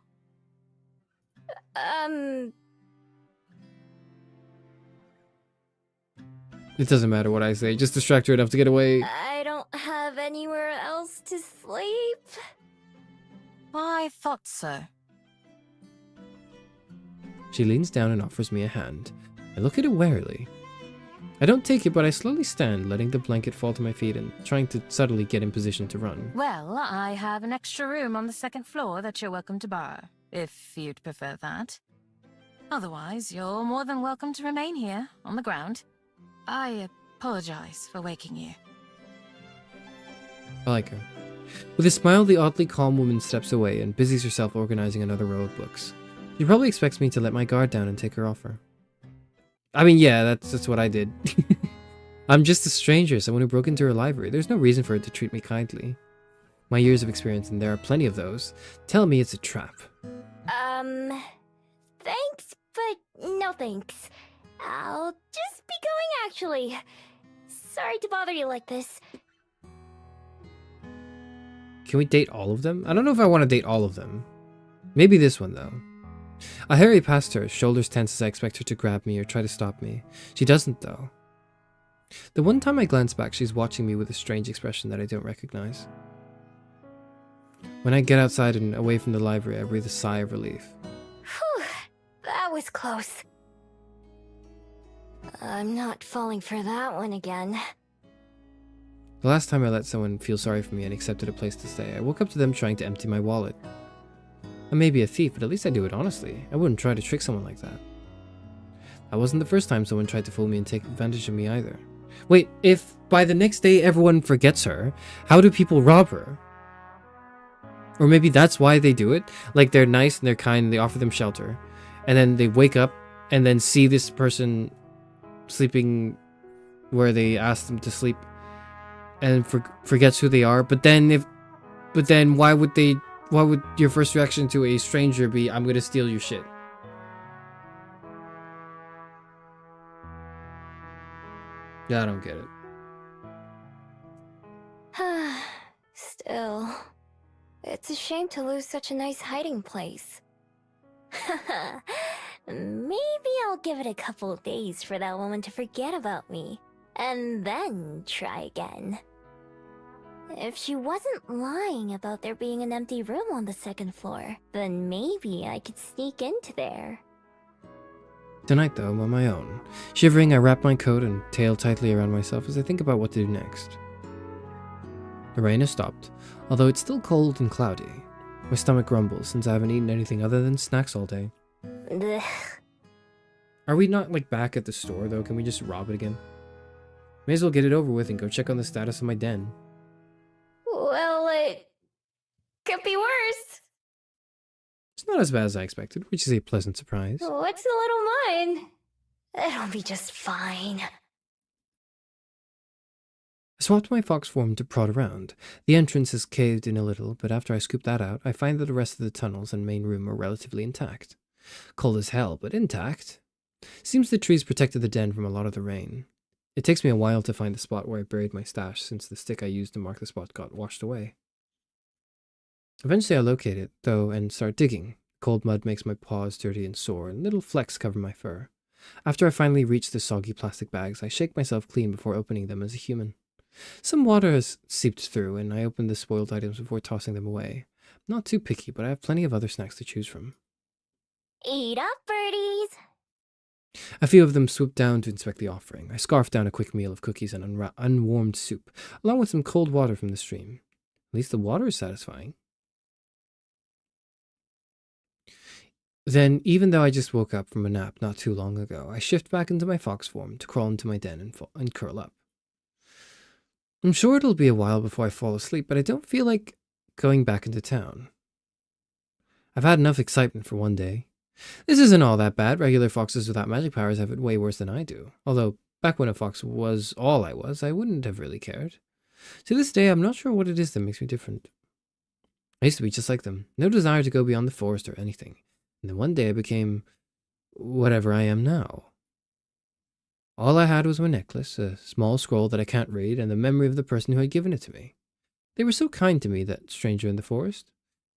S3: It doesn't matter what I say, just distract her enough to get away.
S9: I don't have anywhere else to sleep.
S10: I thought so.
S3: She leans down and offers me a hand. I look at it warily. I don't take it, but I slowly stand, letting the blanket fall to my feet and trying to subtly get in position to run.
S10: Well, I have an extra room on the 2nd floor that you're welcome to borrow, if you'd prefer that. Otherwise, you're more than welcome to remain here, on the ground. I apologize for waking you.
S3: I like her. With a smile, the oddly calm woman steps away and busies herself organizing another row of books. She probably expects me to let my guard down and take her offer. I mean, yeah, that's what I did. I'm just a stranger, someone who broke into her library. There's no reason for her to treat me kindly. My years of experience, and there are plenty of those, tell me it's a trap.
S9: Thanks, but no thanks. I'll just be going, actually. Sorry to bother you like this.
S3: Can we date all of them? I don't know if I want to date all of them. Maybe this one, though. I hurry past her, shoulders tense as I expect her to grab me or try to stop me. She doesn't, though. The one time I glance back, she's watching me with a strange expression that I don't recognize. When I get outside and away from the library, I breathe a sigh of relief.
S9: Whew, that was close. I'm not falling for that one again.
S3: The last time I let someone feel sorry for me and accepted a place to stay, I woke up to them trying to empty my wallet. I may be a thief, but at least I do it honestly. I wouldn't try to trick someone like that. That wasn't the first time someone tried to fool me and take advantage of me either. Wait, if by the next day everyone forgets her, how do people rob her? Or maybe that's why they do it? Like they're nice and they're kind and they offer them shelter. And then they wake up and then see this person sleeping where they asked them to sleep and forgets who they are. But then why would your first reaction to a stranger be, I'm gonna steal your shit? Yeah, I don't get it.
S9: Still, It's a shame to lose such a nice hiding place. Maybe I'll give it a couple days for that woman to forget about me, and then try again. If she wasn't lying about there being an empty room on the second floor, then maybe I could sneak into there.
S3: Tonight, though, I'm on my own. Shivering, I wrap my coat and tail tightly around myself as I think about what to do next. The rain has stopped, although it's still cold and cloudy. My stomach grumbles since I haven't eaten anything other than snacks all day.
S9: Ugh.
S3: Are we not, like, back at the store, though? Can we just rob it again? May as well get it over with and go check on the status of my den.
S9: Well, it could be worse.
S3: It's not as bad as I expected, which is a pleasant surprise.
S9: What's a little mine? It'll be just fine.
S3: I swapped my fox form to prod around. The entrance has caved in a little, but after I scoop that out, I find that the rest of the tunnels and main room are relatively intact. Cold as hell, but intact. Seems the trees protected the den from a lot of the rain. It takes me a while to find the spot where I buried my stash, since the stick I used to mark the spot got washed away. Eventually I locate it, though, and start digging. Cold mud makes my paws dirty and sore, and little flecks cover my fur. After I finally reach the soggy plastic bags, I shake myself clean before opening them as a human. Some water has seeped through, and I open the spoiled items before tossing them away. I'm not too picky, but I have plenty of other snacks to choose from.
S9: Eat up, birdies!
S3: A few of them swoop down to inspect the offering. I scarf down a quick meal of cookies and unwarmed soup, along with some cold water from the stream. At least the water is satisfying. Then, even though I just woke up from a nap not too long ago, I shift back into my fox form to crawl into my den and curl up. I'm sure it'll be a while before I fall asleep, but I don't feel like going back into town. I've had enough excitement for one day. This isn't all that bad. Regular foxes without magic powers have it way worse than I do. Although, back when a fox was all I was, I wouldn't have really cared. To this day, I'm not sure what it is that makes me different. I used to be just like them. No desire to go beyond the forest or anything. And then one day I became whatever I am now. All I had was my necklace, a small scroll that I can't read, and the memory of the person who had given it to me. They were so kind to me, that stranger in the forest.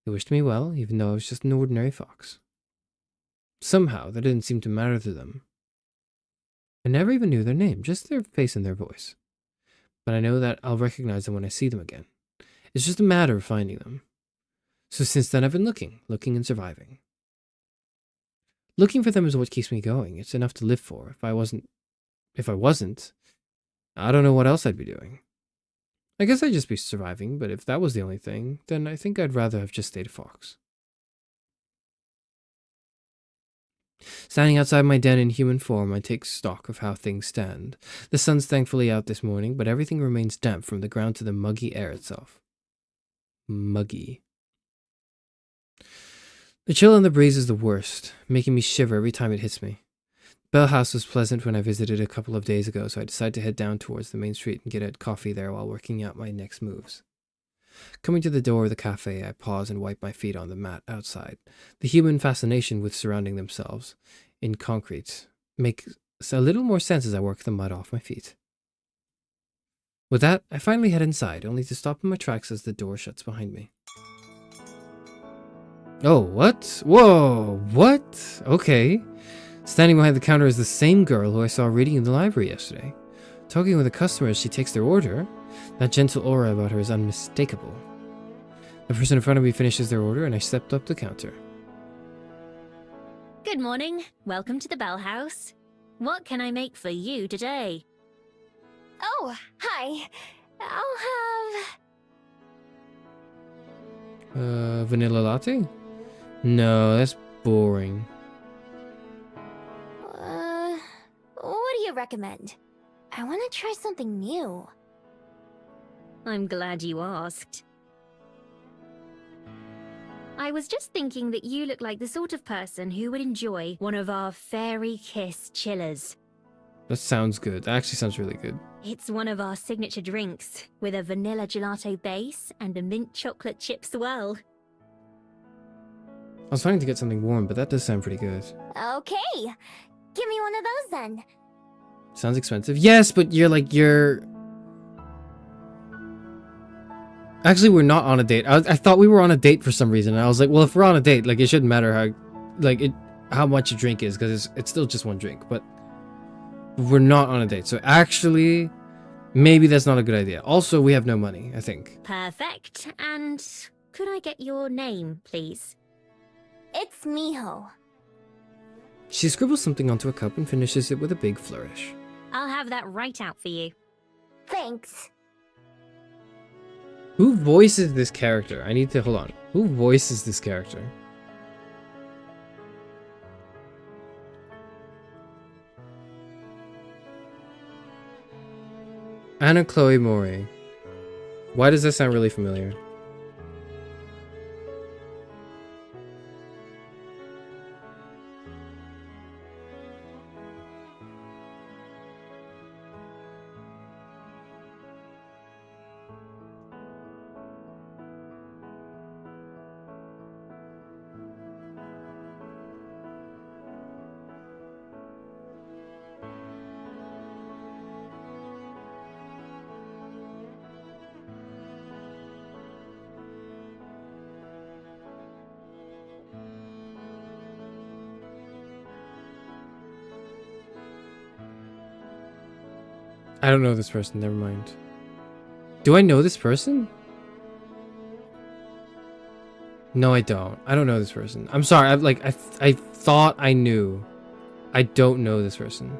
S3: They wished me well, even though I was just an ordinary fox. Somehow, that didn't seem to matter to them. I never even knew their name, just their face and their voice. But I know that I'll recognize them when I see them again. It's just a matter of finding them. So since then I've been looking and surviving. Looking for them is what keeps me going. It's enough to live for. If I wasn't, I don't know what else I'd be doing. I guess I'd just be surviving, but if that was the only thing, then I think I'd rather have just stayed a fox. Standing outside my den in human form, I take stock of how things stand. The sun's thankfully out this morning, but everything remains damp from the ground to the muggy air itself. Muggy. The chill and the breeze is the worst, making me shiver every time it hits me. Bell House was pleasant when I visited a couple of days ago, so I decided to head down towards the main street and get a coffee there while working out my next moves. Coming to the door of the cafe, I pause and wipe my feet on the mat outside. The human fascination with surrounding themselves in concrete makes a little more sense as I work the mud off my feet. With that, I finally head inside, only to stop in my tracks as the door shuts behind me. Oh, what? Whoa, what? Okay. Standing behind the counter is the same girl who I saw reading in the library yesterday. Talking with a customer as she takes their order. That gentle aura about her is unmistakable. The person in front of me finishes their order and I stepped up the counter.
S11: Good morning. Welcome to the Bell House. What can I make for you today?
S9: Oh, hi. I'll have...
S3: Vanilla latte? No, that's boring.
S9: What do you recommend? I want to try something new.
S11: I'm glad you asked. I was just thinking that you look like the sort of person who would enjoy one of our Fairy Kiss chillers.
S3: That sounds good. That actually sounds really good.
S11: It's one of our signature drinks, with a vanilla gelato base and a mint chocolate chip swirl.
S3: I was trying to get something warm, but that does sound pretty good.
S9: Okay. Give me one of those then.
S3: Sounds expensive. Yes, but you're... Actually, we're not on a date. I thought we were on a date for some reason. And I was like, well, if we're on a date, like, it shouldn't matter how much a drink is, because it's still just one drink. But we're not on a date. So actually, maybe that's not a good idea. Also, we have no money, I think.
S11: Perfect. And could I get your name, please?
S9: It's Miho.
S3: She scribbles something onto a cup and finishes it with a big flourish.
S11: I'll have that right out for you.
S9: Thanks.
S3: Who voices this character? I need to... Hold on. Who voices this character? Anna Chloe Mori. Why does that sound really familiar? I don't know this person, never mind. Do I know this person? No, I don't. I don't know this person. I'm sorry, I thought I knew. I don't know this person.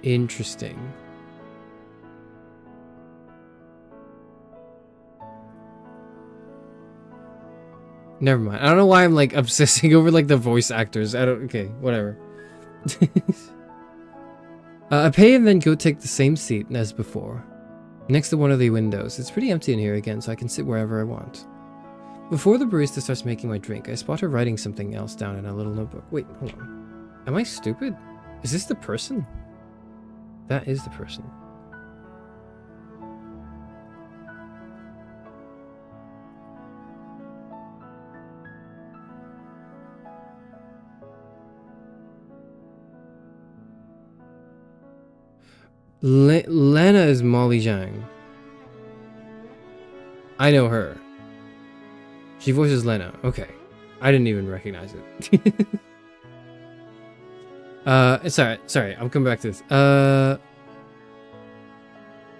S3: Interesting. Never mind. I don't know why I'm like obsessing over like the voice actors. Okay, whatever. I pay and then go take the same seat as before. Next to one of the windows. It's pretty empty in here again, so I can sit wherever I want. Before the barista starts making my drink, I spot her writing something else down in a little notebook. Wait, hold on. Am I stupid? Is this the person? That is the person. Lena is Molly Zhang. I know her. She voices Lena. Okay. I didn't even recognize it. Sorry, I'm coming back to this.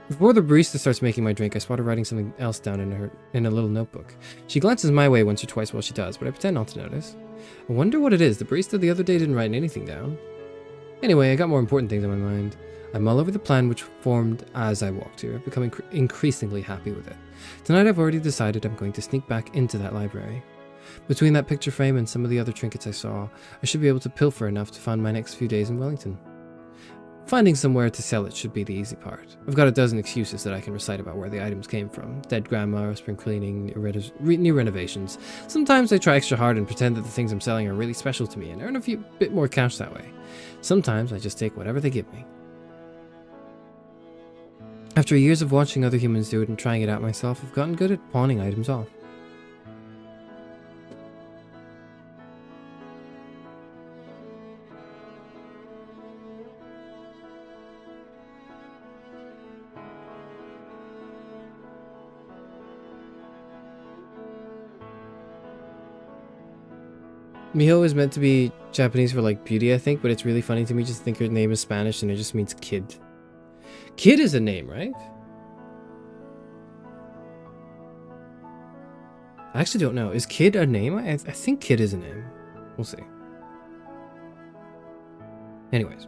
S3: Before the barista starts making my drink, I spot her writing something else down in a little notebook. She glances my way once or twice while she does, but I pretend not to notice. I wonder what it is. The barista the other day didn't write anything down. Anyway, I got more important things on my mind. I mull over the plan which formed as I walked here, becoming increasingly happy with it. Tonight I've already decided I'm going to sneak back into that library. Between that picture frame and some of the other trinkets I saw, I should be able to pilfer enough to fund my next few days in Wellington. Finding somewhere to sell it should be the easy part. I've got a dozen excuses that I can recite about where the items came from. Dead grandma, spring cleaning, new renovations. Sometimes I try extra hard and pretend that the things I'm selling are really special to me and earn a bit more cash that way. Sometimes I just take whatever they give me. After years of watching other humans do it and trying it out myself, I've gotten good at pawning items off. Miho is meant to be Japanese for like beauty, I think, but it's really funny to me just to think her name is Spanish and it just means kid. Kid is a name, right? I actually don't know. Is Kid a name? I think Kid is a name. We'll see. Anyways.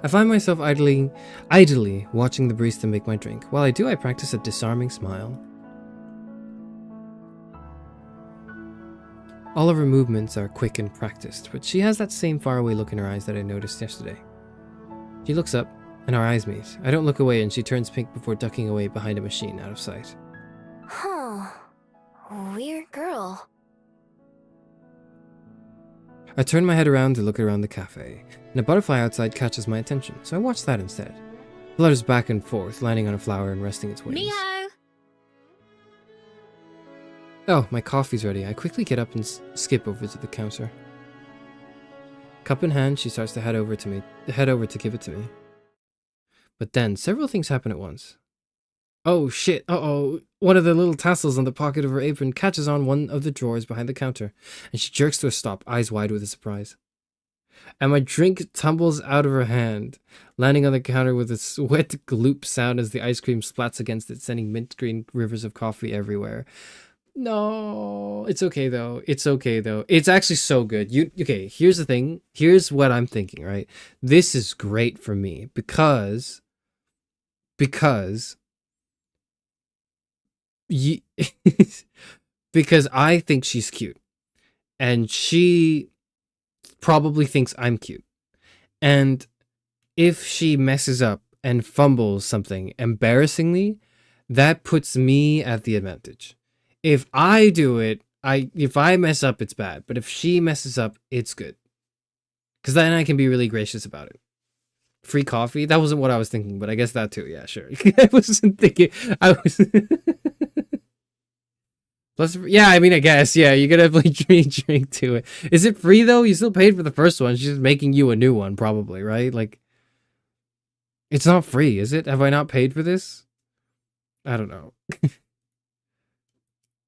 S3: I find myself idly watching the barista make my drink. While I do, I practice a disarming smile. All of her movements are quick and practiced, but she has that same faraway look in her eyes that I noticed yesterday. She looks up, and our eyes meet. I don't look away, and she turns pink before ducking away behind a machine out of sight.
S9: Huh. Weird girl.
S3: I turn my head around to look around the cafe, and a butterfly outside catches my attention, so I watch that instead. It flutters back and forth, landing on a flower and resting its wings.
S11: Miho!
S3: Oh, my coffee's ready. I quickly get up and skip over to the counter. Cup in hand, she starts to head over to give it to me. But then several things happen at once. Oh shit, uh-oh. One of the little tassels on the pocket of her apron catches on one of the drawers behind the counter, and she jerks to a stop, eyes wide with surprise. And my drink tumbles out of her hand, landing on the counter with a wet gloop sound as the ice cream splats against it, sending mint green rivers of coffee everywhere. No, it's okay though. It's okay though. It's actually so good. Okay, here's the thing. Here's what I'm thinking, right? This is great for me because because I think she's cute and she probably thinks I'm cute. And if she messes up and fumbles something embarrassingly, that puts me at the advantage. If I do it, if I mess up, it's bad. But if she messes up, it's good. Because then I can be really gracious about it. Free coffee? That wasn't what I was thinking, but I guess that too. Yeah, sure. I wasn't thinking. I was. Plus, yeah, I mean, I guess. Yeah, you gotta drink to it. Is it free though? You still paid for the first one. She's just making you a new one, probably, right? Like, it's not free, is it? Have I not paid for this? I don't know.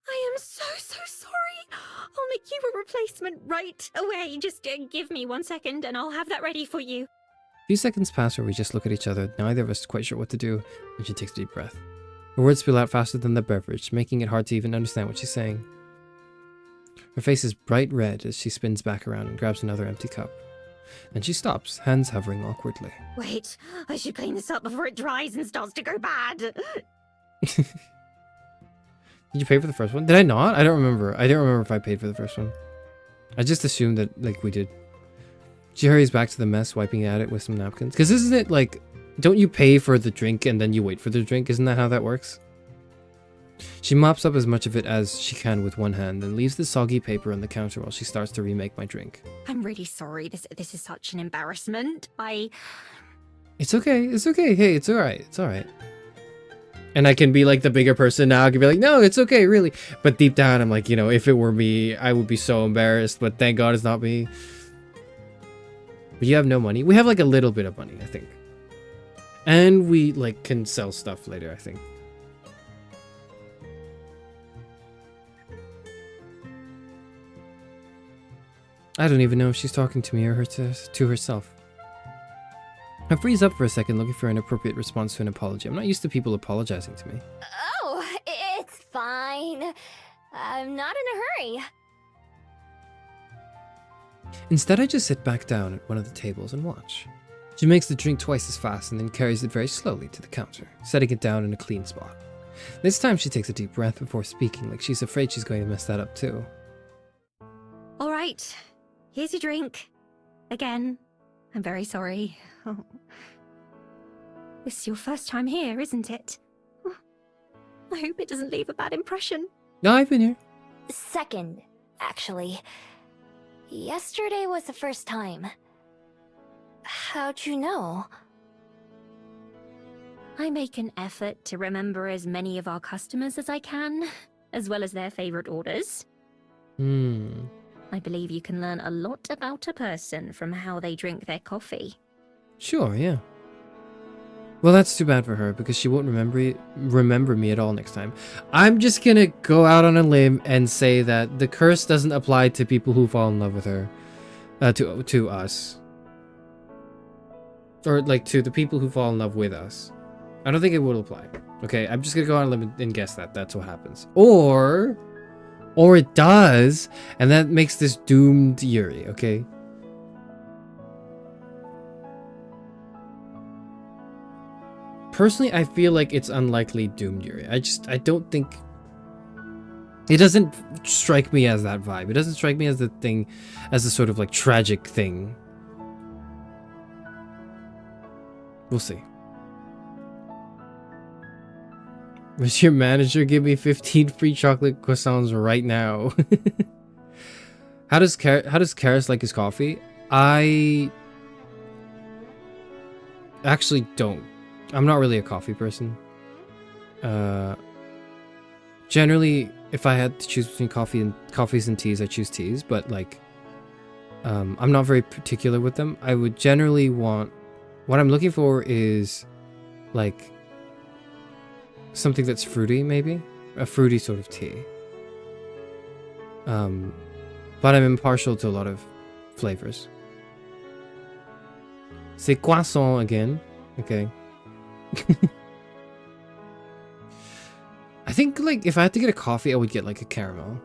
S11: I am so sorry. I'll make you a replacement right away. Just give me 1 second and I'll have that ready for you.
S3: A few seconds pass where we just look at each other, neither of us quite sure what to do, and she takes a deep breath. Her words spill out faster than the beverage, making it hard to even understand what she's saying. Her face is bright red as she spins back around and grabs another empty cup. And she stops, hands hovering awkwardly.
S11: Wait, I should clean this up before it dries and starts to go bad.
S3: Did you pay for the first one? Did I not? I don't remember. I don't remember if I paid for the first one. I just assumed that, like, we did. She hurries back to the mess, wiping at it with some napkins. Because isn't it, like, don't you pay for the drink and then you wait for the drink? Isn't that how that works? She mops up as much of it as she can with one hand, then leaves the soggy paper on the counter while she starts to remake my drink.
S11: I'm really sorry. This is such an embarrassment.
S3: It's okay. It's okay. Hey, it's alright. It's alright. And I can be like the bigger person now. I can be like, no, it's okay, really. But deep down, I'm like, you know, if it were me, I would be so embarrassed. But thank God it's not me. But you have no money. We have like a little bit of money, I think. And we like can sell stuff later, I think. I don't even know if she's talking to me or to herself. I freeze up for a second, looking for an appropriate response to an apology. I'm not used to people apologizing to me.
S9: Oh, it's fine. I'm not in a hurry.
S3: Instead, I just sit back down at one of the tables and watch. She makes the drink twice as fast and then carries it very slowly to the counter, setting it down in a clean spot. This time she takes a deep breath before speaking, like she's afraid she's going to mess that up too.
S11: All right, here's your drink. Again, I'm very sorry. Oh. This is your first time here, isn't it? I hope it doesn't leave a bad impression.
S3: No, I've been here.
S9: Second, actually. Yesterday was the first time. How'd you know?
S11: I make an effort to remember as many of our customers as I can, as well as their favorite orders. I believe you can learn a lot about a person from how they drink their coffee.
S3: Sure, yeah. Well, that's too bad for her, because she won't remember me at all next time. I'm just gonna go out on a limb and say that the curse doesn't apply to people who fall in love with her. To us. Or, like, to the people who fall in love with us. I don't think it will apply. Okay, I'm just gonna go on a limb and guess that that's what happens. Or it does, and that makes this doomed Yuri, okay? Personally, I feel like it's unlikely doomed Yuri. I don't think... It doesn't strike me as that vibe. It doesn't strike me as the thing, as a sort of like tragic thing. We'll see. Does your manager give me 15 free chocolate croissants right now? How does Charis like his coffee? I actually don't. I'm not really a coffee person. Generally, if I had to choose between coffees and teas, I choose teas. But like, I'm not very particular with them. I would generally want. What I'm looking for is like something that's fruity, maybe a fruity sort of tea. But I'm impartial to a lot of flavors. C'est croissant again. Okay. I think, like, if I had to get a coffee, I would get, like, a caramel.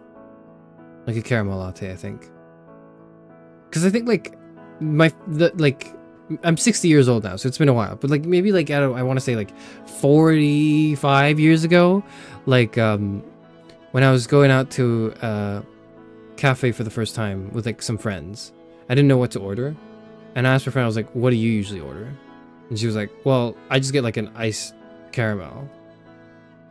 S3: Like, a caramel latte, I think. Because I think, like, I'm 60 years old now, so it's been a while. But, like, maybe, like, I want to say, like, 45 years ago, like, when I was going out to a cafe for the first time with, like, some friends, I didn't know what to order. And I asked my friend, I was like, what do you usually order? And she was like, well, I just get, like, an iced caramel.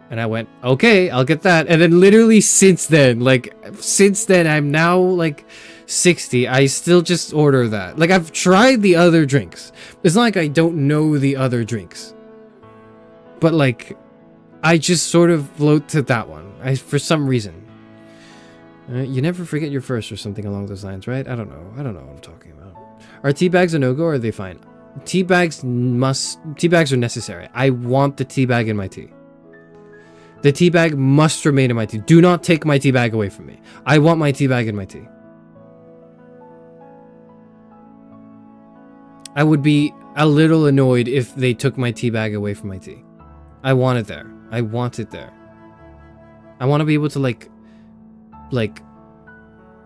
S3: And I went, okay, I'll get that. And then literally since then, I'm now, like, 60. I still just order that. Like, I've tried the other drinks. It's not like I don't know the other drinks. But, like, I just sort of float to that one. For some reason. You never forget your first or something along those lines, right? I don't know what I'm talking about. Are tea bags a no-go or are they fine? Tea bags are necessary. I want the tea bag in my tea. The tea bag must remain in my tea. Do not take my tea bag away from me. I want my tea bag in my tea. I would be a little annoyed if they took my tea bag away from my tea. I want it there. I want it there. I want to be able to like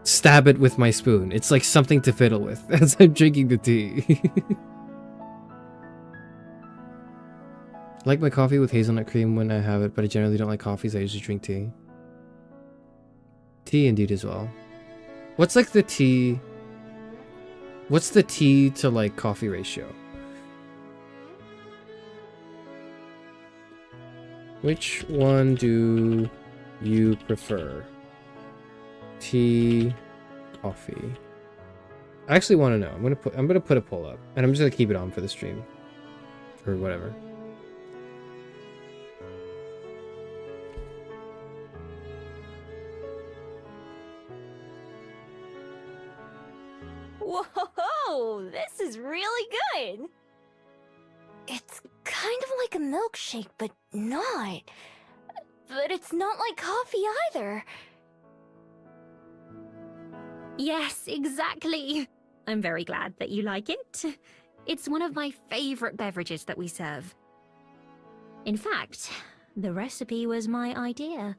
S3: stab it with my spoon. It's like something to fiddle with as I'm drinking the tea. I like my coffee with hazelnut cream when I have it, but I generally don't like coffees. I usually drink tea. Tea indeed as well. What's like the tea... What's the tea to like coffee ratio? Which one do you prefer? Tea, coffee. I actually want to know. I'm gonna put a poll up, and I'm just gonna keep it on for the stream, or whatever.
S9: Whoa, this is really good. It's kind of like a milkshake, but not. But it's not like coffee either.
S11: Yes, exactly. I'm very glad that you like it. It's one of my favorite beverages that we serve. In fact, the recipe was my idea.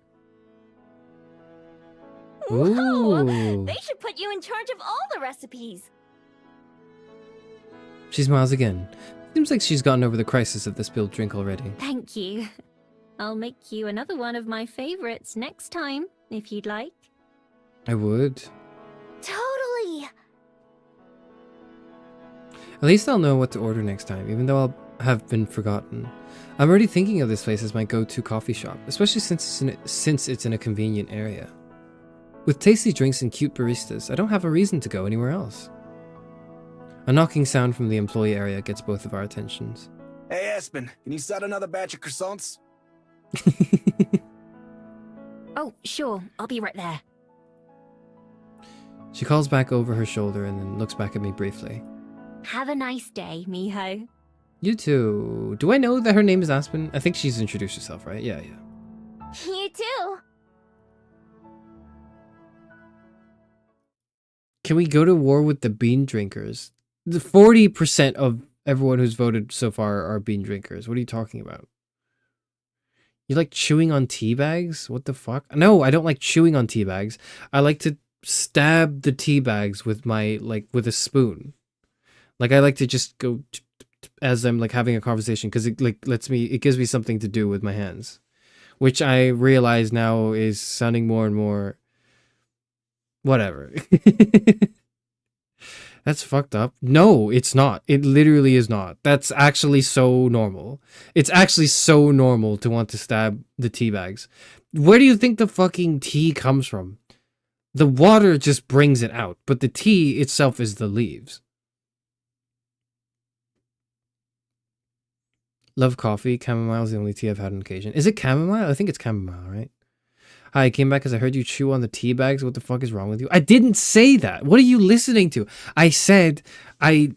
S9: Whoa!
S3: Ooh.
S9: They should put you in charge of all the recipes.
S3: She smiles again. Seems like she's gotten over the crisis of the spilled drink already.
S11: Thank you. I'll make you another one of my favorites next time, if you'd like.
S3: I would.
S9: Totally.
S3: At least I'll know what to order next time, even though I'll have been forgotten. I'm already thinking of this place as my go-to coffee shop, especially since it's in a convenient area. With tasty drinks and cute baristas, I don't have a reason to go anywhere else. A knocking sound from the employee area gets both of our attentions.
S8: Hey, Aspen, can you set another batch of croissants?
S11: Oh, sure. I'll be right there.
S3: She calls back over her shoulder and then looks back at me briefly.
S11: Have a nice day, Miho.
S3: You too. Do I know that her name is Aspen? I think she's introduced herself, right? Yeah.
S9: You too.
S3: Can we go to war with the bean drinkers? The 40% of everyone who's voted so far are bean drinkers. What are you talking about? You like chewing on tea bags? What the fuck? No, I don't like chewing on tea bags. I like to stab the tea bags with my, with a spoon. Like, I like to just go as I'm, having a conversation, because it, it gives me something to do with my hands. Which I realize now is sounding more and more... Whatever. That's fucked up. No, it's not. It literally is not. That's actually so normal. It's actually so normal to want to stab the tea bags. Where do you think the fucking tea comes from? The water just brings it out, but the tea itself is the leaves. Love coffee. Chamomile is the only tea I've had on occasion. Is it chamomile? I think it's chamomile, right? Hi, I came back because I heard you chew on the tea bags. What the fuck is wrong with you? I didn't say that. What are you listening to? I said I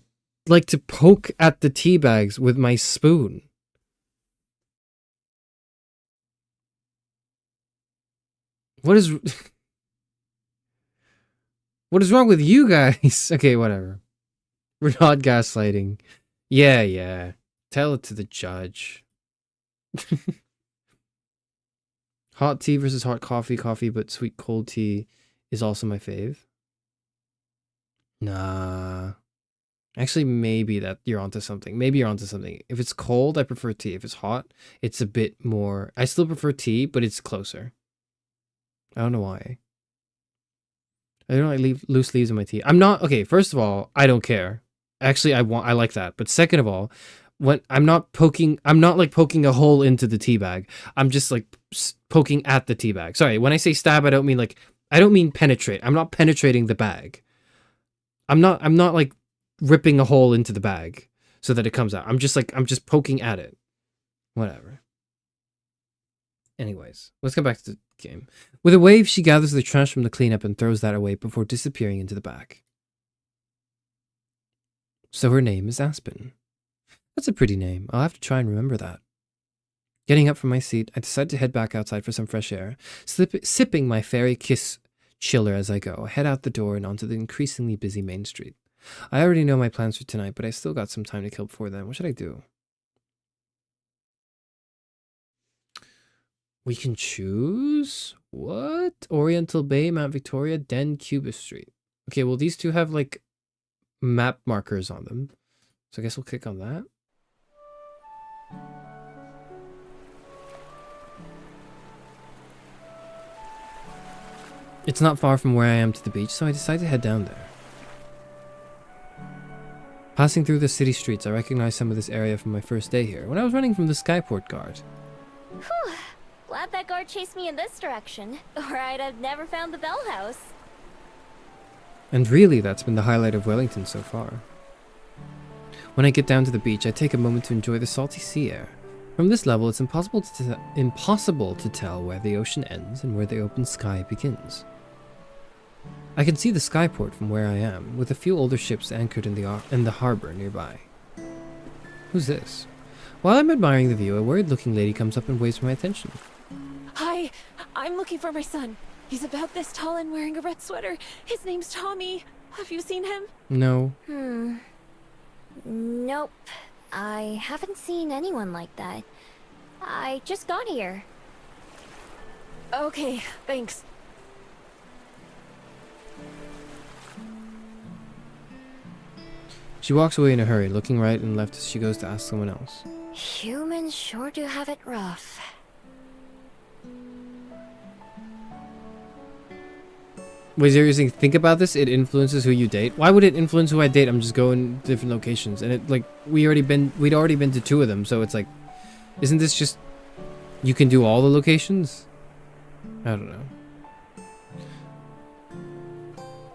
S3: like to poke at the tea bags with my spoon. What is... What is wrong with you guys? Okay, whatever. We're not gaslighting. Yeah. Tell it to the judge. Hot tea versus hot coffee, but sweet cold tea is also my fave. Nah. Actually, maybe that you're onto something. Maybe you're onto something. If it's cold, I prefer tea. If it's hot, it's a bit more... I still prefer tea, but it's closer. I don't know why. I don't like loose leaves in my tea. I'm not... Okay, first of all, I don't care. Actually, I like that. But second of all, when I'm not like poking a hole into the tea bag. I'm just like poking at the tea bag. Sorry, when I say stab, I don't mean penetrate. I'm not penetrating the bag. I'm not like ripping a hole into the bag so that it comes out. I'm just poking at it. Whatever. Anyways, let's get back to the game. With a wave, she gathers the trash from the cleanup and throws that away before disappearing into the back. So her name is Aspen. That's a pretty name. I'll have to try and remember that. Getting up from my seat, I decide to head back outside for some fresh air, sipping my fairy kiss chiller as I go. I head out the door and onto the increasingly busy main street. I already know my plans for tonight, but I still got some time to kill before then. What should I do? We can choose? What? Oriental Bay, Mount Victoria, Den, Cuba Street. Okay, well, these two have, like, map markers on them. So I guess we'll click on that. It's not far from where I am to the beach, so I decide to head down there. Passing through the city streets, I recognize some of this area from my first day here, when I was running from the Skyport guard.
S9: Whew. Glad that guard chased me in this direction, or I'd have never found the Bell House.
S3: And really, that's been the highlight of Wellington so far. When I get down to the beach, I take a moment to enjoy the salty sea air. From this level, it's impossible to tell where the ocean ends and where the open sky begins. I can see the Skyport from where I am, with a few older ships anchored in the harbor nearby. Who's this? While I'm admiring the view, a worried-looking lady comes up and waves for my attention.
S12: Hi, I'm looking for my son. He's about this tall and wearing a red sweater. His name's Tommy. Have you seen him?
S3: No.
S9: Nope. I haven't seen anyone like that. I just got here.
S12: Okay, thanks.
S3: She walks away in a hurry, looking right and left as she goes to ask someone else.
S9: Humans sure do have it rough.
S3: Wait, seriously, think about this. It influences who you date. Why would it influence who I date? I'm just going to different locations, and it like we'd already been to 2 of them, so it's like, isn't this just you can do all the locations? I don't know.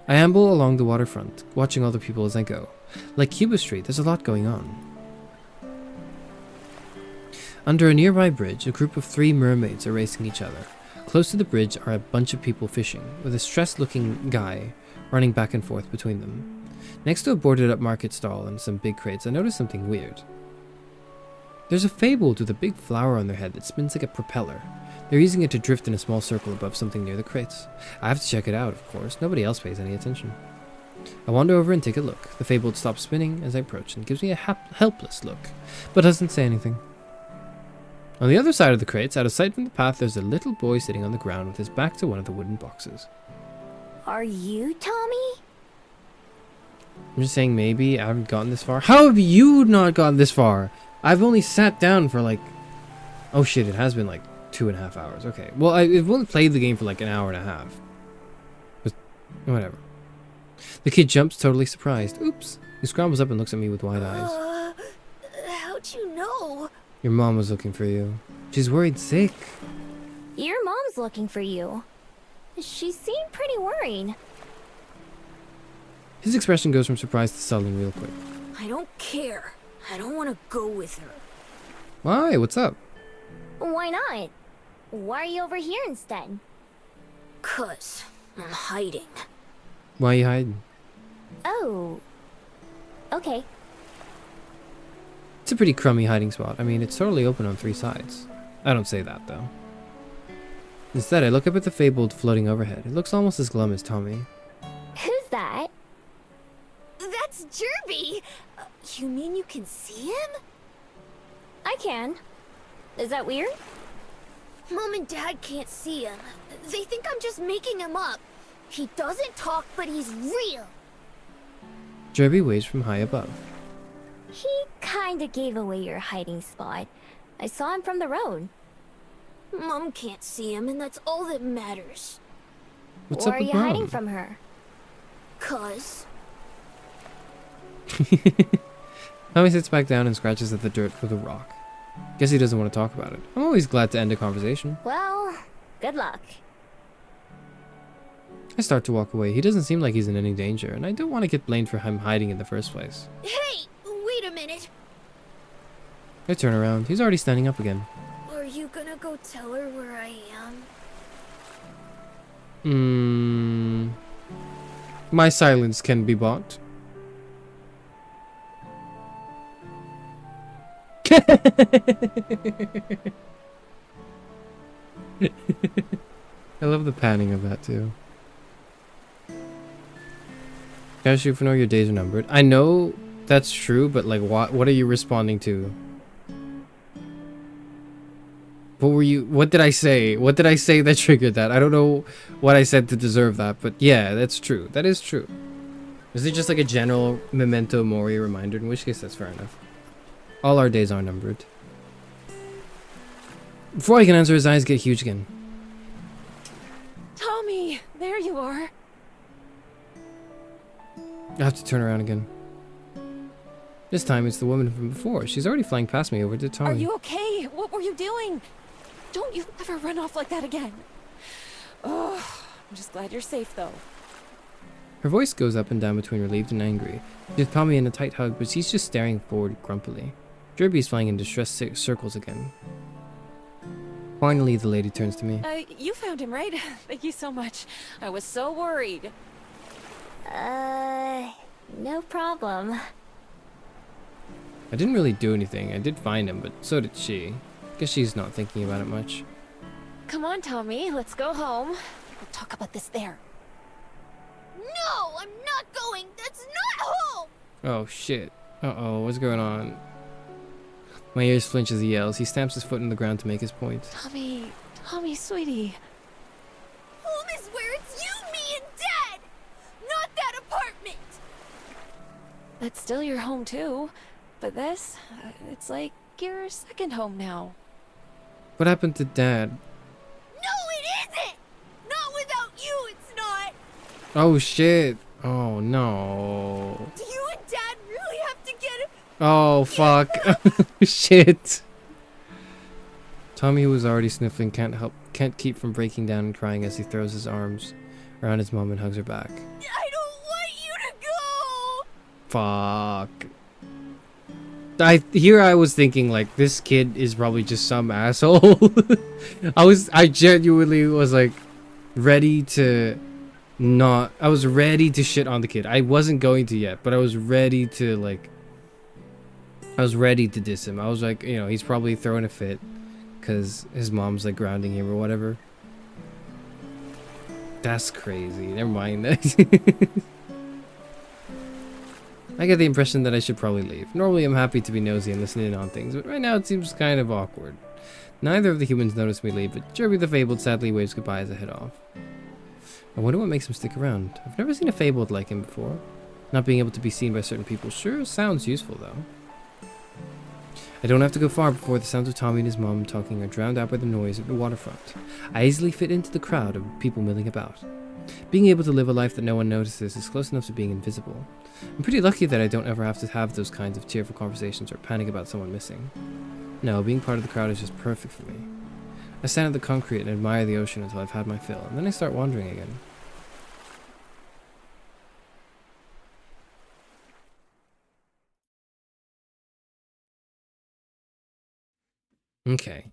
S3: I amble along the waterfront, watching all the people as I go. Like Cuba Street, there's a lot going on. Under a nearby bridge, a group of 3 mermaids are racing each other. Close to the bridge are a bunch of people fishing, with a stressed-looking guy running back and forth between them. Next to a boarded-up market stall and some big crates, I notice something weird. There's a fabled with a big flower on their head that spins like a propeller. They're using it to drift in a small circle above something near the crates. I have to check it out, of course. Nobody else pays any attention. I wander over and take a look. The fabled stops spinning as I approach and gives me a helpless look, but doesn't say anything. On the other side of the crates, out of sight from the path, there's a little boy sitting on the ground with his back to one of the wooden boxes.
S9: Are you Tommy?
S3: I'm just saying maybe I haven't gotten this far. How have you not gotten this far? I've only sat down for like... Oh shit, it has been like 2.5 hours. Okay, well, I've only played the game for like an hour and a half. But whatever. The kid jumps, totally surprised. Oops. He scrambles up and looks at me with wide eyes.
S9: How'd you know?
S3: Your mom was looking for you. She's worried sick.
S9: Your mom's looking for you. She seemed pretty worried.
S3: His expression goes from surprise to sullen real quick.
S12: I don't care. I don't want to go with her.
S3: Why? What's up?
S9: Why not? Why are you over here instead?
S12: 'Cause I'm hiding.
S3: Why are you hiding?
S9: Oh. Okay.
S3: It's a pretty crummy hiding spot. I mean, it's totally open on 3 sides. I don't say that, though. Instead, I look up at the fabled floating overhead. It looks almost as glum as Tommy.
S9: Who's that?
S12: That's Jerby! You mean you can see him?
S9: I can. Is that weird?
S13: Mom and Dad can't see him. They think I'm just making him up. He doesn't talk, but he's real.
S3: Jerby waves from high above.
S9: He kinda gave away your hiding spot. I saw him from the road.
S13: Mom can't see him, and that's all that matters.
S3: What's
S9: or
S3: up
S9: are
S3: with
S9: you
S3: Mom?
S9: hiding from her?
S13: 'Cause
S3: Tommy sits back down and scratches at the dirt with a rock. Guess he doesn't want to talk about it. I'm always glad to end a conversation.
S9: Well, good luck.
S3: I start to walk away. He doesn't seem like he's in any danger, and I don't want to get blamed for him hiding in the first place.
S13: Hey, wait a minute.
S3: I turn around. He's already standing up again.
S13: Are you gonna go tell her where I am?
S3: My silence can be bought. I love the panning of that too. Charis Euphranor, your days are numbered. I know that's true, but like, what are you responding to? What did I say? What did I say that triggered that? I don't know what I said to deserve that, but yeah, that's true. That is true. Is it just like a general memento mori reminder? In which case, that's fair enough. All our days are numbered. Before I can answer, his eyes get huge again.
S12: Tommy, there you are.
S3: I have to turn around again. This time it's the woman from before. She's already flying past me over to Tommy.
S12: Are you okay? What were you doing? Don't you ever run off like that again. Oh, I'm just glad you're safe though.
S3: Her voice goes up and down between relieved and angry. She has Tommy in a tight hug, but she's just staring forward grumpily. Jerby is flying in distressed circles again. Finally, the lady turns to me.
S12: You found him, right? Thank you so much. I was so worried.
S9: No problem.
S3: I didn't really do anything. I did find him, but so did she. Guess she's not thinking about it much.
S12: Come on, Tommy, let's go home. We'll talk about this there.
S13: No, I'm not going. That's not home.
S3: Oh shit. Uh-oh, what's going on? My ears flinch as he yells. He stamps his foot in the ground to make his point.
S12: Tommy, sweetie.
S13: Home is where it's you, me, and Dad. Not that apartment.
S12: That's still your home too. But this, it's like your second home now.
S3: What happened to Dad?
S13: No, it isn't. Not without you, it's not.
S3: Oh shit. Oh no.
S13: Do you and Dad really have to get him?
S3: Oh fuck. Shit. Tommy, who was already sniffling, can't keep from breaking down and crying as he throws his arms around his mom and hugs her back.
S13: I don't want you to go.
S3: Fuck. I was thinking like this kid is probably just some asshole. I genuinely was like ready to shit on the kid. I wasn't going to yet, but I was ready to diss him. I was like, you know, he's probably throwing a fit because his mom's like grounding him or whatever. That's crazy. Never mind. I get the impression that I should probably leave. Normally I'm happy to be nosy and listen in on things, but right now it seems kind of awkward. Neither of the humans notice me leave, but Jerby the Fabled sadly waves goodbye as I head off. I wonder what makes him stick around. I've never seen a Fabled like him before. Not being able to be seen by certain people sure sounds useful though. I don't have to go far before the sounds of Tommy and his mom talking are drowned out by the noise of the waterfront. I easily fit into the crowd of people milling about. Being able to live a life that no one notices is close enough to being invisible. I'm pretty lucky that I don't ever have to have those kinds of tearful conversations or panic about someone missing. No, being part of the crowd is just perfect for me. I stand at the concrete and admire the ocean until I've had my fill, and then I start wandering again. Okay.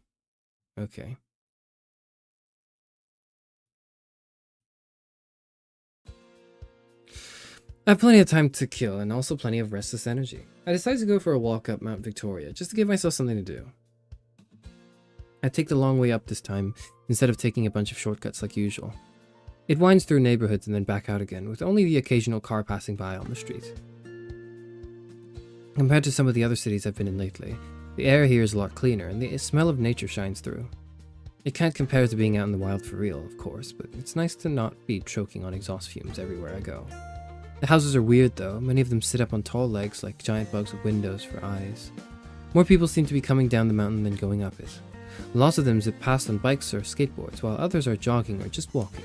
S3: I have plenty of time to kill and also plenty of restless energy. I decide to go for a walk up Mount Victoria just to give myself something to do. I take the long way up this time, instead of taking a bunch of shortcuts like usual. It winds through neighborhoods and then back out again, with only the occasional car passing by on the street. Compared to some of the other cities I've been in lately, the air here is a lot cleaner, and the smell of nature shines through. It can't compare to being out in the wild for real, of course, but it's nice to not be choking on exhaust fumes everywhere I go. The houses are weird though, many of them sit up on tall legs like giant bugs with windows for eyes. More people seem to be coming down the mountain than going up it. Lots of them zip past on bikes or skateboards, while others are jogging or just walking.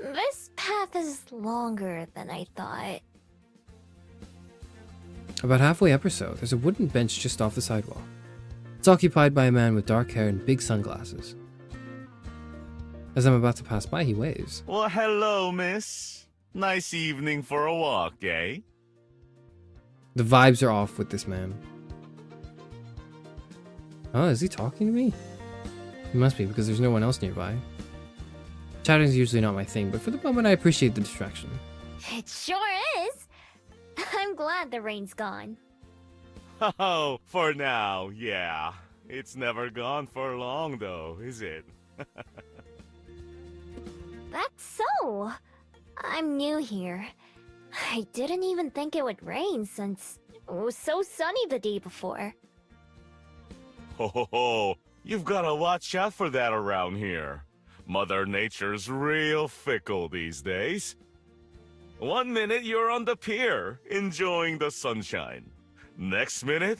S9: This path is longer than I thought.
S3: About halfway up or so, there's a wooden bench just off the sidewalk. It's occupied by a man with dark hair and big sunglasses. As I'm about to pass by, he waves.
S14: Well, hello, miss. Nice evening for a walk, eh?
S3: The vibes are off with this man. Oh, is he talking to me? He must be, because there's no one else nearby. Chatting's usually not my thing, but for the moment I appreciate the distraction.
S9: It sure is. I'm glad the rain's gone.
S14: Oh, for now, yeah. It's never gone for long, though, is it?
S9: That's so. I'm new here. I didn't even think it would rain since it was so sunny the day before.
S14: Ho ho ho! You've gotta watch out for that around here. Mother Nature's real fickle these days. 1 minute you're on the pier, enjoying the sunshine. Next minute,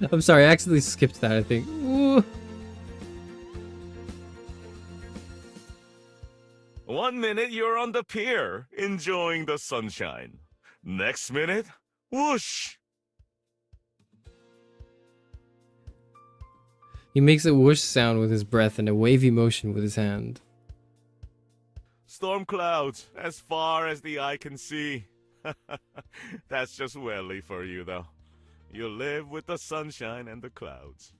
S3: I'm sorry, I accidentally skipped that, I think. Ooh.
S14: 1 minute you're on the pier, enjoying the sunshine. Next minute, whoosh!
S3: He makes a whoosh sound with his breath and a wavy motion with his hand.
S14: Storm clouds, as far as the eye can see. That's just welly for you, though. You live with the sunshine and the clouds.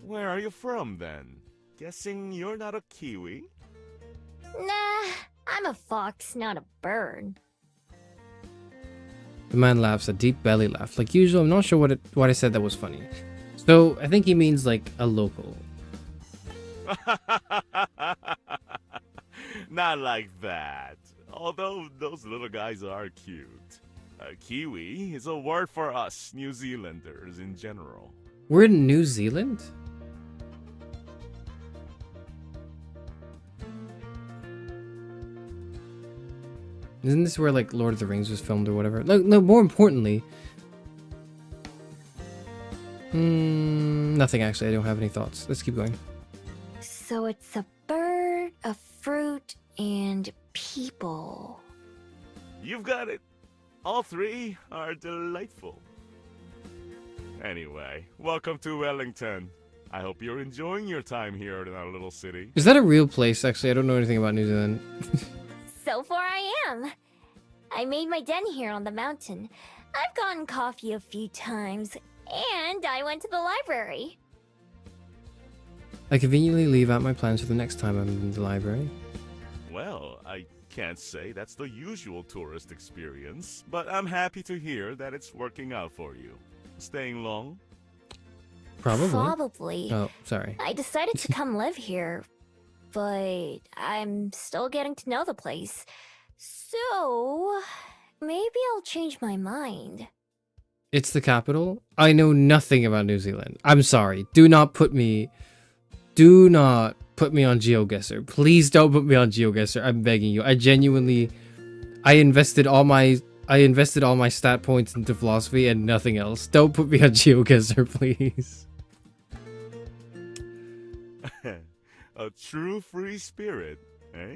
S14: Where are you from, then? Guessing you're not a Kiwi?
S9: Nah, I'm a fox, not a bird.
S3: The man laughs, a deep belly laugh. Like usual, I'm not sure what I said that was funny. So, I think he means like a local.
S14: Not like that. Although those little guys are cute. Kiwi is a word for us New Zealanders in general.
S3: We're in New Zealand? Isn't this where like Lord of the Rings was filmed or whatever? No, more importantly... nothing actually, I don't have any thoughts. Let's keep going.
S9: So it's a bird, a fruit, and people.
S14: You've got it. All three are delightful. Anyway, welcome to Wellington. I hope you're enjoying your time here in our little city.
S3: Is that a real place? Actually, I don't know anything about New Zealand.
S9: So far I am. I made my den here on the mountain. I've gotten coffee a few times, and I went to the library.
S3: I conveniently leave out my plans for the next time I'm in the library.
S14: Well, I can't say that's the usual tourist experience, but I'm happy to hear that it's working out for you. Staying long?
S3: Probably. Oh, sorry.
S9: I decided to come live here, but I'm still getting to know the place. So, maybe I'll change my mind.
S3: It's the capital? I know nothing about New Zealand. I'm sorry. Do not put me on GeoGuessr. Please don't put me on GeoGuessr. I'm begging you. I invested all my stat points into philosophy and nothing else. Don't put me on GeoGuessr, please.
S14: A true free spirit, eh?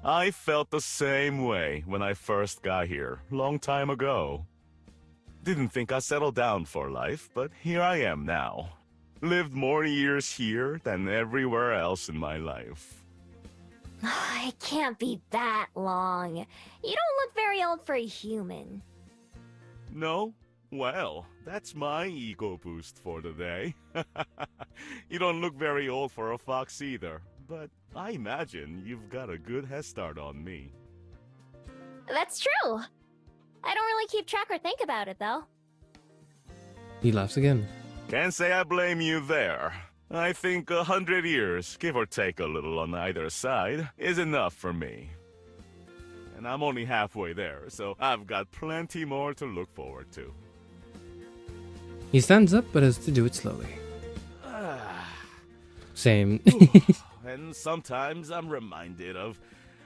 S14: I felt the same way when I first got here, long time ago. Didn't think I'd settle down for life, but here I am now. Lived more years here than everywhere else in my life.
S9: It can't be that long. You don't look very old for a human.
S14: No? Well, that's my ego boost for the day. You don't look very old for a fox either, but I imagine you've got a good head start on me.
S9: That's true. I don't really keep track or think about it, though.
S3: He laughs again.
S14: Can't say I blame you there. I think 100 years, give or take a little on either side, is enough for me. And I'm only halfway there, so I've got plenty more to look forward to.
S3: He stands up, but has to do it slowly. Same.
S14: And sometimes I'm reminded of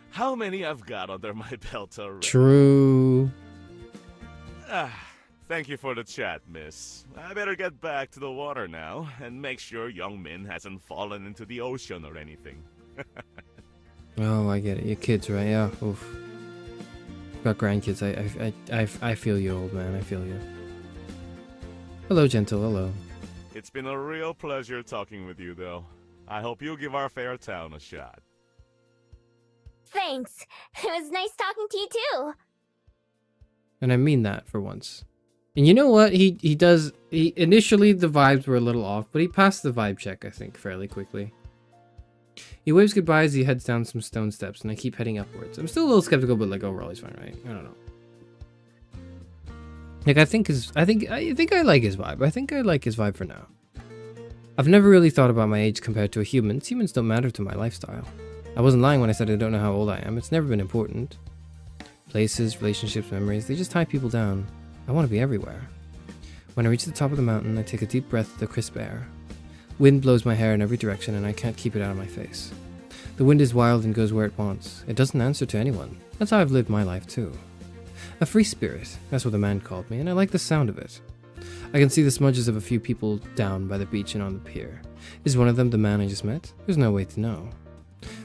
S14: how many I've got under my belt already.
S3: True.
S14: Thank you for the chat, miss. I better get back to the water now and make sure young Min hasn't fallen into the ocean or anything.
S3: Oh, I get it. You're kids, right? Yeah. Oof. Got grandkids. I feel you, old man. I feel you. Hello, gentle. Hello.
S14: It's been a real pleasure talking with you, though. I hope you'll give our fair town a shot.
S9: Thanks. It was nice talking to you too.
S3: And I mean that for once. And you know what? He initially the vibes were a little off, but he passed the vibe check, I think, fairly quickly. He waves goodbye as he heads down some stone steps, and I keep heading upwards. I'm still a little skeptical, but like overall he's fine, right? I don't know. Like I think I like his vibe. I think I like his vibe for now. I've never really thought about my age compared to a human. Humans don't matter to my lifestyle. I wasn't lying when I said I don't know how old I am. It's never been important. Places, relationships, memories, they just tie people down. I want to be everywhere. When I reach the top of the mountain, I take a deep breath of the crisp air. Wind blows my hair in every direction and I can't keep it out of my face. The wind is wild and goes where it wants. It doesn't answer to anyone. That's how I've lived my life too. A free spirit, that's what the man called me, and I like the sound of it. I can see the smudges of a few people down by the beach and on the pier. Is one of them the man I just met? There's no way to know.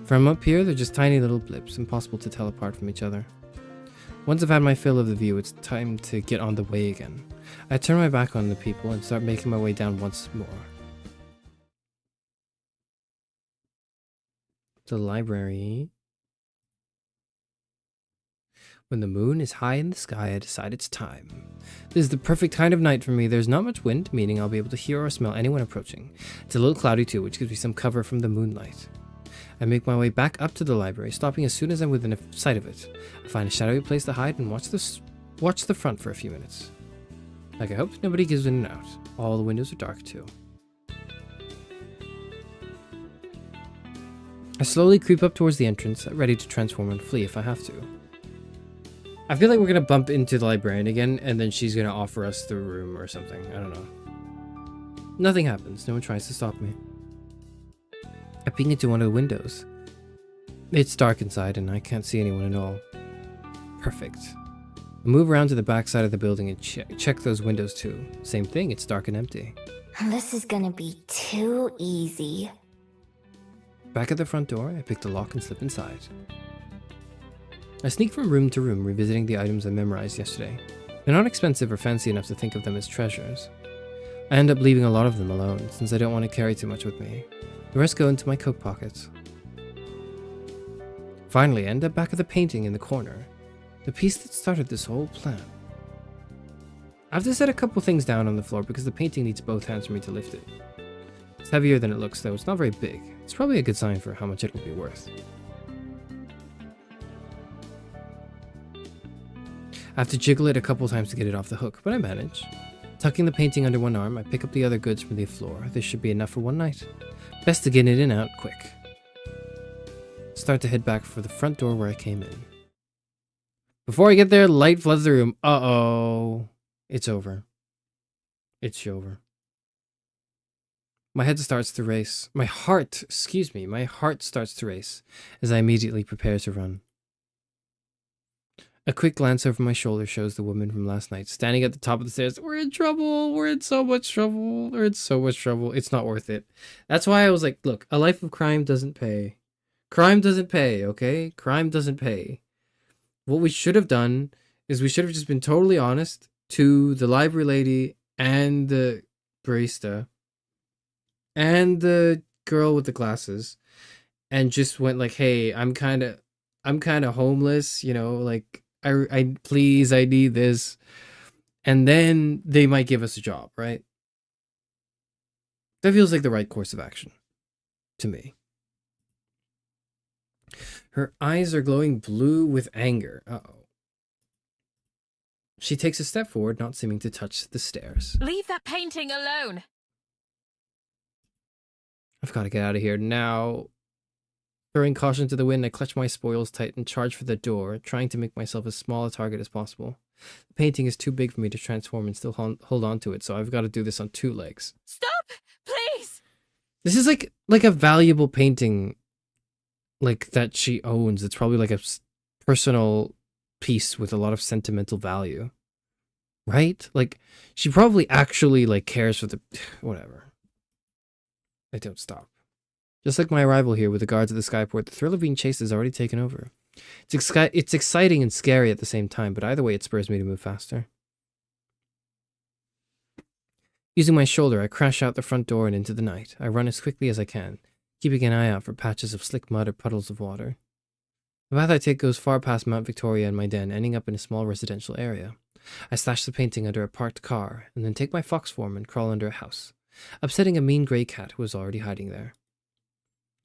S3: From up here, they're just tiny little blips, impossible to tell apart from each other. Once I've had my fill of the view, it's time to get on the way again. I turn my back on the people and start making my way down once more. The library. When the moon is high in the sky, I decide it's time. This is the perfect kind of night for me. There's not much wind, meaning I'll be able to hear or smell anyone approaching. It's a little cloudy too, which gives me some cover from the moonlight. I make my way back up to the library, stopping as soon as I'm within sight of it. I find a shadowy place to hide and watch the front for a few minutes. Like I hoped, nobody goes in and out. All the windows are dark too. I slowly creep up towards the entrance, ready to transform and flee if I have to. I feel like we're gonna bump into the librarian again, and then she's gonna offer us the room or something. I don't know. Nothing happens. No one tries to stop me. I peek into one of the windows. It's dark inside, and I can't see anyone at all. Perfect. I move around to the back side of the building and check those windows too. Same thing. It's dark and empty.
S9: This is gonna be too easy.
S3: Back at the front door, I pick the lock and slip inside. I sneak from room to room, revisiting the items I memorized yesterday. They're not expensive or fancy enough to think of them as treasures. I end up leaving a lot of them alone, since I don't want to carry too much with me. The rest go into my coat pockets. Finally, I end up back at the painting in the corner. The piece that started this whole plan. I have to set a couple things down on the floor because the painting needs both hands for me to lift it. It's heavier than it looks though, it's not very big. It's probably a good sign for how much it will be worth. I have to jiggle it a couple times to get it off the hook, but I manage. Tucking the painting under one arm, I pick up the other goods from the floor. This should be enough for one night. Best to get it in and out quick. Start to head back for the front door where I came in. Before I get there, light floods the room. Uh-oh. It's over. It's over. My head starts to race. My heart starts to race as I immediately prepare to run. A quick glance over my shoulder shows the woman from last night standing at the top of the stairs. We're in trouble. We're in so much trouble. We're in so much trouble. It's not worth it. That's why I was like, look, a life of crime doesn't pay. Crime doesn't pay, okay? Crime doesn't pay. What we should have done is we should have just been totally honest to the library lady and the barista and the girl with the glasses and just went like, hey, I'm kind of homeless, you know, like, I please, I need this. And then they might give us a job, right? That feels like the right course of action to me. Her eyes are glowing blue with anger. Uh-oh. She takes a step forward, not seeming to touch the stairs.
S10: Leave that painting alone.
S3: I've got to get out of here now. Throwing caution to the wind, I clutch my spoils tight and charge for the door, trying to make myself as small a target as possible. The painting is too big for me to transform and still hold on to it, so I've got to do this on 2 legs.
S10: Stop! Please!
S3: This is like a valuable painting, like, that she owns. It's probably like a personal piece with a lot of sentimental value. Right? Like, she probably actually, like, cares for the... Whatever. I don't stop. Just like my arrival here with the guards at the skyport, the thrill of being chased has already taken over. It's exciting and scary at the same time, but either way it spurs me to move faster. Using my shoulder, I crash out the front door and into the night. I run as quickly as I can, keeping an eye out for patches of slick mud or puddles of water. The path I take goes far past Mount Victoria and my den, ending up in a small residential area. I stash the painting under a parked car, and then take my fox form and crawl under a house, upsetting a mean grey cat who was already hiding there.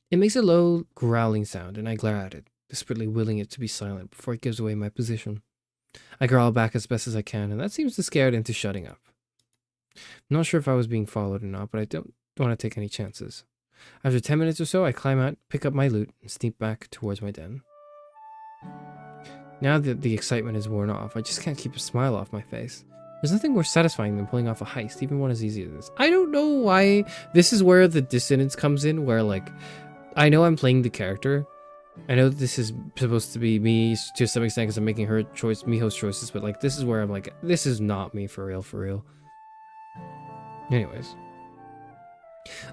S3: It makes a low, growling sound, and I glare at it, desperately willing it to be silent before it gives away my position. I growl back as best as I can, and that seems to scare it into shutting up. I'm not sure if I was being followed or not, but I don't want to take any chances. After 10 minutes or so, I climb out, pick up my loot, and sneak back towards my den. Now that the excitement is worn off, I just can't keep a smile off my face. There's nothing more satisfying than pulling off a heist, even one as easy as this. I don't know why. This is where the dissonance comes in, where, like, I know I'm playing the character. I know that this is supposed to be me to some extent because I'm making her choice, Miho's choices, but, like, this is where I'm like, this is not me for real, for real. Anyways.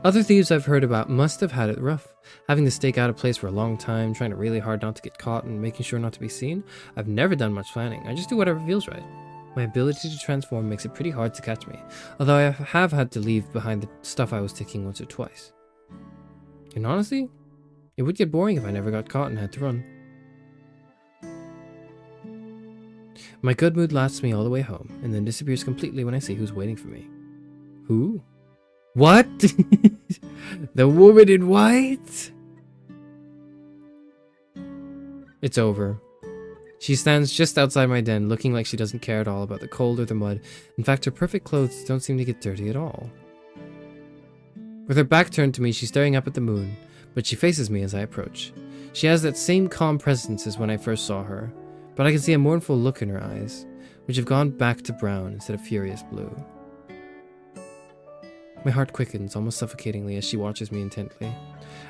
S3: Other thieves I've heard about must have had it rough, having to stake out a place for a long time, trying really hard not to get caught and making sure not to be seen. I've never done much planning, I just do whatever feels right. My ability to transform makes it pretty hard to catch me, although I have had to leave behind the stuff I was taking once or twice. And honestly, it would get boring if I never got caught and had to run. My good mood lasts me all the way home, and then disappears completely when I see who's waiting for me. Who? What? The woman in white? It's over. She stands just outside my den, looking like she doesn't care at all about the cold or the mud. In fact, her perfect clothes don't seem to get dirty at all. With her back turned to me, she's staring up at the moon, but she faces me as I approach. She has that same calm presence as when I first saw her, but I can see a mournful look in her eyes, which have gone back to brown instead of furious blue. My heart quickens, almost suffocatingly, as she watches me intently.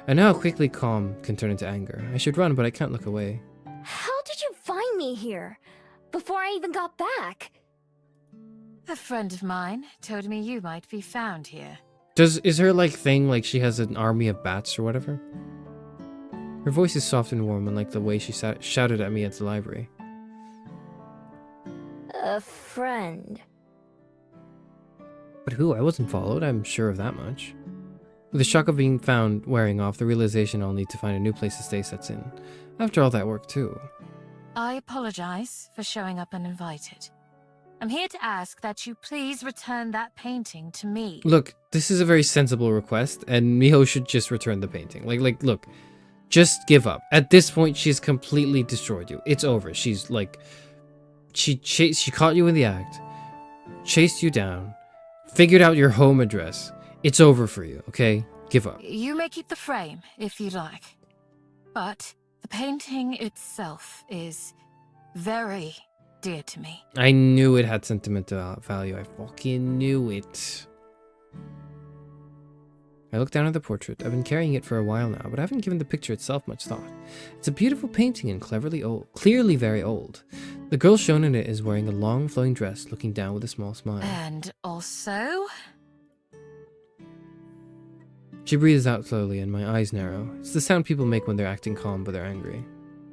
S3: I know how quickly calm can turn into anger. I should run, but I can't look away.
S4: How did you find me here? Before I even got back?
S10: A friend of mine told me you might be found here.
S3: Is her, like, thing, like she has an army of bats or whatever? Her voice is soft and warm, unlike the way she shouted at me at the library.
S9: A friend.
S3: But who? I wasn't followed, I'm sure of that much. With the shock of being found wearing off, the realization I'll need to find a new place to stay sets in. After all that work, too.
S10: I apologize for showing up uninvited. I'm here to ask that you please return that painting to me.
S3: Look, this is a very sensible request, and Miho should just return the painting. Like, look, just give up. At this point, she's completely destroyed you. It's over. She's, like, she caught you in the act, chased you down, figured out your home address. It's over for you, okay? Give up.
S10: You may keep the frame, if you'd like. But the painting itself is very dear to me.
S3: I knew it had sentimental value. I fucking knew it. I look down at the portrait. I've been carrying it for a while now, but I haven't given the picture itself much thought. It's a beautiful painting and clearly very old. The girl shown in it is wearing a long flowing dress, looking down with a small smile.
S10: And also...
S3: She breathes out slowly and my eyes narrow. It's the sound people make when they're acting calm but they're angry.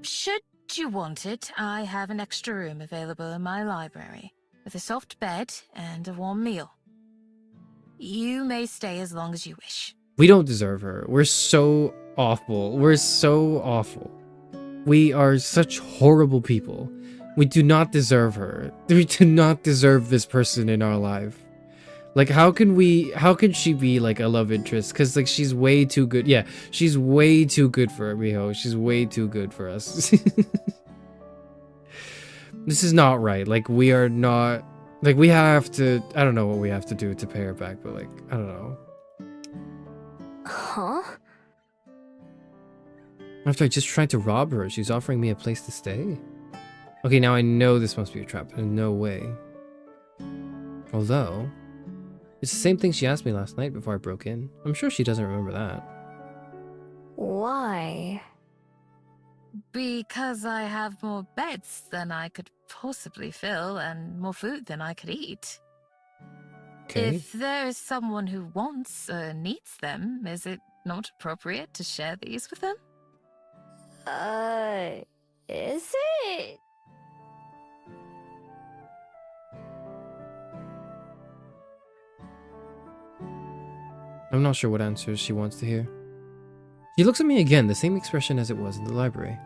S10: Should you want it, I have an extra room available in my library, with a soft bed and a warm meal. You may stay as long as you wish.
S3: We don't deserve her. We're so awful. We're so awful. We are such horrible people. We do not deserve her. We do not deserve this person in our life. Like, how can she be, like, a love interest? Because, like, she's way too good. Yeah, she's way too good for Miho. She's way too good for us. This is not right. Like, we are not... Like, we have to... I don't know what we have to do to pay her back, but, like, I don't know.
S4: Huh?
S3: After I just tried to rob her, she's offering me a place to stay? Okay, now I know this must be a trap. In no way. Although, it's the same thing she asked me last night before I broke in. I'm sure she doesn't remember that.
S4: Why?
S10: Because I have more beds than I could possibly fill and more food than I could eat.
S3: Okay.
S10: If there is someone who wants or needs them, is it not appropriate to share these with them?
S9: Is it?
S3: I'm not sure what answers she wants to hear. She looks at me again, the same expression as it was in the library.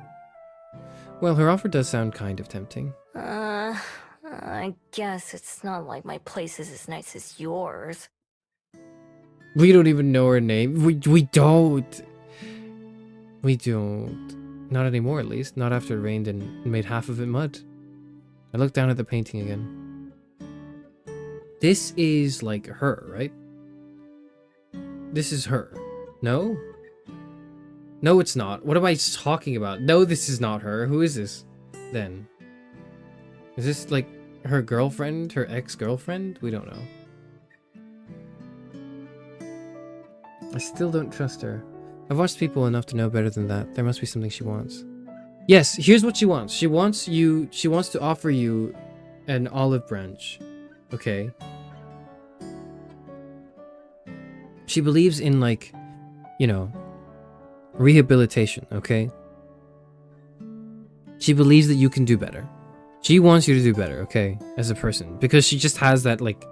S3: Well, her offer does sound kind of tempting.
S4: I guess it's not like my place is as nice as yours.
S3: We don't even know her name. We don't. We don't. Not anymore, at least. Not after it rained and made half of it mud. I looked down at the painting again. This is like her, right? This is her. No? No, it's not. What am I talking about? No, this is not her. Who is this, then? Is this, like, her girlfriend? Her ex-girlfriend? We don't know. I still don't trust her. I've watched people enough to know better than that. There must be something she wants. Yes, here's what she wants. She wants to offer you an olive branch. Okay? She believes in, like, you know, rehabilitation, okay? She believes that you can do better. She wants you to do better, okay? As a person. Because she just has that, like,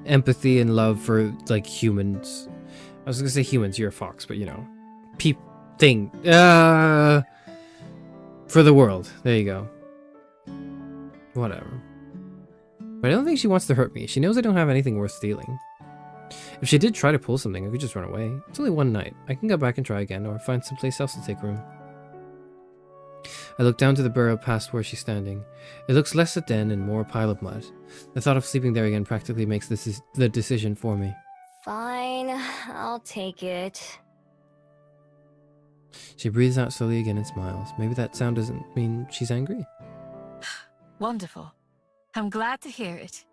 S3: empathy and love for, like, humans. I was gonna say humans, you're a fox, but, you know. Thing. For the world. There you go. Whatever. But I don't think she wants to hurt me. She knows I don't have anything worth stealing. If she did try to pull something, I could just run away. It's only one night. I can go back and try again, or find someplace else to take room. I look down to the burrow past where she's standing. It looks less a den and more a pile of mud. The thought of sleeping there again practically makes this the decision for me.
S4: Fine, I'll take it.
S3: She breathes out slowly again and smiles. Maybe that sound doesn't mean she's angry?
S10: Wonderful. I'm glad to hear it.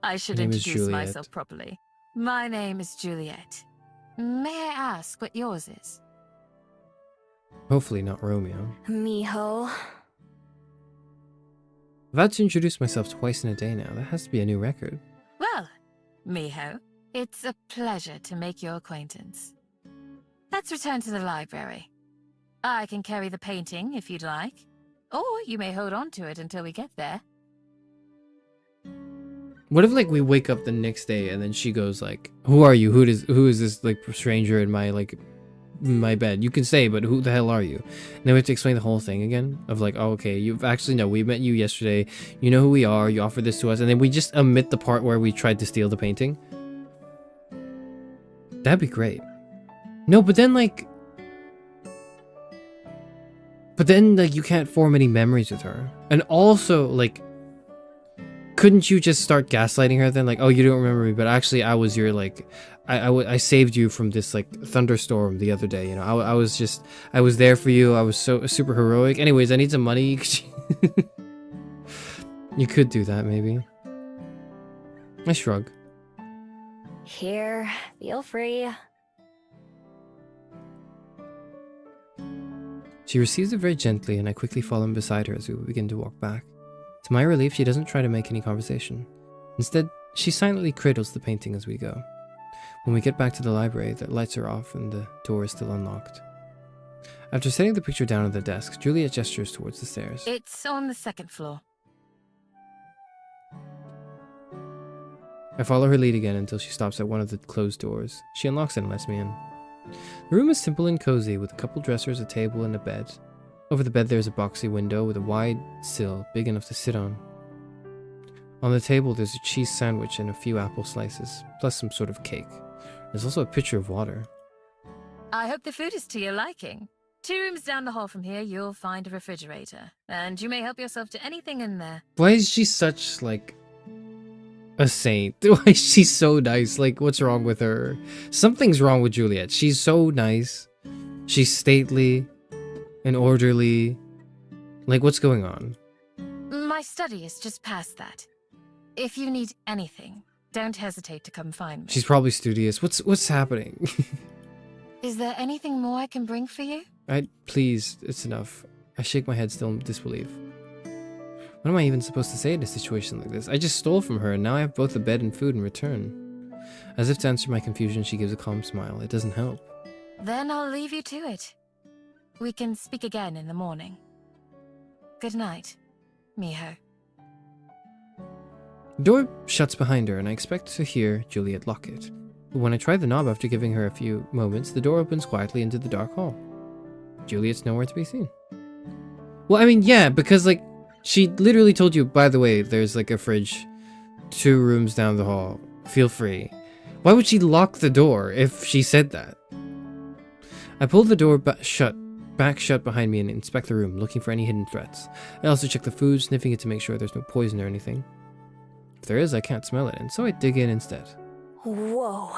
S10: I should
S3: My name is
S10: introduce
S3: Juliet.
S10: myself properly. My name is Juliet. May I ask what yours is?
S3: Hopefully not Romeo.
S4: Miho.
S3: I've had to introduce myself twice in a day now. That has to be a new record.
S10: Well, Miho, it's a pleasure to make your acquaintance. Let's return to the library. I can carry the painting if you'd like, or you may hold on to it until we get there.
S3: What if, like, we wake up the next day and then she goes like, "Who are you? Who is this, like, stranger in my bed? You can say, but who the hell are you?" And then we have to explain the whole thing again of like, "Oh, okay, you've actually no, we met you yesterday. You know who we are. You offered this to us," and then we just omit the part where we tried to steal the painting. That'd be great. No, but then like you can't form any memories with her, and also like. Couldn't you just start gaslighting her then? Like, "Oh, you don't remember me, but actually I was your, like, I saved you from this, like, thunderstorm the other day, you know. I was there for you. I was so super heroic. Anyways, I need some money." You could do that, maybe. I shrug.
S4: Here, feel free.
S3: She receives it very gently, and I quickly follow in beside her as we begin to walk back. To my relief, she doesn't try to make any conversation. Instead, she silently cradles the painting as we go. When we get back to the library, the lights are off and the door is still unlocked. After setting the picture down on the desk, Juliet gestures towards the stairs.
S10: It's on the second floor.
S3: I follow her lead again until she stops at one of the closed doors. She unlocks it and lets me in. The room is simple and cozy, with a couple dressers, a table, and a bed. Over the bed there is a boxy window with a wide sill big enough to sit on. On the table there's a cheese sandwich and a few apple slices, plus some sort of cake. There's also a pitcher of water.
S10: I hope the food is to your liking. 2 rooms down the hall from here, you'll find a refrigerator, and you may help yourself to anything in there.
S3: Why is she such, like... a saint. Why she's so nice. Like, what's wrong with her? Something's wrong with Juliet. She's so nice. She's stately and orderly. Like, what's going on?
S10: My study is just past that. If you need anything, don't hesitate to come find me.
S3: She's probably studious. What's happening?
S10: Is there anything more I can bring for you?
S3: Please, it's enough. I shake my head still in disbelief. What am I even supposed to say in a situation like this? I just stole from her, and now I have both a bed and food in return. As if to answer my confusion, she gives a calm smile. It doesn't help.
S10: Then I'll leave you to it. We can speak again in the morning. Good night, Miho.
S3: The door shuts behind her, and I expect to hear Juliet lock it. But when I try the knob after giving her a few moments, the door opens quietly into the dark hall. Juliet's nowhere to be seen. Well, I mean, yeah, because, like, she literally told you, by the way, there's, like, a fridge 2 rooms down the hall. Feel free. Why would she lock the door if she said that? I pull the door back shut behind me and inspect the room, looking for any hidden threats. I also check the food, sniffing it to make sure there's no poison or anything. If there is, I can't smell it, and so I dig in instead.
S4: Whoa.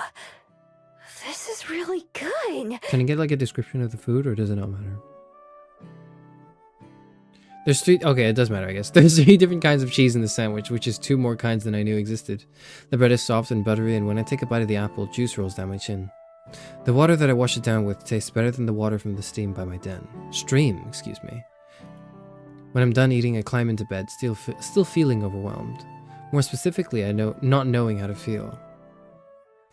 S4: This is really good.
S3: Can I get, like, a description of the food, or does it not matter? There's 3... Okay, it does matter, I guess. There's 3 different kinds of cheese in the sandwich, which is 2 more kinds than I knew existed. The bread is soft and buttery, and when I take a bite of the apple, juice rolls down my chin. The water that I wash it down with tastes better than the water from the stream by my den. Stream, excuse me. When I'm done eating, I climb into bed, still feeling overwhelmed. More specifically, not knowing how to feel.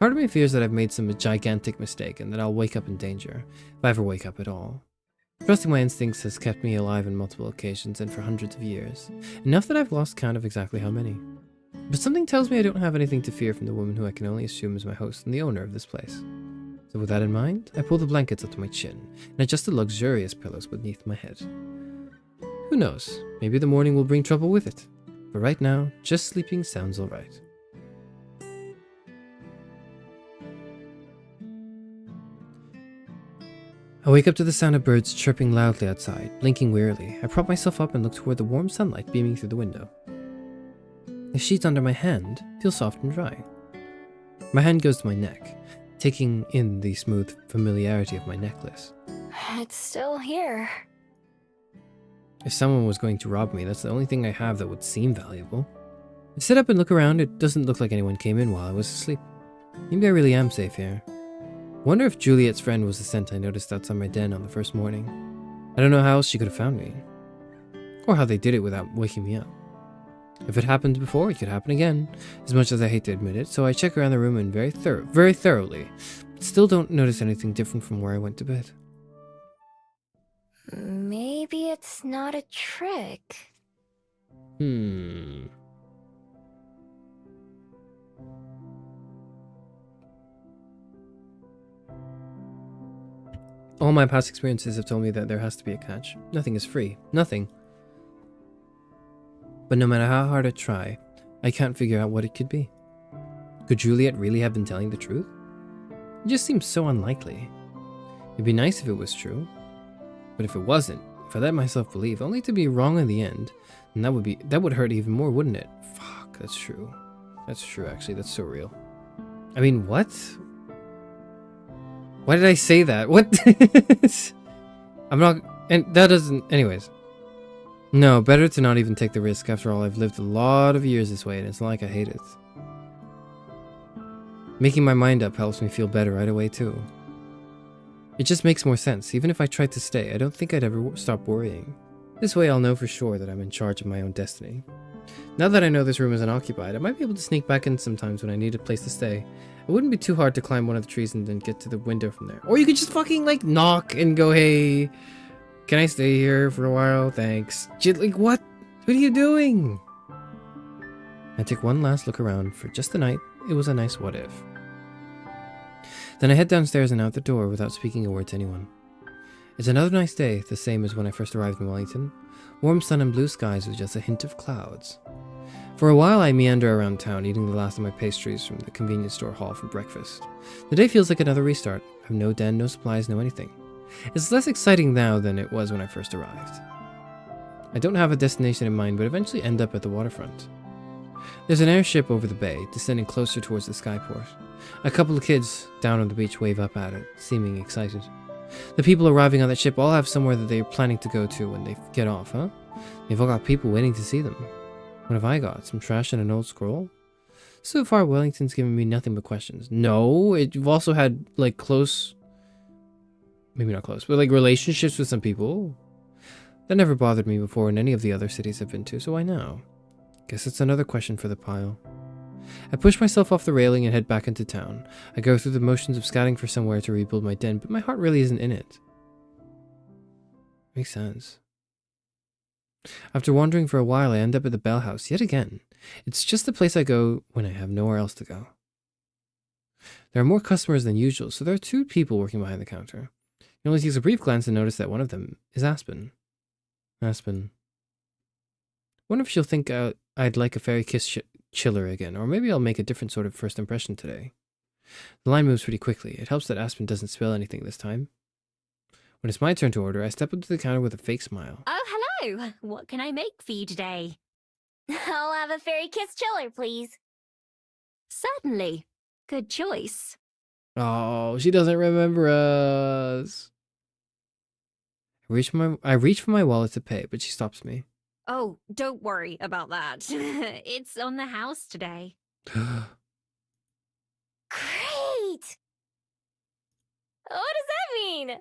S3: Part of me fears that I've made some gigantic mistake and that I'll wake up in danger, if I ever wake up at all. Trusting my instincts has kept me alive on multiple occasions and for hundreds of years, enough that I've lost count of exactly how many. But something tells me I don't have anything to fear from the woman who I can only assume is my host and the owner of this place. So with that in mind, I pull the blankets up to my chin and adjust the luxurious pillows beneath my head. Who knows, maybe the morning will bring trouble with it. But right now, just sleeping sounds alright. I wake up to the sound of birds chirping loudly outside, blinking wearily. I prop myself up and look toward the warm sunlight beaming through the window. The sheets under my hand feel soft and dry. My hand goes to my neck, taking in the smooth familiarity of my necklace.
S4: It's still here.
S3: If someone was going to rob me, that's the only thing I have that would seem valuable. I sit up and look around. It doesn't look like anyone came in while I was asleep. Maybe I really am safe here. Wonder if Juliet's friend was the scent I noticed outside my den on the first morning. I don't know how else she could have found me. Or how they did it without waking me up. If it happened before, it could happen again, as much as I hate to admit it, so I check around the room and very thoroughly, but still don't notice anything different from where I went to bed.
S9: Maybe it's not a trick.
S3: All my past experiences have told me that there has to be a catch. Nothing is free. Nothing. But no matter how hard I try, I can't figure out what it could be. Could Juliet really have been telling the truth? It just seems so unlikely. It'd be nice if it was true. But if it wasn't, if I let myself believe, only to be wrong in the end, then that would hurt even more, wouldn't it? Fuck, that's true. That's true, actually. That's so real. I mean, what? Why did I say that? What? I'm not... And that doesn't... Anyways. No, better to not even take the risk. After all, I've lived a lot of years this way, and it's not like I hate it. Making my mind up helps me feel better right away, too. It just makes more sense. Even if I tried to stay, I don't think I'd ever stop worrying. This way I'll know for sure that I'm in charge of my own destiny. Now that I know this room is unoccupied, I might be able to sneak back in sometimes when I need a place to stay. It wouldn't be too hard to climb one of the trees and then get to the window from there. Or you could just fucking, like, knock and go, hey, can I stay here for a while? Thanks. Like, what? What are you doing? I take one last look around for just the night. It was a nice what if. Then I head downstairs and out the door without speaking a word to anyone. It's another nice day, the same as when I first arrived in Wellington. Warm sun and blue skies with just a hint of clouds. For a while I meander around town, eating the last of my pastries from the convenience store hall for breakfast. The day feels like another restart. I have no den, no supplies, no anything. It's less exciting now than it was when I first arrived. I don't have a destination in mind, but eventually end up at the waterfront. There's an airship over the bay, descending closer towards the skyport. A couple of kids down on the beach wave up at it, seeming excited. The people arriving on that ship all have somewhere that they're planning to go to when they get off, huh? They've all got people waiting to see them. What have I got? Some trash and an old scroll? So far, Wellington's given me nothing but questions. No, you've also had, like, close... Maybe not close, but, like, relationships with some people. That never bothered me before in any of the other cities I've been to, so why now? Guess it's another question for the pile. I push myself off the railing and head back into town. I go through the motions of scouting for somewhere to rebuild my den, but my heart really isn't in it. Makes sense. After wandering for a while, I end up at the Bell House yet again. It's just the place I go when I have nowhere else to go. There are more customers than usual, so there are 2 people working behind the counter. It only takes a brief glance to notice that one of them is Aspen. Aspen. Wonder if she'll think I'd like a fairy kiss chiller again, or maybe I'll make a different sort of first impression today. The line moves pretty quickly. It helps that Aspen doesn't spill anything this time. When it's my turn to order, I step up to the counter with a fake smile.
S9: Oh, hello! What can I make for you today? I'll have a fairy kiss chiller, please.
S11: Certainly. Good choice.
S3: Oh, she doesn't remember us. I reach for my wallet to pay, but she stops me.
S11: Oh, don't worry about that. It's on the house today.
S9: Great! What does that mean?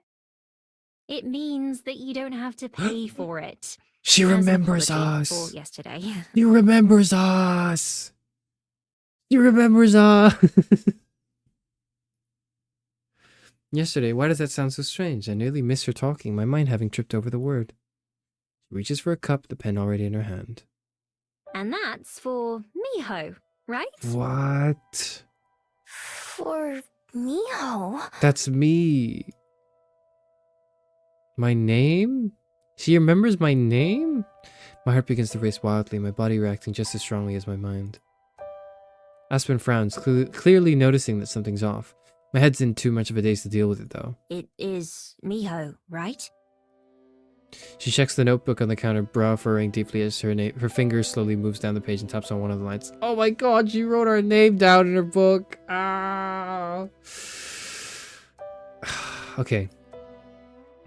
S11: It means that you don't have to pay for it.
S3: She
S11: As an
S3: remembers
S11: apology
S3: us.
S11: for yesterday.
S3: She remembers us. She remembers us. Yesterday, why does that sound so strange? I nearly miss her talking, my mind having tripped over the word. She reaches for a cup, the pen already in her hand.
S11: And that's for Miho, right?
S3: What?
S4: For Miho?
S3: That's me. My name? She remembers my name? My heart begins to race wildly, my body reacting just as strongly as my mind. Aspen frowns, clearly noticing that something's off. My head's in too much of a daze to deal with it, though.
S11: It is Miho, right?
S3: She checks the notebook on the counter, brow furrowing deeply as her finger slowly moves down the page and taps on one of the lines. Oh my god, she wrote our name down in her book. Ah. Okay.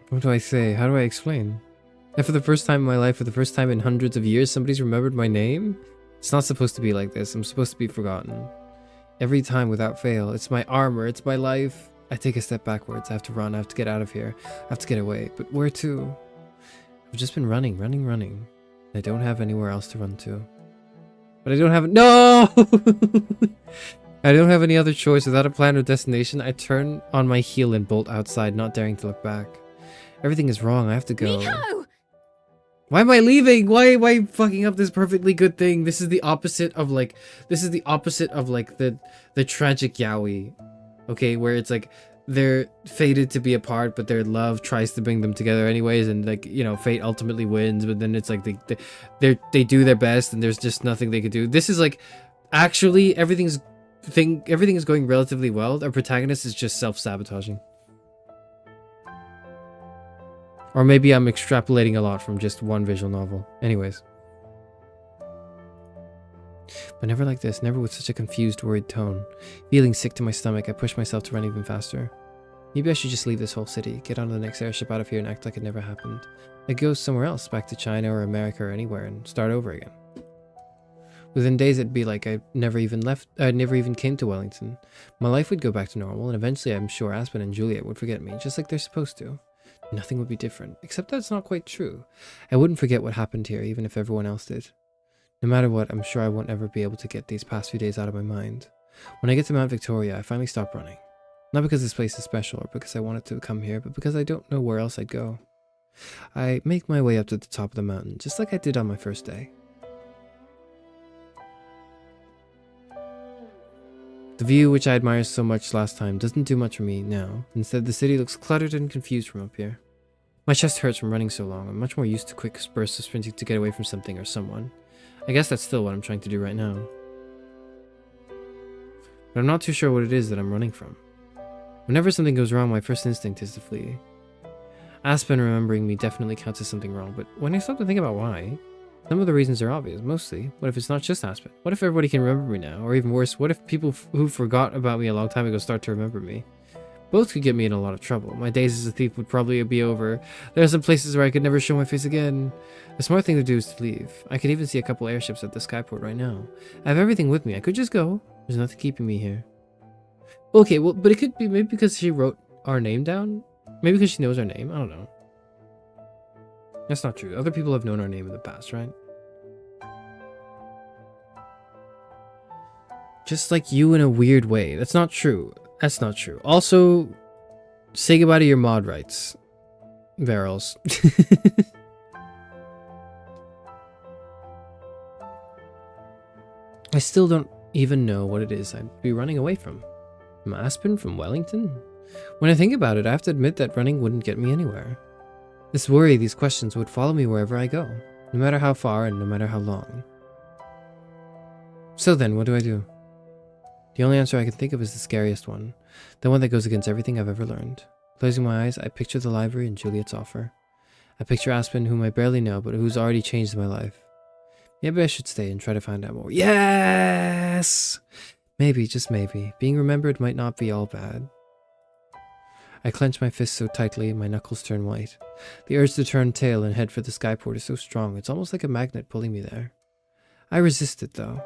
S3: What do I say? How do I explain? And for the first time in my life, for the first time in hundreds of years, somebody's remembered my name? It's not supposed to be like this. I'm supposed to be forgotten. Every time without fail. It's my armor. It's my life. I take a step backwards. I have to run. I have to get out of here. I have to get away. But where to? I've just been running. I don't have anywhere else to run to. But I don't have... No! I don't have any other choice. Without a plan or destination, I turn on my heel and bolt outside, not daring to look back. Everything is wrong. I have to go.
S11: Miho!
S3: Why am I leaving? Why am I fucking up this perfectly good thing? This is the opposite of like... the tragic yaoi. Okay, where it's like... they're fated to be apart, but their love tries to bring them together anyways, and like, you know, fate ultimately wins, but then it's like they do their best and there's just nothing they could do. This is like, actually everything is going relatively well. Our protagonist is just self-sabotaging. Or maybe I'm extrapolating a lot from just one visual novel. Anyways. But never like this, never with such a confused, worried tone. Feeling sick to my stomach, I push myself to run even faster. Maybe I should just leave this whole city, get on the next airship out of here and act like it never happened. I'd go somewhere else, back to China or America or anywhere, and start over again. Within days it'd be like I never even came to Wellington. My life would go back to normal, and eventually I'm sure Aspen and Juliet would forget me, just like they're supposed to. Nothing would be different, except that's not quite true. I wouldn't forget what happened here, even if everyone else did. No matter what, I'm sure I won't ever be able to get these past few days out of my mind. When I get to Mount Victoria, I finally stop running. Not because this place is special or because I wanted to come here, but because I don't know where else I'd go. I make my way up to the top of the mountain, just like I did on my first day. The view, which I admired so much last time, doesn't do much for me now. Instead, the city looks cluttered and confused from up here. My chest hurts from running so long. I'm much more used to quick bursts of sprinting to get away from something or someone. I guess that's still what I'm trying to do right now. But I'm not too sure what it is that I'm running from. Whenever something goes wrong, my first instinct is to flee. Aspen remembering me definitely counts as something wrong, but when I stop to think about why, Some of the reasons are obvious, mostly. What if it's not just Aspen? What if everybody can remember me now? Or even worse, what if people who forgot about me a long time ago start to remember me? Both could get me in a lot of trouble. My days as a thief would probably be over. There are some places where I could never show my face again. The smart thing to do is to leave. I could even see a couple airships at the skyport right now. I have everything with me. I could just go. There's nothing keeping me here. Okay, well, but it could be maybe because she wrote our name down? Maybe because she knows our name? I don't know. That's not true. Other people have known our name in the past, right? Just like you in a weird way. That's not true. That's not true. Also, say goodbye to your mod rights. Barrels. I still don't even know what it is I'd be running away from. From Aspen? From Wellington? When I think about it, I have to admit that running wouldn't get me anywhere. This worry, these questions would follow me wherever I go, no matter how far and no matter how long. So then, what do I do? The only answer I can think of is the scariest one, the one that goes against everything I've ever learned. Closing my eyes, I picture the library and Juliet's offer. I picture Aspen, whom I barely know, but who's already changed my life. Maybe I should stay and try to find out more. Yes! Maybe, just maybe, being remembered might not be all bad. I clench my fists so tightly, my knuckles turn white. The urge to turn tail and head for the skyport is so strong, it's almost like a magnet pulling me there. I resist it, though.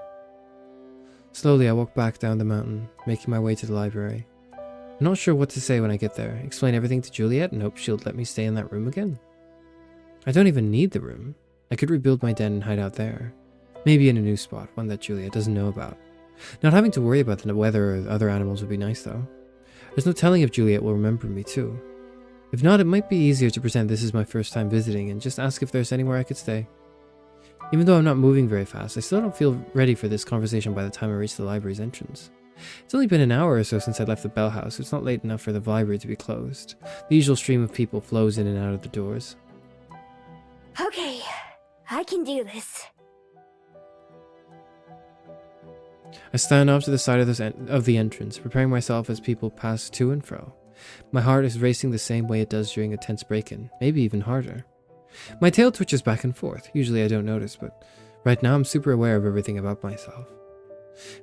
S3: Slowly, I walk back down the mountain, making my way to the library. I'm not sure what to say when I get there. Explain everything to Juliet and hope she'll let me stay in that room again. I don't even need the room. I could rebuild my den and hide out there. Maybe in a new spot, one that Juliet doesn't know about. Not having to worry about the weather or other animals would be nice, though. There's no telling if Juliet will remember me, too. If not, it might be easier to pretend this is my first time visiting and just ask if there's anywhere I could stay. Even though I'm not moving very fast, I still don't feel ready for this conversation by the time I reach the library's entrance. It's only been an hour or so since I left the bell house, so it's not late enough for the library to be closed. The usual stream of people flows in and out of the doors.
S9: Okay, I can do this.
S3: I stand off to the side of the entrance, preparing myself as people pass to and fro. My heart is racing the same way it does during a tense break-in, maybe even harder. My tail twitches back and forth. Usually I don't notice, but right now I'm super aware of everything about myself.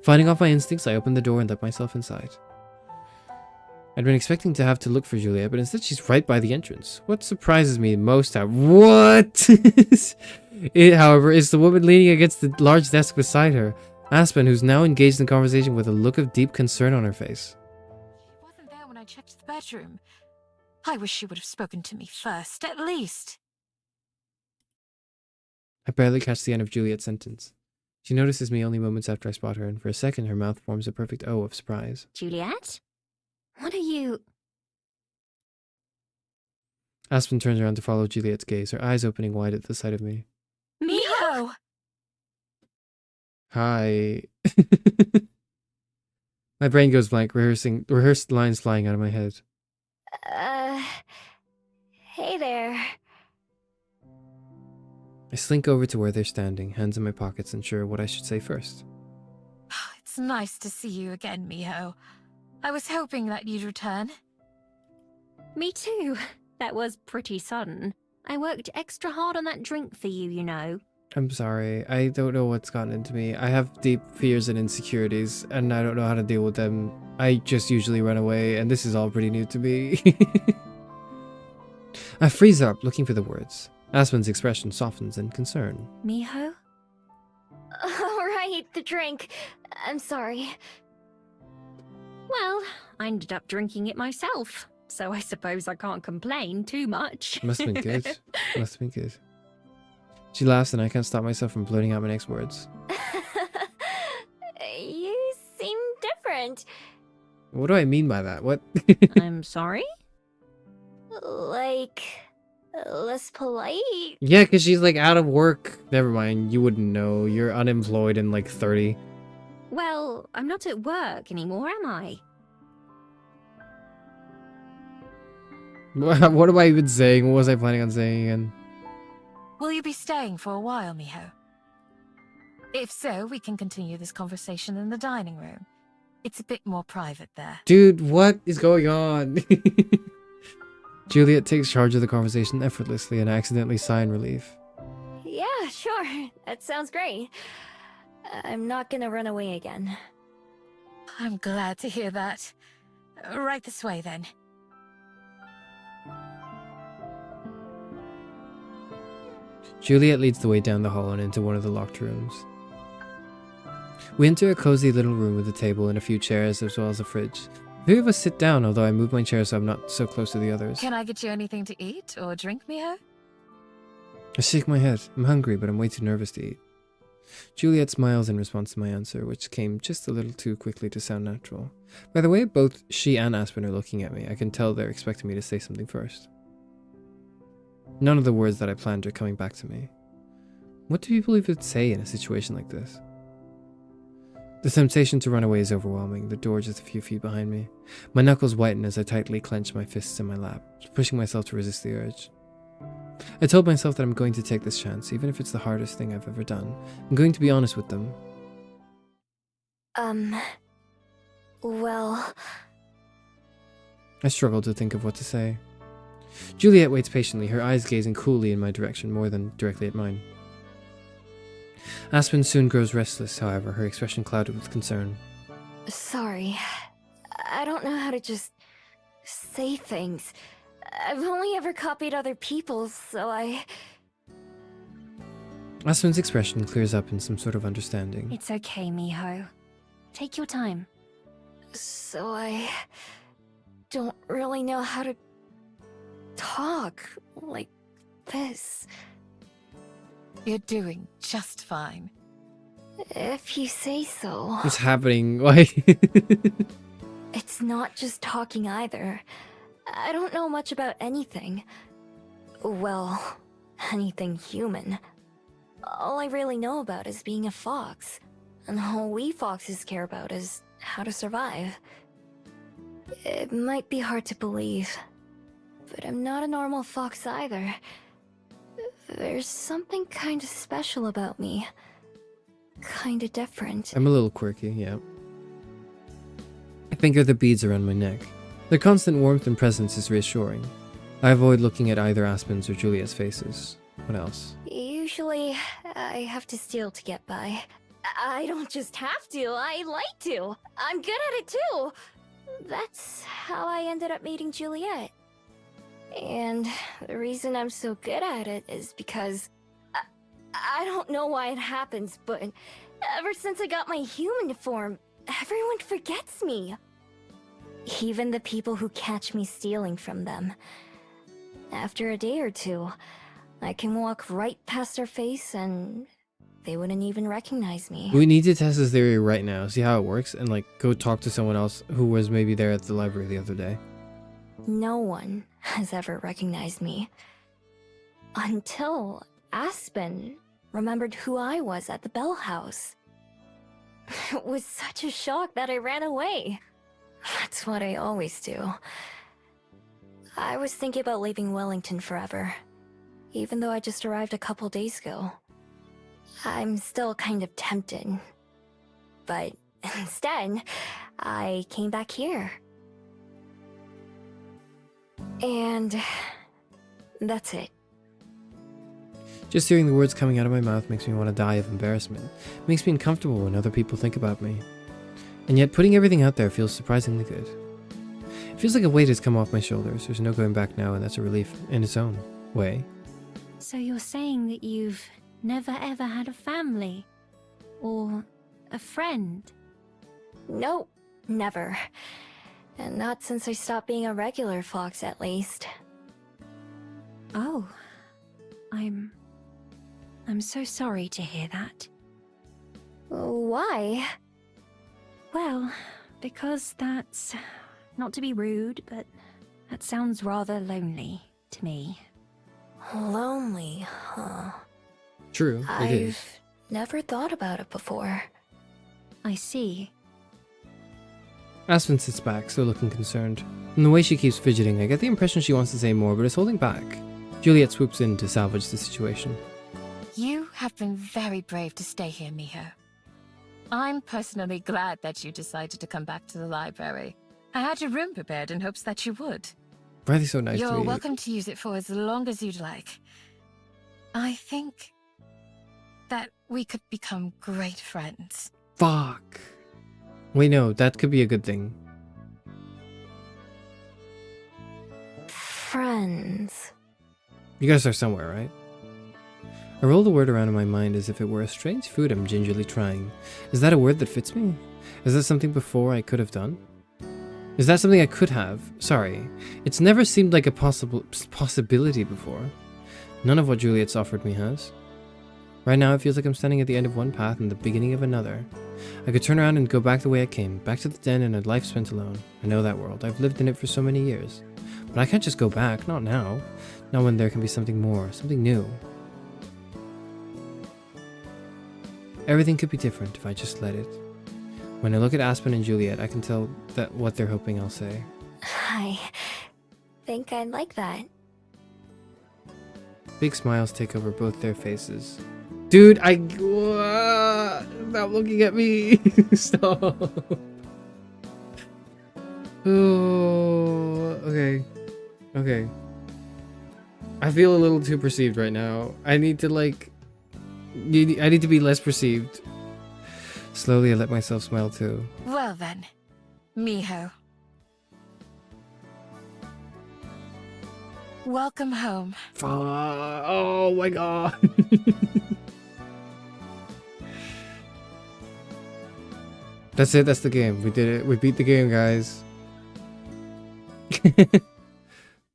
S3: Fighting off my instincts, I open the door and let myself inside. I'd been expecting to have to look for Juliet, but instead she's right by the entrance. What surprises me most What? However, is the woman leaning against the large desk beside her, Aspen, who's now engaged in conversation with a look of deep concern on her face.
S10: She wasn't there when I checked the bedroom. I wish she would have spoken to me first, at least.
S3: I barely catch the end of Juliet's sentence. She notices me only moments after I spot her, and for a second her mouth forms a perfect O of surprise.
S11: Juliet? What are you...
S3: Aspen turns around to follow Juliet's gaze, her eyes opening wide at the sight of me.
S10: Miho!
S3: Hi. My brain goes blank, rehearsed lines flying out of my head.
S9: Hey there.
S3: I slink over to where they're standing, hands in my pockets, unsure what I should say first.
S10: It's nice to see you again, Miho. I was hoping that you'd return.
S11: Me too. That was pretty sudden. I worked extra hard on that drink for you, you know.
S3: I'm sorry. I don't know what's gotten into me. I have deep fears and insecurities, and I don't know how to deal with them. I just usually run away, and this is all pretty new to me. I freeze up, looking for the words. Aspen's expression softens in concern.
S11: Miho?
S9: Alright, the drink. I'm sorry.
S11: Well, I ended up drinking it myself, so I suppose I can't complain too much.
S3: Must have been good. Must have been good. She laughs and I can't stop myself from blurting out my next words.
S9: You seem different.
S3: What do I mean by that? What?
S11: I'm sorry?
S9: Like, less polite?
S3: Yeah, because she's like out of work. Never mind, you wouldn't know. You're unemployed and like 30.
S11: Well, I'm not at work anymore, am I?
S3: What am I even saying? What was I planning on saying again?
S10: Will you be staying for a while, Miho? If so, we can continue this conversation in the dining room. It's a bit more private there.
S3: Dude, what is going on? Juliet takes charge of the conversation effortlessly and I accidentally sigh in relief.
S9: Yeah, sure. Sure, that sounds great. I'm not gonna run away again.
S10: I'm glad to hear that. Right this way, then.
S3: Juliet leads the way down the hall and into one of the locked rooms. We enter a cozy little room with a table and a few chairs as well as a fridge. A few of us sit down, although I move my chair so I'm not so close to the others.
S10: Can I get you anything to eat or drink, Miho?
S3: I shake my head. I'm hungry, but I'm way too nervous to eat. Juliet smiles in response to my answer, which came just a little too quickly to sound natural. By the way both she and Aspen are looking at me, I can tell they're expecting me to say something first. None of the words that I planned are coming back to me. What do people even say in a situation like this? The temptation to run away is overwhelming, the door just a few feet behind me. My knuckles whiten as I tightly clench my fists in my lap, pushing myself to resist the urge. I told myself that I'm going to take this chance, even if it's the hardest thing I've ever done. I'm going to be honest with them.
S9: Well...
S3: I struggle to think of what to say. Juliet waits patiently, her eyes gazing coolly in my direction more than directly at mine. Aspen soon grows restless, however, her expression clouded with concern.
S9: Sorry. I don't know how to just say things. I've only ever copied other people's, so
S3: Aspen's expression clears up in some sort of understanding.
S11: It's okay, Miho. Take your time.
S9: So I don't really know how to talk like this.
S10: You're doing just fine.
S9: If you say so.
S3: What's happening? Why?
S9: It's not just talking either. I don't know much about anything. Well, anything human. All I really know about is being a fox. And all we foxes care about is how to survive. It might be hard to believe, but I'm not a normal fox either. There's something kinda special about me. Kinda different.
S3: I'm a little quirky, yeah. I finger the beads around my neck. Their constant warmth and presence is reassuring. I avoid looking at either Aspen's or Juliet's faces. What else?
S9: Usually, I have to steal to get by. I don't just have to, I like to. I'm good at it too. That's how I ended up meeting Juliet. And the reason I'm so good at it is because I don't know why it happens, but ever since I got my human form, everyone forgets me. Even the people who catch me stealing from them. After a day or two, I can walk right past their face and they wouldn't even recognize me.
S3: We need to test this theory right now, see how it works, and go talk to someone else who was maybe there at the library the other day.
S9: No one has ever recognized me. Until Aspen remembered who I was at the Bell House. It was such a shock that I ran away. That's what I always do. I was thinking about leaving Wellington forever, even though I just arrived a couple days ago. I'm still kind of tempted. But instead, I came back here. And that's it.
S3: Just hearing the words coming out of my mouth makes me want to die of embarrassment. It makes me uncomfortable when other people think about me. And yet putting everything out there feels surprisingly good. It feels like a weight has come off my shoulders. There's no going back now, and that's a relief in its own way.
S11: So you're saying that you've never ever had a family? Or a friend?
S9: Nope, never. And not since I stopped being a regular fox, at least.
S11: Oh. I'm so sorry to hear that.
S9: Why?
S11: Well, because that's... not to be rude, but that sounds rather lonely to me.
S9: Lonely, huh?
S3: True, it is.
S9: I've never thought about it before.
S11: I see.
S3: Aspen sits back, still looking concerned. From the way she keeps fidgeting, I get the impression she wants to say more, but is holding back. Juliet swoops in to salvage the situation.
S10: You have been very brave to stay here, Miho. I'm personally glad that you decided to come back to the library. I had your room prepared in hopes that you would.
S3: Why are they so nice to
S10: You're
S3: me?
S10: welcome to use it for as long as you'd like. I think that we could become great friends.
S3: Fuck. Wait, no, that could be a good thing.
S4: Friends.
S3: You guys are somewhere, right? I roll the word around in my mind as if it were a strange food I'm gingerly trying. Is that a word that fits me? Is that something before I could have done? Is that something I could have? Sorry. It's never seemed like a possibility before. None of what Juliet's offered me has. Right now it feels like I'm standing at the end of one path and the beginning of another. I could turn around and go back the way I came, back to the den and a life spent alone. I know that world. I've lived in it for so many years. But I can't just go back, not now. Not when there can be something more, something new. Everything could be different if I just let it. When I look at Aspen and Juliet, I can tell that what they're hoping I'll say.
S4: I think I'd like that.
S3: Big smiles take over both their faces. Dude, stop looking at me. Stop. Oh, okay. Okay. I feel a little too perceived right now. I need to I need to be less perceived. Slowly, I let myself smile too.
S10: Well then, Miho. Welcome home.
S3: Oh my god. That's it, that's the game. We did it. We beat the game, guys.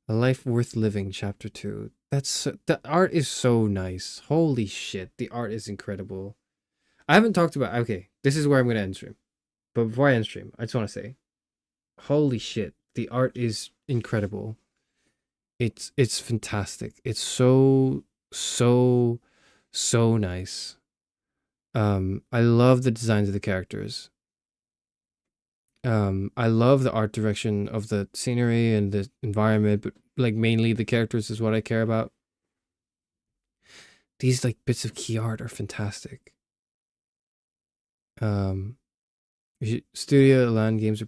S3: A Life Worth Living, Chapter 2. The art is so nice. Holy shit, the art is incredible. I haven't talked about... Okay, this is where I'm going to end stream. But before I end stream, I just want to say, holy shit, the art is incredible. It's fantastic. It's so nice. I love the designs of the characters. I love the art direction of the scenery and the environment, but like mainly the characters is what I care about. These like bits of key art are fantastic. Studio Land games are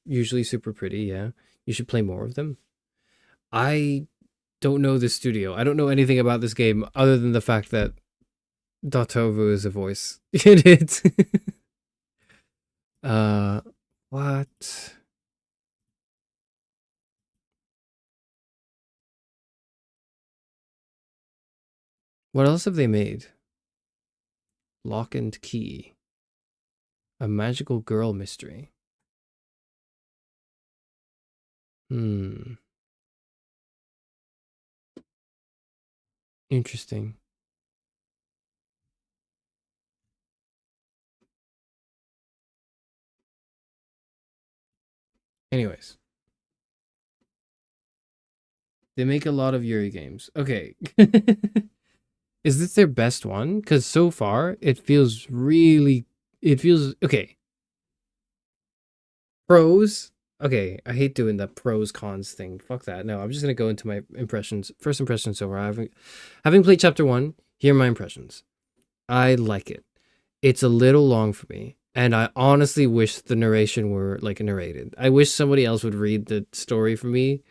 S3: usually super pretty, yeah. You should play more of them. I don't know this studio. I don't know anything about this game other than the fact that Dotovu is a voice in it. What? What else have they made? Lock and Key. A magical girl mystery. Interesting. Anyways. They make a lot of Yuri games. Okay. Is this their best one? Because so far, it feels really... It feels... Okay. Pros. Okay, I hate doing the pros cons thing. Fuck that. No, I'm just gonna go into my impressions. First impressions so far. Having played chapter 1, here are my impressions. I like it. It's a little long for me, and I honestly wish the narration were like narrated. I wish somebody else would read the story for me,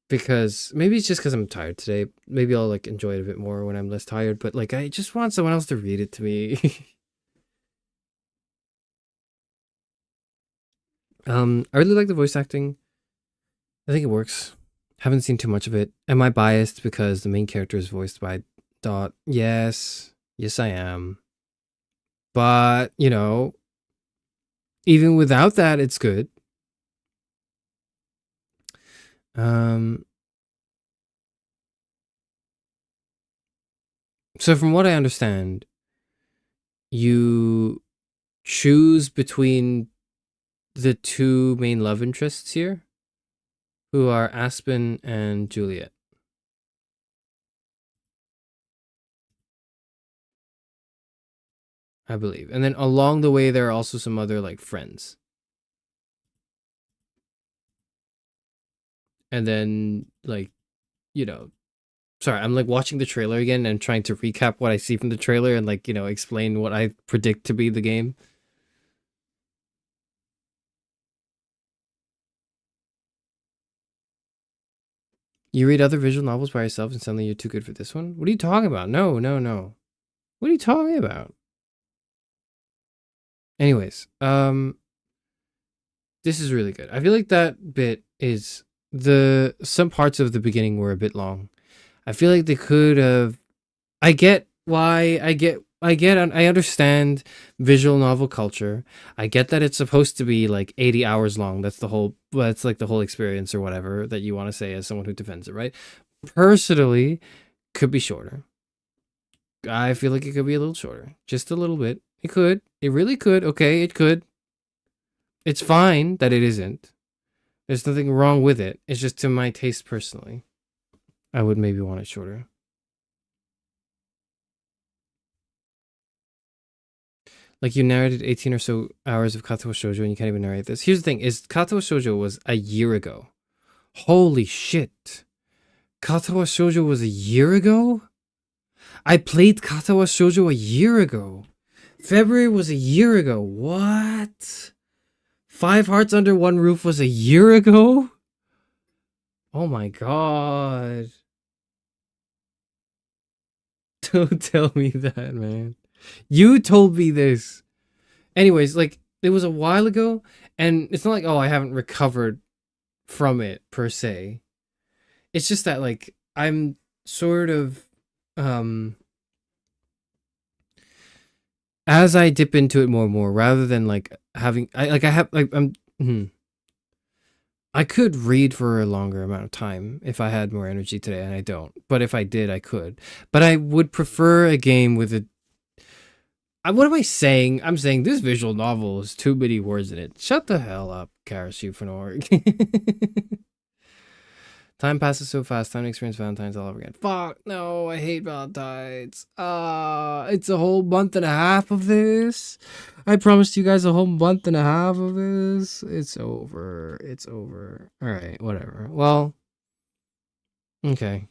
S3: because maybe it's just because I'm tired today. Maybe I'll like enjoy it a bit more when I'm less tired. But like, I just want someone else to read it to me. I really like the voice acting. I think it works. Haven't seen too much of it. Am I biased because the main character is voiced by Dot? Yes. Yes, I am. But, you know, even without that, it's good. So from what I understand, you choose between the two main love interests here, who are Aspen and Juliet. I believe. And then along the way, there are also some other like friends. And then like, you know, sorry, I'm like watching the trailer again and trying to recap what I see from the trailer and like, you know, explain what I predict to be the game. You read other visual novels by yourself and suddenly you're too good for this one? What are you talking about? No, no, no. What are you talking about? Anyways, this is really good. I feel like that bit is some parts of the beginning were a bit long. I feel like they could have. I get why. I understand visual novel culture. I get that it's supposed to be like 80 hours long. That's like the whole experience or whatever that you want to say as someone who defends it, right? Personally, could be shorter. I feel like it could be a little shorter. Just a little bit. It could. It really could. Okay, it could. It's fine that it isn't. There's nothing wrong with it. It's just to my taste personally. I would maybe want it shorter. Like you narrated 18 or so hours of Katawa Shoujo and you can't even narrate this. Here's the thing, is Katawa Shoujo was a year ago. Holy shit. Katawa Shoujo was a year ago? I played Katawa Shoujo a year ago. February was a year ago. What? 5 Hearts Under One Roof was a year ago? Oh my god. Don't tell me that, man. You told me this. Anyways, like, it was a while ago, and it's not like, oh, I haven't recovered from it, per se. It's just that, like, I'm sort of, as I dip into it more and more, rather than, like, having, I could read for a longer amount of time if I had more energy today, and I don't. But if I did, I could. But I would prefer a game with a... What am I saying? I'm saying this visual novel has too many words in it. Shut the hell up, Charis Euphranor. Time passes so fast. Time to experience Valentine's all over again. Fuck, no, I hate Valentine's. It's a whole month and a half of this. I promised you guys a whole month and a half of this. It's over. It's over. All right, whatever. Well, okay.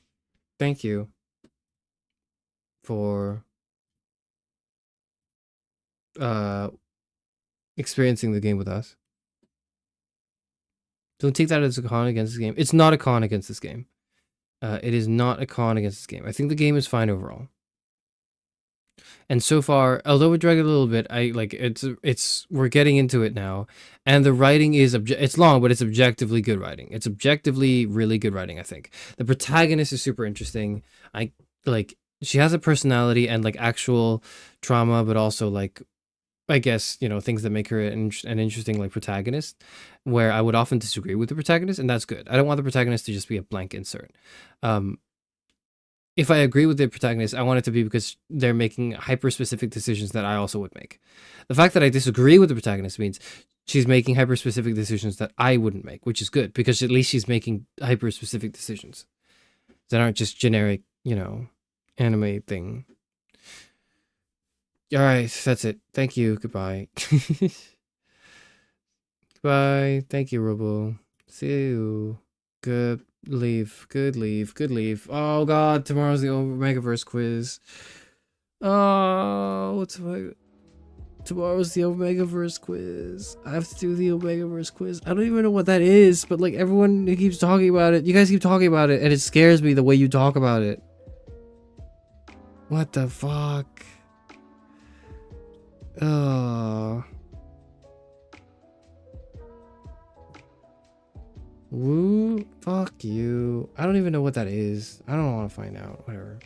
S3: Thank you for experiencing the game with us. Don't take that as a con against this game. It's not a con against this game. It is not a con against this game. I think the game is fine overall. And so far, although it dragged a little bit, we're getting into it now, and the writing is it's long, but it's objectively good writing. It's objectively really good writing, I think. The protagonist is super interesting. She has a personality and like actual trauma, but also like, I guess, you know, things that make her an interesting like protagonist, where I would often disagree with the protagonist, and that's good. I don't want the protagonist to just be a blank insert. If I agree with the protagonist, I want it to be because they're making hyper-specific decisions that I also would make. The fact that I disagree with the protagonist means she's making hyper-specific decisions that I wouldn't make, which is good, because at least she's making hyper-specific decisions that aren't just generic, you know, anime thing. All right, that's it. Thank you. Goodbye. Goodbye. Thank you, Robo. See you. Good leave. Good leave. Good leave. Oh god, tomorrow's the Omegaverse quiz. Oh, tomorrow's the Omegaverse quiz. I have to do the Omegaverse quiz. I don't even know what that is, but like everyone keeps talking about it. You guys keep talking about it, and it scares me the way you talk about it. What the fuck? Oh. Woo, fuck you. I don't even know what that is. I don't want to find out. Whatever.